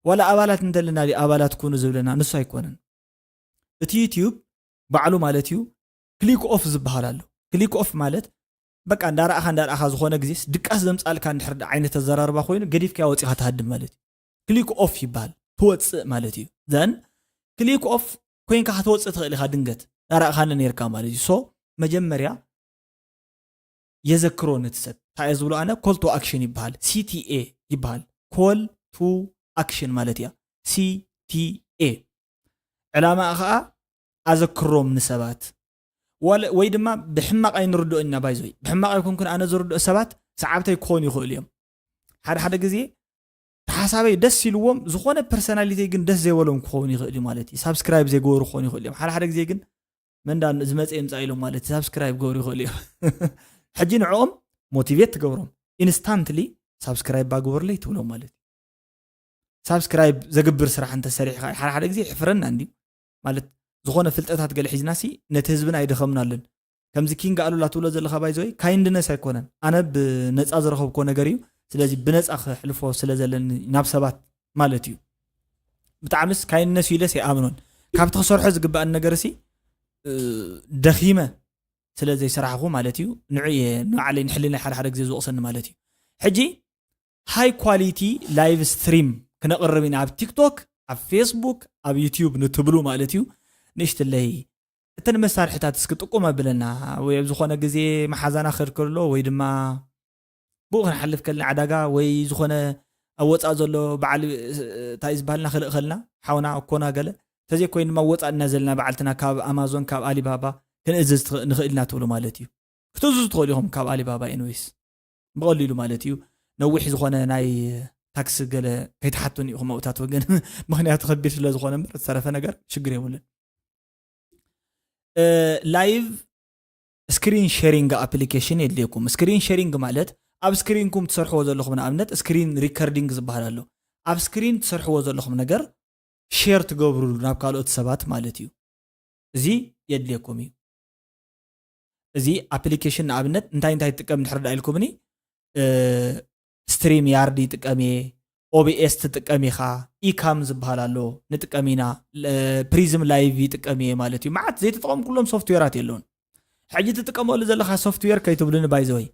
ዋላ ኣባላት እንተልና ዲ ኣባላት ኩኑ ዝብለና ንሱ ኣይኮነን እቲ ዩቲዩብ ባዕሉ ማለት እዩ ክሊክ ኦፍ ዝበሃል ኣሎ ክሊክ ኦፍ ማለት በቃ እንዳራእኻ ዝኾነ ግዜ ድቃስ ዘምጻልካ እንድሕር ዓይነት ተዘራርባ ኮይኑ ገዲፍካ ያወፂኻ ትሃድም ማለት እዩ ክሊክ ኦፍ ይበሃል ትወፅእ ማለት እዩ ዘን ክሊክ ኦፍ ኮይንካ ክትወፅእ ትኽእል ኢኻ ድንገት ዳራእኻነ ነርካ ማለት እዩ ሶ መጀመርያ የዘክሮ ንትሰብ እንታይ ዝብሎ ኣነ ኮል ቱ ኣክሽን ይበሃል CTA ይበሃል ኮል ቱ ኣክሽን ማለት እያ CTA ዕላማ ከዓ ኣዘክሮም ንሰባት ወይ ድማ ብሕማቕ ኣይንርድኦ ኢና ባይዘይ ብሕማቕ ኣይኮንኩን ኣነ ዝርድኦ ሰባት ሰዓብተይ ክኾኑ ይኽእሉ እዮም ሓደ ግዜ ሓሳበይ ደስ ኢልዎም ዝኾነ ፐርሰናሊቲ ግን ደስ ዘይበሎም ክኸውን ይኽእል እዩ ማለት እዩ ሳብስክራይብ ዘይገበሩ ክኾኑ ይኽእሉ እዮም ሓደ ግዜ ግን መንዳ ዝመፀ የምፃ ኢሎም ማለት ሳብስክራይብ ገበሩ ይኽእሉ እዮም ሕጂ ንዕኦም ሞቲቬት ትገብሮም ኢንስታንትሊ ሳብስክራይብ ባግበርለይ ትብሎም ማለት እዩ ሳብስክራይብ ዘግብር ስራሕ እንተ ሰሪሕካ ሓደ ግዜ ይሕፍረና እንዲዩ ማለት ዝኾነ ፍልጠታት ገለ ሒዝናሲ ነቲ ህዝብን ኣይደኸምናለን ከምዚ ኪንግ ኣሉላ ትብሎ ዘለኻ ባይዘይ ካይንድነስ ኣይኮነን ኣነ ብነፃ ዝረኸብኮ ነገር እዩ ስለዚ ብነፃ ክሕልፎ ስለ ዘለኒ ናብ ሰባት ማለት እዩ ብጣዕምስ ካይንድነስ ኢለስ ይኣምኖን ካብቲ ክሰርሖ ዝግባአን ነገርሲ ደኺመ ስለዘይ ስራሕኹ ማለት እዩ ንዓለይ ንሕሊና ሓደ ግዜ ዝወቕሰኒ ማለት እዩ ሕጂ ሃይ ኳሊቲ ላይቭ ስትሪም كنقربين اب تيك توك اب فيسبوك اب يوتيوب نتبلو مالتيو نشتلي እተን መሳርሕታት እስኪ ጥቁመ ብለና ወይ ዝኾነ ግዜ መሓዛና ክርከሎ ወይ ድማ ብኡ ክንሓልፍ ከለና ዓዳጋ ወይ ዝኾነ ኣብ ወፃእ ዘሎ በዓል እንታይ ዝበሃልና ክልእ ከልና ሓውና እኮና ገለ ተዘይ ኮይኑ ድማ ወፃእና ዘለና በዓልትና ካብ ኣማዞን ካብ ኣሊባባ ክንእዝዝ ንኽእልና ትብሉ ማለት እዩ ክትእዝዙ ትኽእሉ ኢኹም ካብ ኣሊባባ ኤንዌይስ ብቐሊሉ ማለት እዩ ነዊሕ ዝኾነ ናይ ታክሲ ገለ ከይተሓቱን ኢኹም ኣብታት ወገን ምክንያቱ ከቢድ ስለ ዝኾነ እምበር ዝተረፈ ነገር ሽግር የብሉን ላይቭ ስክሪን ሼሪንግ አፕሊኬሽን የድልየኩም ስክሪን ሼሪንግ ማለት ኣብ ስክሪንኩም ትሰርሕዎ ዘለኹም ንኣብነት ስክሪን ሪከርዲንግ ዝበሃል ኣሎ ኣብ ስክሪን ትሰርሕዎ ዘለኹም ነገር ሼር ትገብሩሉ ናብ ካልኦት ሰባት ማለት እዩ እዚ የድልየኩም እዩ እዚ አፕሊኬሽን ንኣብነት እንታይ ትጥቀም ድሕር ዳኢልኩምኒ ስትሪም ያርድ ይጥቀም OBS ትጥቀም ኢኻ ኢካም ዝበሃል ኣሎ ንጥቀሚና ፕሪዝም ላይቭ ይጥቀም ማለት እዩ ማዓት ዘይተጠቀም ኩሎም ሶፍትዌራት የለውን ሕጂ ትጥቀመሉ ዘለኻ ሶፍትዌር ከይትብሉን ባይዘወይ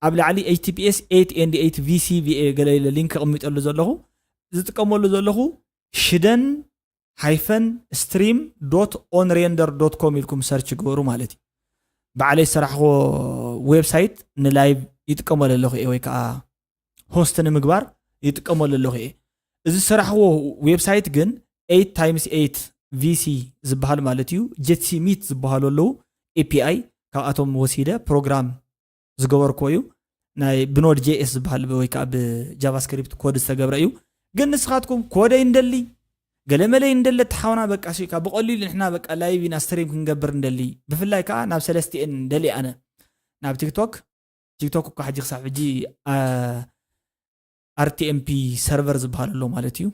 ኣብ ላዕሊ HTTPS 8 VCVA ገለ ሊንክ ቅሚጠሉ ዘለኹ ዝጥቀመሉ ዘለኹ shiden-stream.onrender.com ኢልኩም ሰርች ግበሩ ማለት እዩ ባዕለይ ሰራሕዎ ዌብሳይት ንላይቭ ይጥቀመሉ ኣለኹ ወይ ከዓ ሆስት ንምግባር ይጥቀመሉ ኣለኹ እዚ ሰራሕዎ ዌብሳይት ግን 8x8 VC ዝበሃል ማለት እዩ ጀትሲ ሚት ዝበሃሉ ኣለዉ API ካብኣቶም ወሲደ ፕሮግራም ዝገበርኮ እዩ ናይ ብኖድ JS ዝበሃል ወይ ከዓ ብጃቫስክሪፕት ኮድ ዝተገብረ እዩ ግን ንስኻትኩም ኮደይ እንደሊ ገለመለይ እንደለ ተሓውና በቃ ሲካ ብቐሊሉ ንሕና በቃ ላይቭ ኢና ስትሪም ክንገብር እንደሊ ብፍላይ ከዓ ናብ 3 እንደሊ ኣነ ናብ ቲክቶክ እኮ ሕጂ ክሳብ ሕጂ RTMP server ዝበሃል ኣሎ ማለት እዩ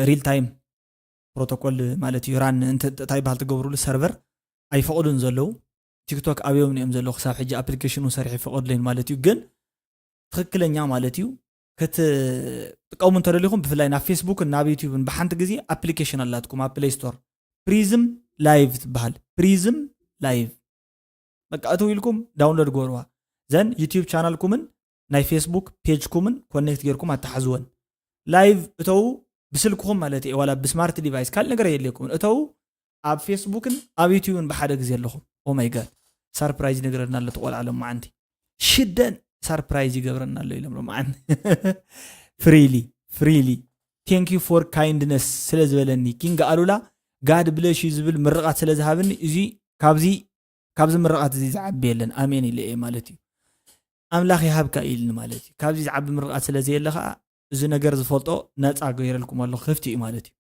ሪል ታይም ፕሮቶኮል ማለት እዩ ራን እንታይ በሃል ትገብሩሉ ሰርቨር ኣይፈቅዱን ዘለው ቲክቶክ ኣብዮም ነም ዘሎ ክሳብ ሕጂ አፕሊኬሽኑ ሰሪሕ ይፈቅዱልን ማለት እዩ ግን ትክክለኛ ማለት እዩ ክትጥቀሙ እንተደሊኹም ብፍላይ ናብ ፌስቡክ ናብ ዩቲዩብ ብሓንቲ ግዜ አፕሊኬሽን ኣላትኩም ኣብ ፕሌይ ስቶር ፕሪዝም ላይቭ ትበሃል ፕሪዝም ላይቭ በቃ እተው ኢልኩም ዳውንሎድ ገርዋ ዘን ዩቲዩብ ቻናልኩምን ናይ ፌስቡክ ፔጅኩምን ኮኔክት ጌርኩም ኣተሓዝወን ላይቭ እተው ብስልክኩም ማለት እዩ ዋላ ብስማርት ዲቫይስ ካል ነገር የለኩም እተው ኣብ ፌስቡክን ኣብ ዩቲዩብን ብሓደ ግዜ ኣለኹም ኦ ማይ ጋድ ሰርፕራይዝ ነገርና ኣሎ ተቆልዓሎም ማዓንቲ ሽደን ሰርፕራይዝ ይገብረና ኣሎ ኢሎም ማዓንቲ ፍሪሊ ቴንክ ዩ ፎር ካይንድነስ ስለ ዝበለኒ ኪንግ ኣሉላ ጋድ ብለሽ ዝብል ምርቃት ስለ ዝሃብኒ እዚ ካብዚ ምርቃት እዚ ዝዓቢ የለን ኣሜን ኢለ ማለት እዩ ኣምላኽ ይሃብካ ኢልን ማለት እዩ ካብዚ ዝዓቢ ምርቃት ስለ ዘየለ ከዓ እዚ ነገር ዝፈልጦ ነፃ ገይረልኩም ኣለኹ ክፍቲ እዩ ማለት እዩ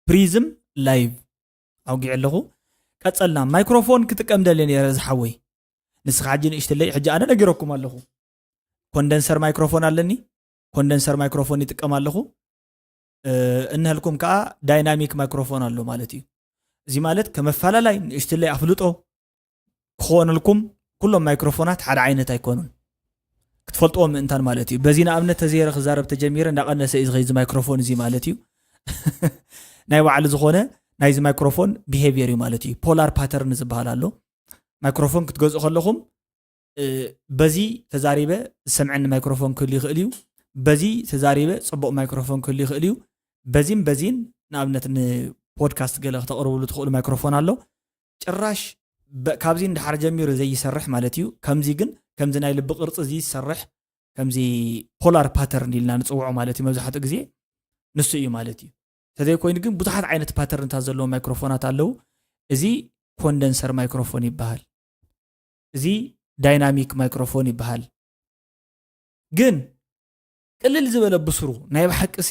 ፕሪዝም ላይቭ ኣውጊዕ ኣለኹ ቀፀልና ማይክሮፎን ክጥቀም ደልየ ነይረ ዝሓወይ ንስኻ ሕጂ ንእሽተለይ ሕጂ ኣነ ነጊረኩም ኣለኹ ኮንደንሰር ማይክሮፎን ኣለኒ ኮንደንሰር ማይክሮፎን ይጥቀም ኣለኹ እንህልኩም ከዓ ዳይናሚክ ማይክሮፎን ኣሎ ማለት እዩ እዚ ማለት ከመፈላለላይ ንእሽተለይ ኣፍልጦ ክኾንልኩም ኩሎም ማይክሮፎናት ሓደ ዓይነት ኣይኮኑን ክትፈልጥዎም ምእንታን ማለት እዩ በዚ ንኣብነት ተዘይረ ክዛረብ ተጀሚረ እንዳቐነሰ እዩ ዝኸይ ማይክሮፎን እዚ ማለት እዩ ናይ ባዕሉ ዝኾነ ናይዚ ማይክሮፎን ቢሄቪየር እዩ ማለት እዩ ፖላር ፓተርን ዝበሃል ኣሎ ማይክሮፎን ክትገዝኡ ከለኹም በዚ ተዛሪበ ዝሰምዐኒ ማይክሮፎን ክህሉ ይኽእል እዩ በዚ ተዛሪበ ፅቡቕ ማይክሮፎን ክህሉ ይኽእል እዩ በዚን ንኣብነት ንፖድካስት ገለ ክተቕርብሉ ትኽእሉ ማይክሮፎን ኣሎ ጭራሽ ካብዚ እንድሓር ጀሚሩ ዘይሰርሕ ማለት እዩ ከምዚ ግን ከምዚ ናይ ልቢ ቅርፂ እዚ ይሰርሕ ከምዚ ፖላር ፓተርን ኢልና ንፅውዖ ማለት እዩ መብዛሕትኡ ግዜ ንሱ እዩ ማለት እዩ ተዘይ ኮይኑ ግን ብዙሓት ዓይነት ፓተርንታት ዘለዎ ማይክሮፎናት ኣለው እዚ ኮንደንሰር ማይክሮፎን ይበሃል እዚ ዳይናሚክ ማይክሮፎን ይበሃል ግን ቅልል ዝበለ ብስሩ ናይ ባሕቅሲ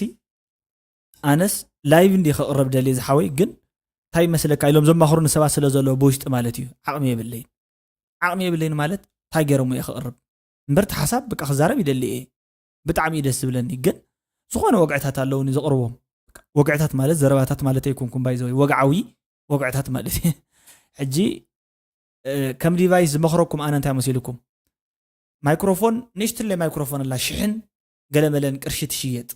ኣነስ ላይቭ እንዲ ከቕረብ ደልየ ዝሓወይ ግን ታይ መስለካ ኢሎም ዘማኽሩን ሰባት ስለ ዘሎ ብውሽጢ ማለት እዩ ዓቕሚ የብለይን ማለት ታይ ገይሮም እየ ክቕርብ እምበርቲ ሓሳብ በቃ ክዛረብ ይደሊ እየ ብጣዕሚ ደስ ዝብለኒ ግን ዝኾነ ወግዕታት ኣለውኒ ዘቕርቦም ወግዕታት ማለት ዘረባታት ማለት ኣይኮንኩም ባይዘወይ ወግዓዊ ወግዕታት ማለት እዩ ሕጂ ከም ዲቫይስ ዝመኽረኩም ኣነ እንታይ መሲልኩም ማይክሮፎን ንእሽተለይ ማይክሮፎን ኣላ ሽሕን ገለመለን ቅርሺ ትሽየጥ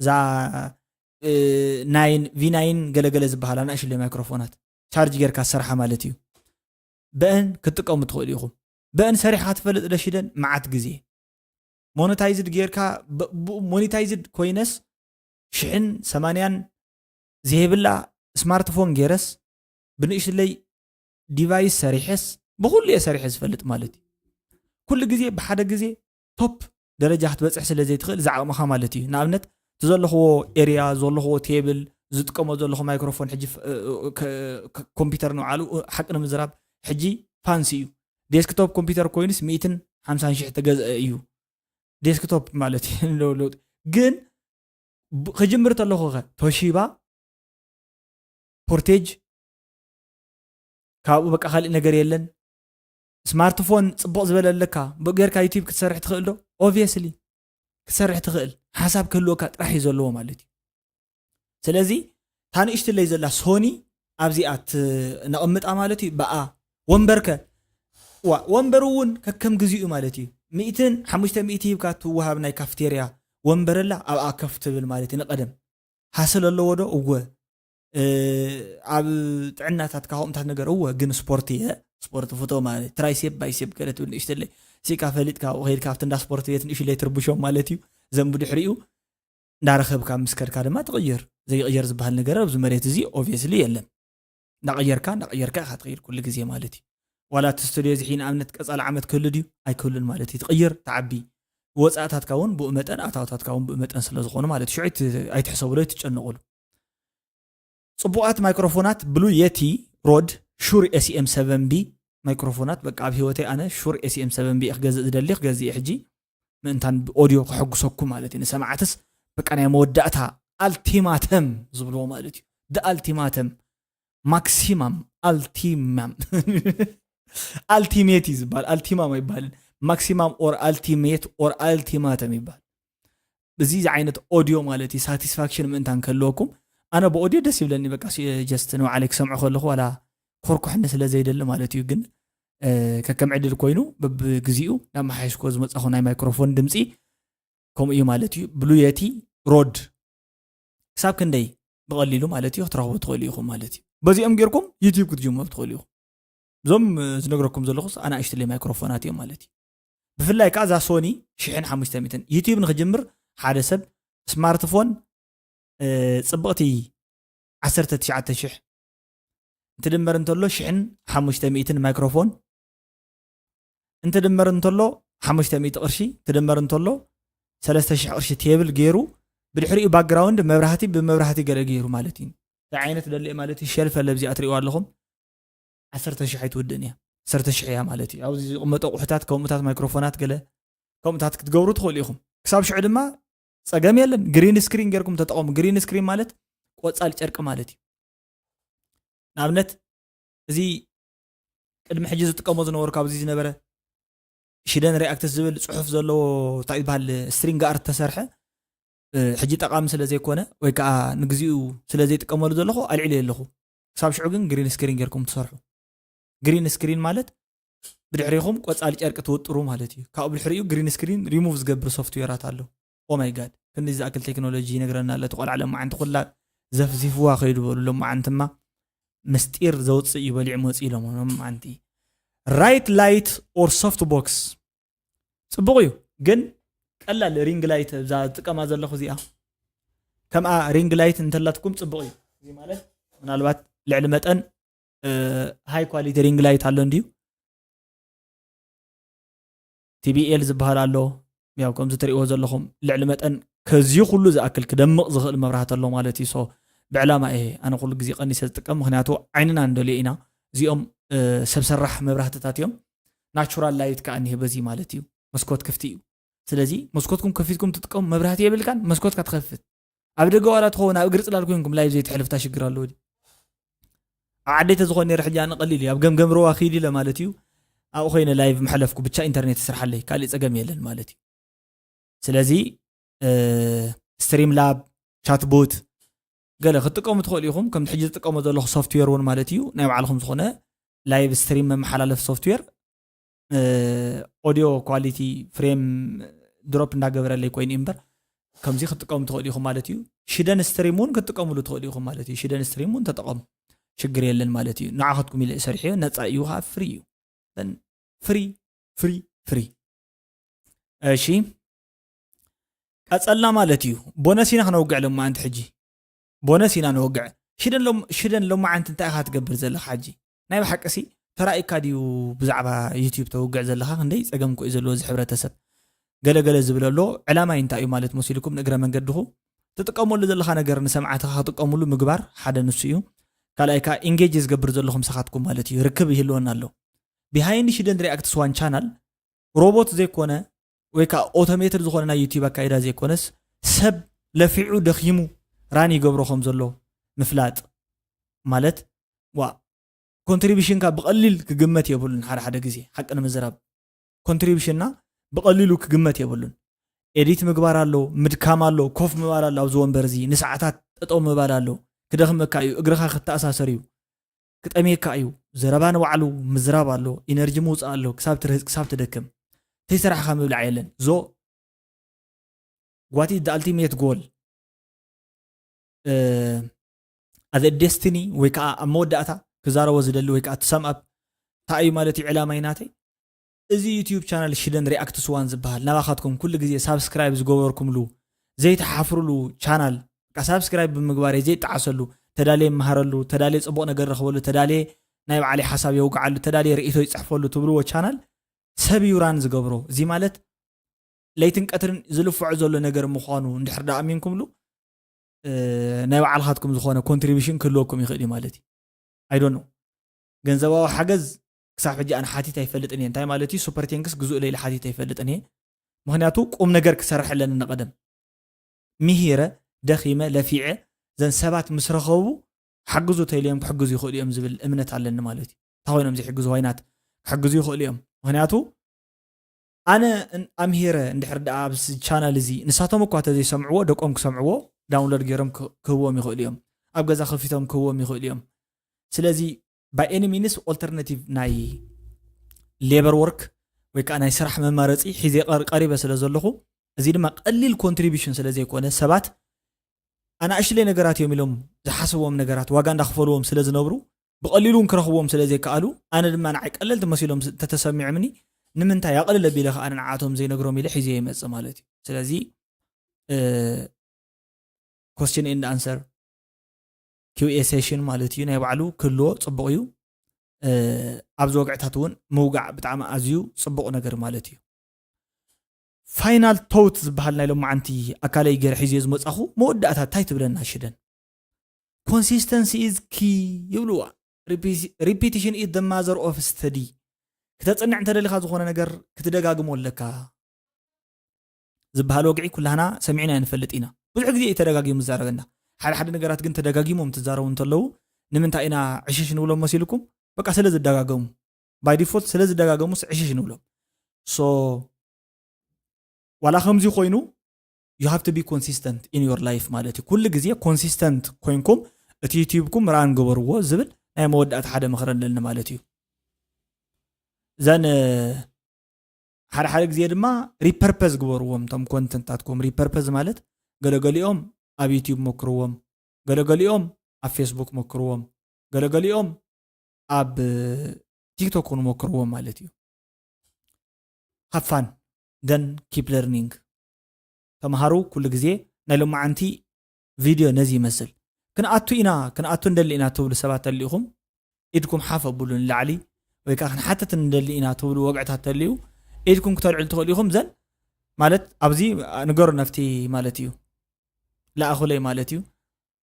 እዛ V9 ገለገለ ዝበሃላ ንእሽተለይ ማይክሮፎናት ቻርጅ ጌርካ ዝሰርሓ ማለት እዩ በአን ክትጥቀሙ ትኽእሉ ኢኹም በአን ሰሪሕካ ትፈልጥ ደሽደን መዓት ግዜ ሞኔታይዝድ ጌርካ ሞኔታይዝድ ኮይነስ 180 ዝሄብላ ስማርትፎን ጌረስ ብንእሽለይ ዲቫይስ ሰሪሕስ ብኩሉ የሰሪሕ ዝፈልጥ ማለት እዩ ኩሉ ግዜ ብሓደ ግዜ ቶፕ ደረጃ ክትበፅሕ ስለ ዘይትኽእል ዝዓቕምኻ ማለት እዩ ንኣብነት ዘለኽዎ ኤርያ ዘለኽዎ ቴብል ዝጥቀሞ ዘለኹ ማይክሮፎን ሕጂ ኮምፒውተር ንባዕሉ ሓቂ ንምዝራብ ሕጂ ፋንሲ እዩ ዴስክቶፕ ኮምፒውተር ኮይኑስ 150,000 ተገዝአ እዩ ዴስክቶፕ ማለት እዩ ግን ክጅምር ተለኹ ኸ ቶሺባ ፖርቴጅ ካብኡ በቃ ካልእ ነገር የለን ስማርትፎን ጽቡቕ ዝበለለካ ብጌርካ ዩቲዩብ ክትሰርሕ ትኽእል ዶ ኦብቪየስሊ ክትሰርሕ ትኽእል ሓሳብ ክህልወካ ጥራሕ እዩ ዘለዎ ማለት እዩ ስለዚ ታንእሽትለይ ዘላ ሶኒ ኣብዚኣት ነቕምጣ ማለት እዩ በኣ ወንበርከ ወንበር እውን ከከም ግዜኡ ማለት እዩ 100 ሂብካ ትወሃብ ናይ ካፍቴርያ ወንበረላ ኣብኣ ከፍ ትብል ማለት እዩ ንቐደም ሓስል ኣለዎ ዶ እወ ኣብ ጥዕናታት ካሁምታት ነገር እወ ግን ስፖርት እየ ስፖርት ፎቶ ማለት ትራይሴፕ ባይሴፕ ገለ ትብል ንእሽተለይ ሲካ ፈሊጥካ ወኸይድካ ኣብቲ እንዳ ስፖርት ቤት ንእሽተለይ ትርብሾም ማለት እዩ ዘንቡ ድሕሪኡ እንዳረኸብካ ምስከድካ ድማ ትቕይር ዘይቕየር ዝበሃል ነገር ኣብዚ መሬት እዚ ኦብቪየስሊ የለን እንዳቐየርካ ኢኻ ትቕይር ኩሉ ግዜ ማለት እዩ ዋላ እቲ ስቱድዮ እዚ ሒን ኣብነት ቀፃሊ ዓመት ክህሉ ድዩ ኣይክህሉን ማለት እዩ ትቕይር ተዓቢ ወፃእታትካ እውን ብኡ መጠን ኣታውታትካ እውን ብኡ መጠን ስለ ዝኾኑ ማለት እዩ ሽዑ ኣይትሕሰቡሎ ትጨነቑሉ ጽቡቓት ማይክሮፎናት ብሉ የቲ ሮድ ሹር ኤስኤም 7B ማይክሮፎናት በቃ ኣብ ህይወተይ ኣነ ሹር ኤስኤም 7B ክገዝእ ዝደሊ ክገዝእ ሕጂ ምእንታን ኦዲዮ ክሕጉሰኩም ማለት እዩ ንሰማዓትስ በቃ ናይ መወዳእታ ኣልቲማተም ዝብልዎ ማለት እዩ ደ ኣልቲማተም ማክሲማም ኣልቲማም ኣልቲሜት ይዝባል ኣልቲማም አይባልን ማክሲማም ኦር ኣልቲሜት ኦር ኣልቲማተም ይባል እዚ ዓይነት ኦዲዮ ማለት እዩ ሳቲስፋክሽን ምእንታን ከለወኩም ኣነ ብኦዲዮ ደስ ይብለኒ በቃ ጀስት ነው عليك ሰምዑ ከለኹ ዋላ ኮርኩሕነ ስለ ዘይደሊ ማለት እዩ ግን ከከም ዕድል ኮይኑ በብግዚኡ ናብ ሓይስኮ ዝመጻኹ ናይ ማይክሮፎን ድምጺ ከምኡ እዩ ማለት እዩ ብሉ የቲ ሮድ ክሳብ ክንደይ ብቐሊሉ ማለት እዩ ክትረኽቡ ትኽእሉ ኢኹም ማለት እዩ በዚኦም ጌርኩም ዩቲዩብ ክትጅምሩ ትኽእሉ ኢኹም እዞም ዝነግረኩም ዘለኹስ ኣናእሽተይ ማይክሮፎናት እዮም ማለት እዩ ብፍላይ ከዓ እዛ ሶኒ 1500 ዩቲዩብ ንክጅምር ሓደ ሰብ ስማርትፎን ጽብቕቲ 19,000 እንትድመር እንተሎ 1,500 ማይክሮፎን እንትድመር እንተሎ 500 ቅርሺ ትድመር እንተሎ 3,000 ቅርሺ ቴብል ገይሩ ብድሕሪኡ ባክግራውንድ መብራህቲ ብመብራህቲ ገለ ገይሩ ማለት እዩ ዓይነት ደልየ ማለት እዩ ሸልፍ ለብዚ ኣትሪኡ ኣለኹም 10,000 ኣይትውድእን እያ 10,000 እያ ማለት እዩ ኣብዚ ዝቕመጡ ኣቑሑታት ከምኡታት ማይክሮፎናት ገለ ከምኡታት ክትገብሩ ትኽእሉ ኢኹም ክሳብ ሽዑ ድማ ጸገም የለን ግሪን ስክሪን ጌርኩም ተጠቐሙ ግሪን ስክሪን ማለት ቆጻል ጨርቂ ማለት እዩ ንኣብነት እዚ ቅድሚ ሕጂ ዝጥቀሞ ዝነበሩ ካብዚ ዝነበረ ሽደን ሪኣክትስ ዝብል ጽሑፍ ዘለዎ እንታይ ይበሃል ስትሪንግ ኣርት ተሰርሐ ሕጂ ጠቃሚ ስለ ዘይኮነ ወይ ከዓ ንግዚኡ ስለ ዘይጥቀመሉ ዘለኹ ኣልዒለ ኣለኹ ክሳብ ሽዑ ግን ግሪን ስክሪን ጌርኩም ትሰርሑ ግሪን ስክሪን ማለት ብድሕሪኹም ቆጻል ጨርቂ ትወጥሩ ማለት እዩ ካብኡ ብድሕሪኡ ግሪን ስክሪን ሪሙቭ ዝገብር ሶፍትዌራት ኣሎ ኦ ማይ ጋድ ክንዲ ዝኣክል ቴክኖሎጂ ይነግረና ኣሎ ተቆልዓ ለማዓንቲ ኩላ ዘፍዚፍዋ ከይዱ በሉ ለማዓንትማ ምስጢር ዘውፅእ እዩ በሊዕ መፂ ኢሎም ለማዓንቲ ራይት ላይት ኦር ሶፍት ቦክስ ጽቡቕ እዩ ግን ቀላል ሪንግ ላይት እዛ ዝጥቀማ ዘለኹ እዚኣ ከምኣ ሪንግ ላይት እንተላትኩም ጽቡቕ እዩ እዚ ማለት ምናልባት ልዕሊ መጠን ሃይ ኳሊቲ ሪንግ ላይት ኣሎ እንዲዩ TBL ዝበሃል ኣሎ ያው ከምዚ ትሪእዎ ዘለኹም ልዕሊ መጠን ከዚዩ ኩሉ ዝኣክል ክደምቕ ዝኽእል መብራህቲ ኣሎ ማለት እዩ ሶ ብዕላማ እየ ኣነ ኩሉ ግዜ ቀኒሰ ዝጥቀም ምክንያቱ ዓይንና እንደልዮ ኢና እዚኦም ሰብ ሰራሕ መብራህትታት እዮም ናቹራል ላይት ከዓ እኒሄ በዚ ማለት እዩ መስኮት ክፍቲ እዩ ስለዚ መስኮትኩም ከፊትኩም ትጥቀሙ መብራህቲ የብልካን መስኮትካ ትኸፍት ኣብ ደገ ዋላ ትኸውን ኣብ እግሪ ጽላል ኮይንኩም ላይቭ ዘይትሕልፍታ ሽግር ኣለዎ ዓደይተ ዝኾነ ነር ሕጂ ኣነ ቀሊል እዩ ኣብ ገምገም ረዋ ኺድ ኢለ ማለት እዩ ኣብኡ ኮይነ ላይቭ መሕለፍኩ ብቻ ኢንተርኔት ይስርሓለይ ካልእ ጸገም የለን ማለት እዩ ስለዚ ስትሪም ላብ ቻት ቦት ገለ ክትጥቀሙ ትኽእሉ ኢኹም ከም ሕጂ ዝጥቀሙ ዘለኹ ሶፍትዌር እውን ማለት እዩ ናይ ባዕልኩም ዝኾነ ላይቭ ስትሪም መመሓላለፍ ሶፍትዌር ኦዲዮ ኳሊቲ ፍሬም ድሮፕ እንዳገበረለይ ኮይኑ እምበር ከምዚ ክትጥቀሙ ትኽእሉ ኢኹም ማለት እዩ ሽደን ስትሪም እውን ክትጥቀሙሉ ትኽእሉ ኢኹም ማለት እዩ ሽደን ስትሪም እውን ተጠቐሙ ሽግር የለን ማለት እዩ ንዓኸትኩም ኢለ ሰሪሑ ነፃ እዩ ከዓ ፍሪ እዩ ፍሪ እሺ قصلنا مالتيو بونسينا خنوقع لما انت حجي بونسينا نوقع شدن لما انت انتاي تقبر زلخ حجي ناي بحقسي تراي كاديو بزعبا يوتيوب توقع زلخا خندي صقمكو يزلو ز حبرتسب ገለገለ ዝብለሎ ዕላማ እንታይ እዩ ማለት መሲልኩም ንግረ መንገድኹ ተጥቀመሉ ዘለኻ ነገር ንሰምዓትኻ ተጥቀመሉ ምግባር ሓደ ንሱ እዩ ካልኣይካ ኢንጌጅ ዝገብር ዘለኹም ሰኻትኩም ማለት እዩ ርክብ ይህልወና ኣሎ ቢሃይንድ ሽደን ሪአክትስ ዋን ቻናል ሮቦት ዘይኮነ ወይ ካ ኦቶሜትድ ዝኾነ ናይ ዩቲዩብ አካይዳ ዘይኮነስ ሰብ ለፊዑ ደኺሙ ራን ይገብሮኹም ዘሎ ምፍላጥ ማለት ዋ ኮንትሪቢሽን ካ ብቐሊል ክግመት የብሉን ሓደ ግዜ ሓቂ ንምዝራብ ኮንትሪቢሽንና بقليلو كجمت يبلون إديت مقبارالو مدكامالو كوف مبارالو أو زوان برزي نسعتات تطو مبارالو كدخم كايو اقرخا خطا أساسريو كتأمي كايو زربان وعلو مزرابالو إنرجي موز آلو كساب تدكم تيسرح خامو العيلن زو واتي the ultimate goal as a destiny ويكا أمود داتا كزارو وزدلو ويكا تسام أب تايو مالتي علاميناتي እዚ ዩቲዩብ ቻናል ሽደን ሪአክትስ ዋን ዝበሃል ናባኻትኩም ኩሉ ግዜ ሳብስክራይብ ዝገበርኩምሉ ዘይተሓፍሩሉ ቻናል ሳብስክራይብ ብምግባር ዘይተዓሰሉ ተዳልየ መሃረሉ ተዳልየ ጽቡቕ ነገር ረኽበሉ ተዳልየ ናይ ባዕሊ ሓሳብ የውግዓሉ ተዳልየ ርእይቶ ይጽሕፈሉ ትብልዎ ቻናል ሰብ ዩራን ዝገብሮ እዚ ማለት ለይትን ቀትርን ዝልፍዖ ዘሎ ነገር ምዃኑ እንድሕር ዳ ኣሚንኩምሉ ናይ ባዕልኻትኩም ዝኾነ ኮንትሪቢሽን ክህልወኩም ይኽእል እዩ ማለት እዩ አይ ዶንት ኖ ገንዘባዊ ሓገዝ كساف حجي أنا حاتي يفلتني أنتي مالتي سوبر تينكس جزء ليل حاتي يفلتني مهنياتو قوم نجار كسرح لنا نقدم مهيرة دخيمة لفيعة زين سبات مسرخو حجزو تيليم حجزو يخو اليوم زبل أمنت على لنا مالتي تهوينهم زي حجزو هينات حجزو يخو اليوم مهنياتو أنا أم هيرة ندحر دابس channel زي نساتهم قاعدة زي سمعوه دقوم كسمعوه داونلود جرم كهوم يخو اليوم أبغى زخ فيتهم كهوم يخو اليوم سلازي by any means alternative ناي labor work ويك أنا يسرح من مارسي حزي قريبة سلازلخو أزيد ما قليل contribution سلازي يكون سبات أنا أشلي نجارات يوم اليوم زحسبهم نجارات واجان دخفلوهم سلاز نبرو بقليلون كرهوهم سلازي قالوا أنا لما نعيق قللت مسيلهم تتسمع مني نمنتا يقلل بيلخ أنا نعاتهم زي نجروم يلي حزي يمس مالتي سلازي question and answer QA session مالتي نيبعلو كله صبغيو أبزو وقعتاتون موقع بتعمل أزيو صبغو نجر مالتي final thoughts بحالنا لو معنتي أكالي جر حزيز مصأخو مودة تايت بلنا شدن consistency is key يقولوا repetition is the mother of study كتتصنع أنت اللي خازو خونا نجر كتدقاقم ولكا زبحال وقعي كلنا سمعنا نفلتينا بزعق دي تدقاقي مزارقنا حد نجارات كنت تدقاقيمهم تزارون تلو نمنتا إنا عشيش نقولو مسيلكم بقى سلز الدقاقم by default سلز الدقاقم عشيش نقولو so ولا خمزي خوينو you have to be consistent in your life مالتي كل جزية consistent كوينكم اتيوتيوبكم ران قبروا زبل اي مودات حدا مخرن لنا مالتي زان حدا جزية دما repurpose قبروهم تم كونتنتاتكم repurpose مالت قلقليهم اب يوتيوب مكروهم قلقليهم اب فيسبوك مكروهم قلقليهم اب تيك توك مكروهم مالتي have fun then keep learning تمهارو كل جزء نلوم عنتي فيديو نزي مثل كنا ندلينا تقول سبعة الليهم إيدكم حافظ بقولون لعلي ويكان حتى ندلينا تقول وقعتها تليو إيدكم كتر علتهم زل مالت أبزي نقر نفتي مالتيو لا أخو لي مالتيو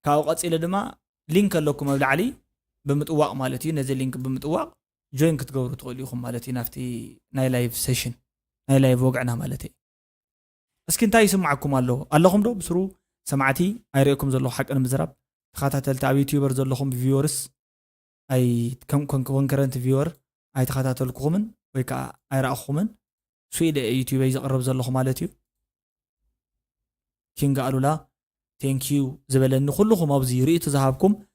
كأوقات إلى دما لينك لكم لعلي بمتواق مالتيو نزل لينك بمتواق جوين كتقولوا تقوليهم مالتي نفتي ناي لايف سيشن ناي لايف وقعنا مالتي اسكن تاي سمعكم اللهم دو بسرو سمعتي ايريكم زلو حق انا مزرب تخاتاتل تاع يوتيوبر زلوهم فيورس اي كم كونكرنت فيور اي تخاتاتلكم ويكا ايراخوم سويد يوتيوب يقرب زلوهم مالتي كينغ قالوا لا ثانك يو زبلن كلكم ابزي ريت زهابكم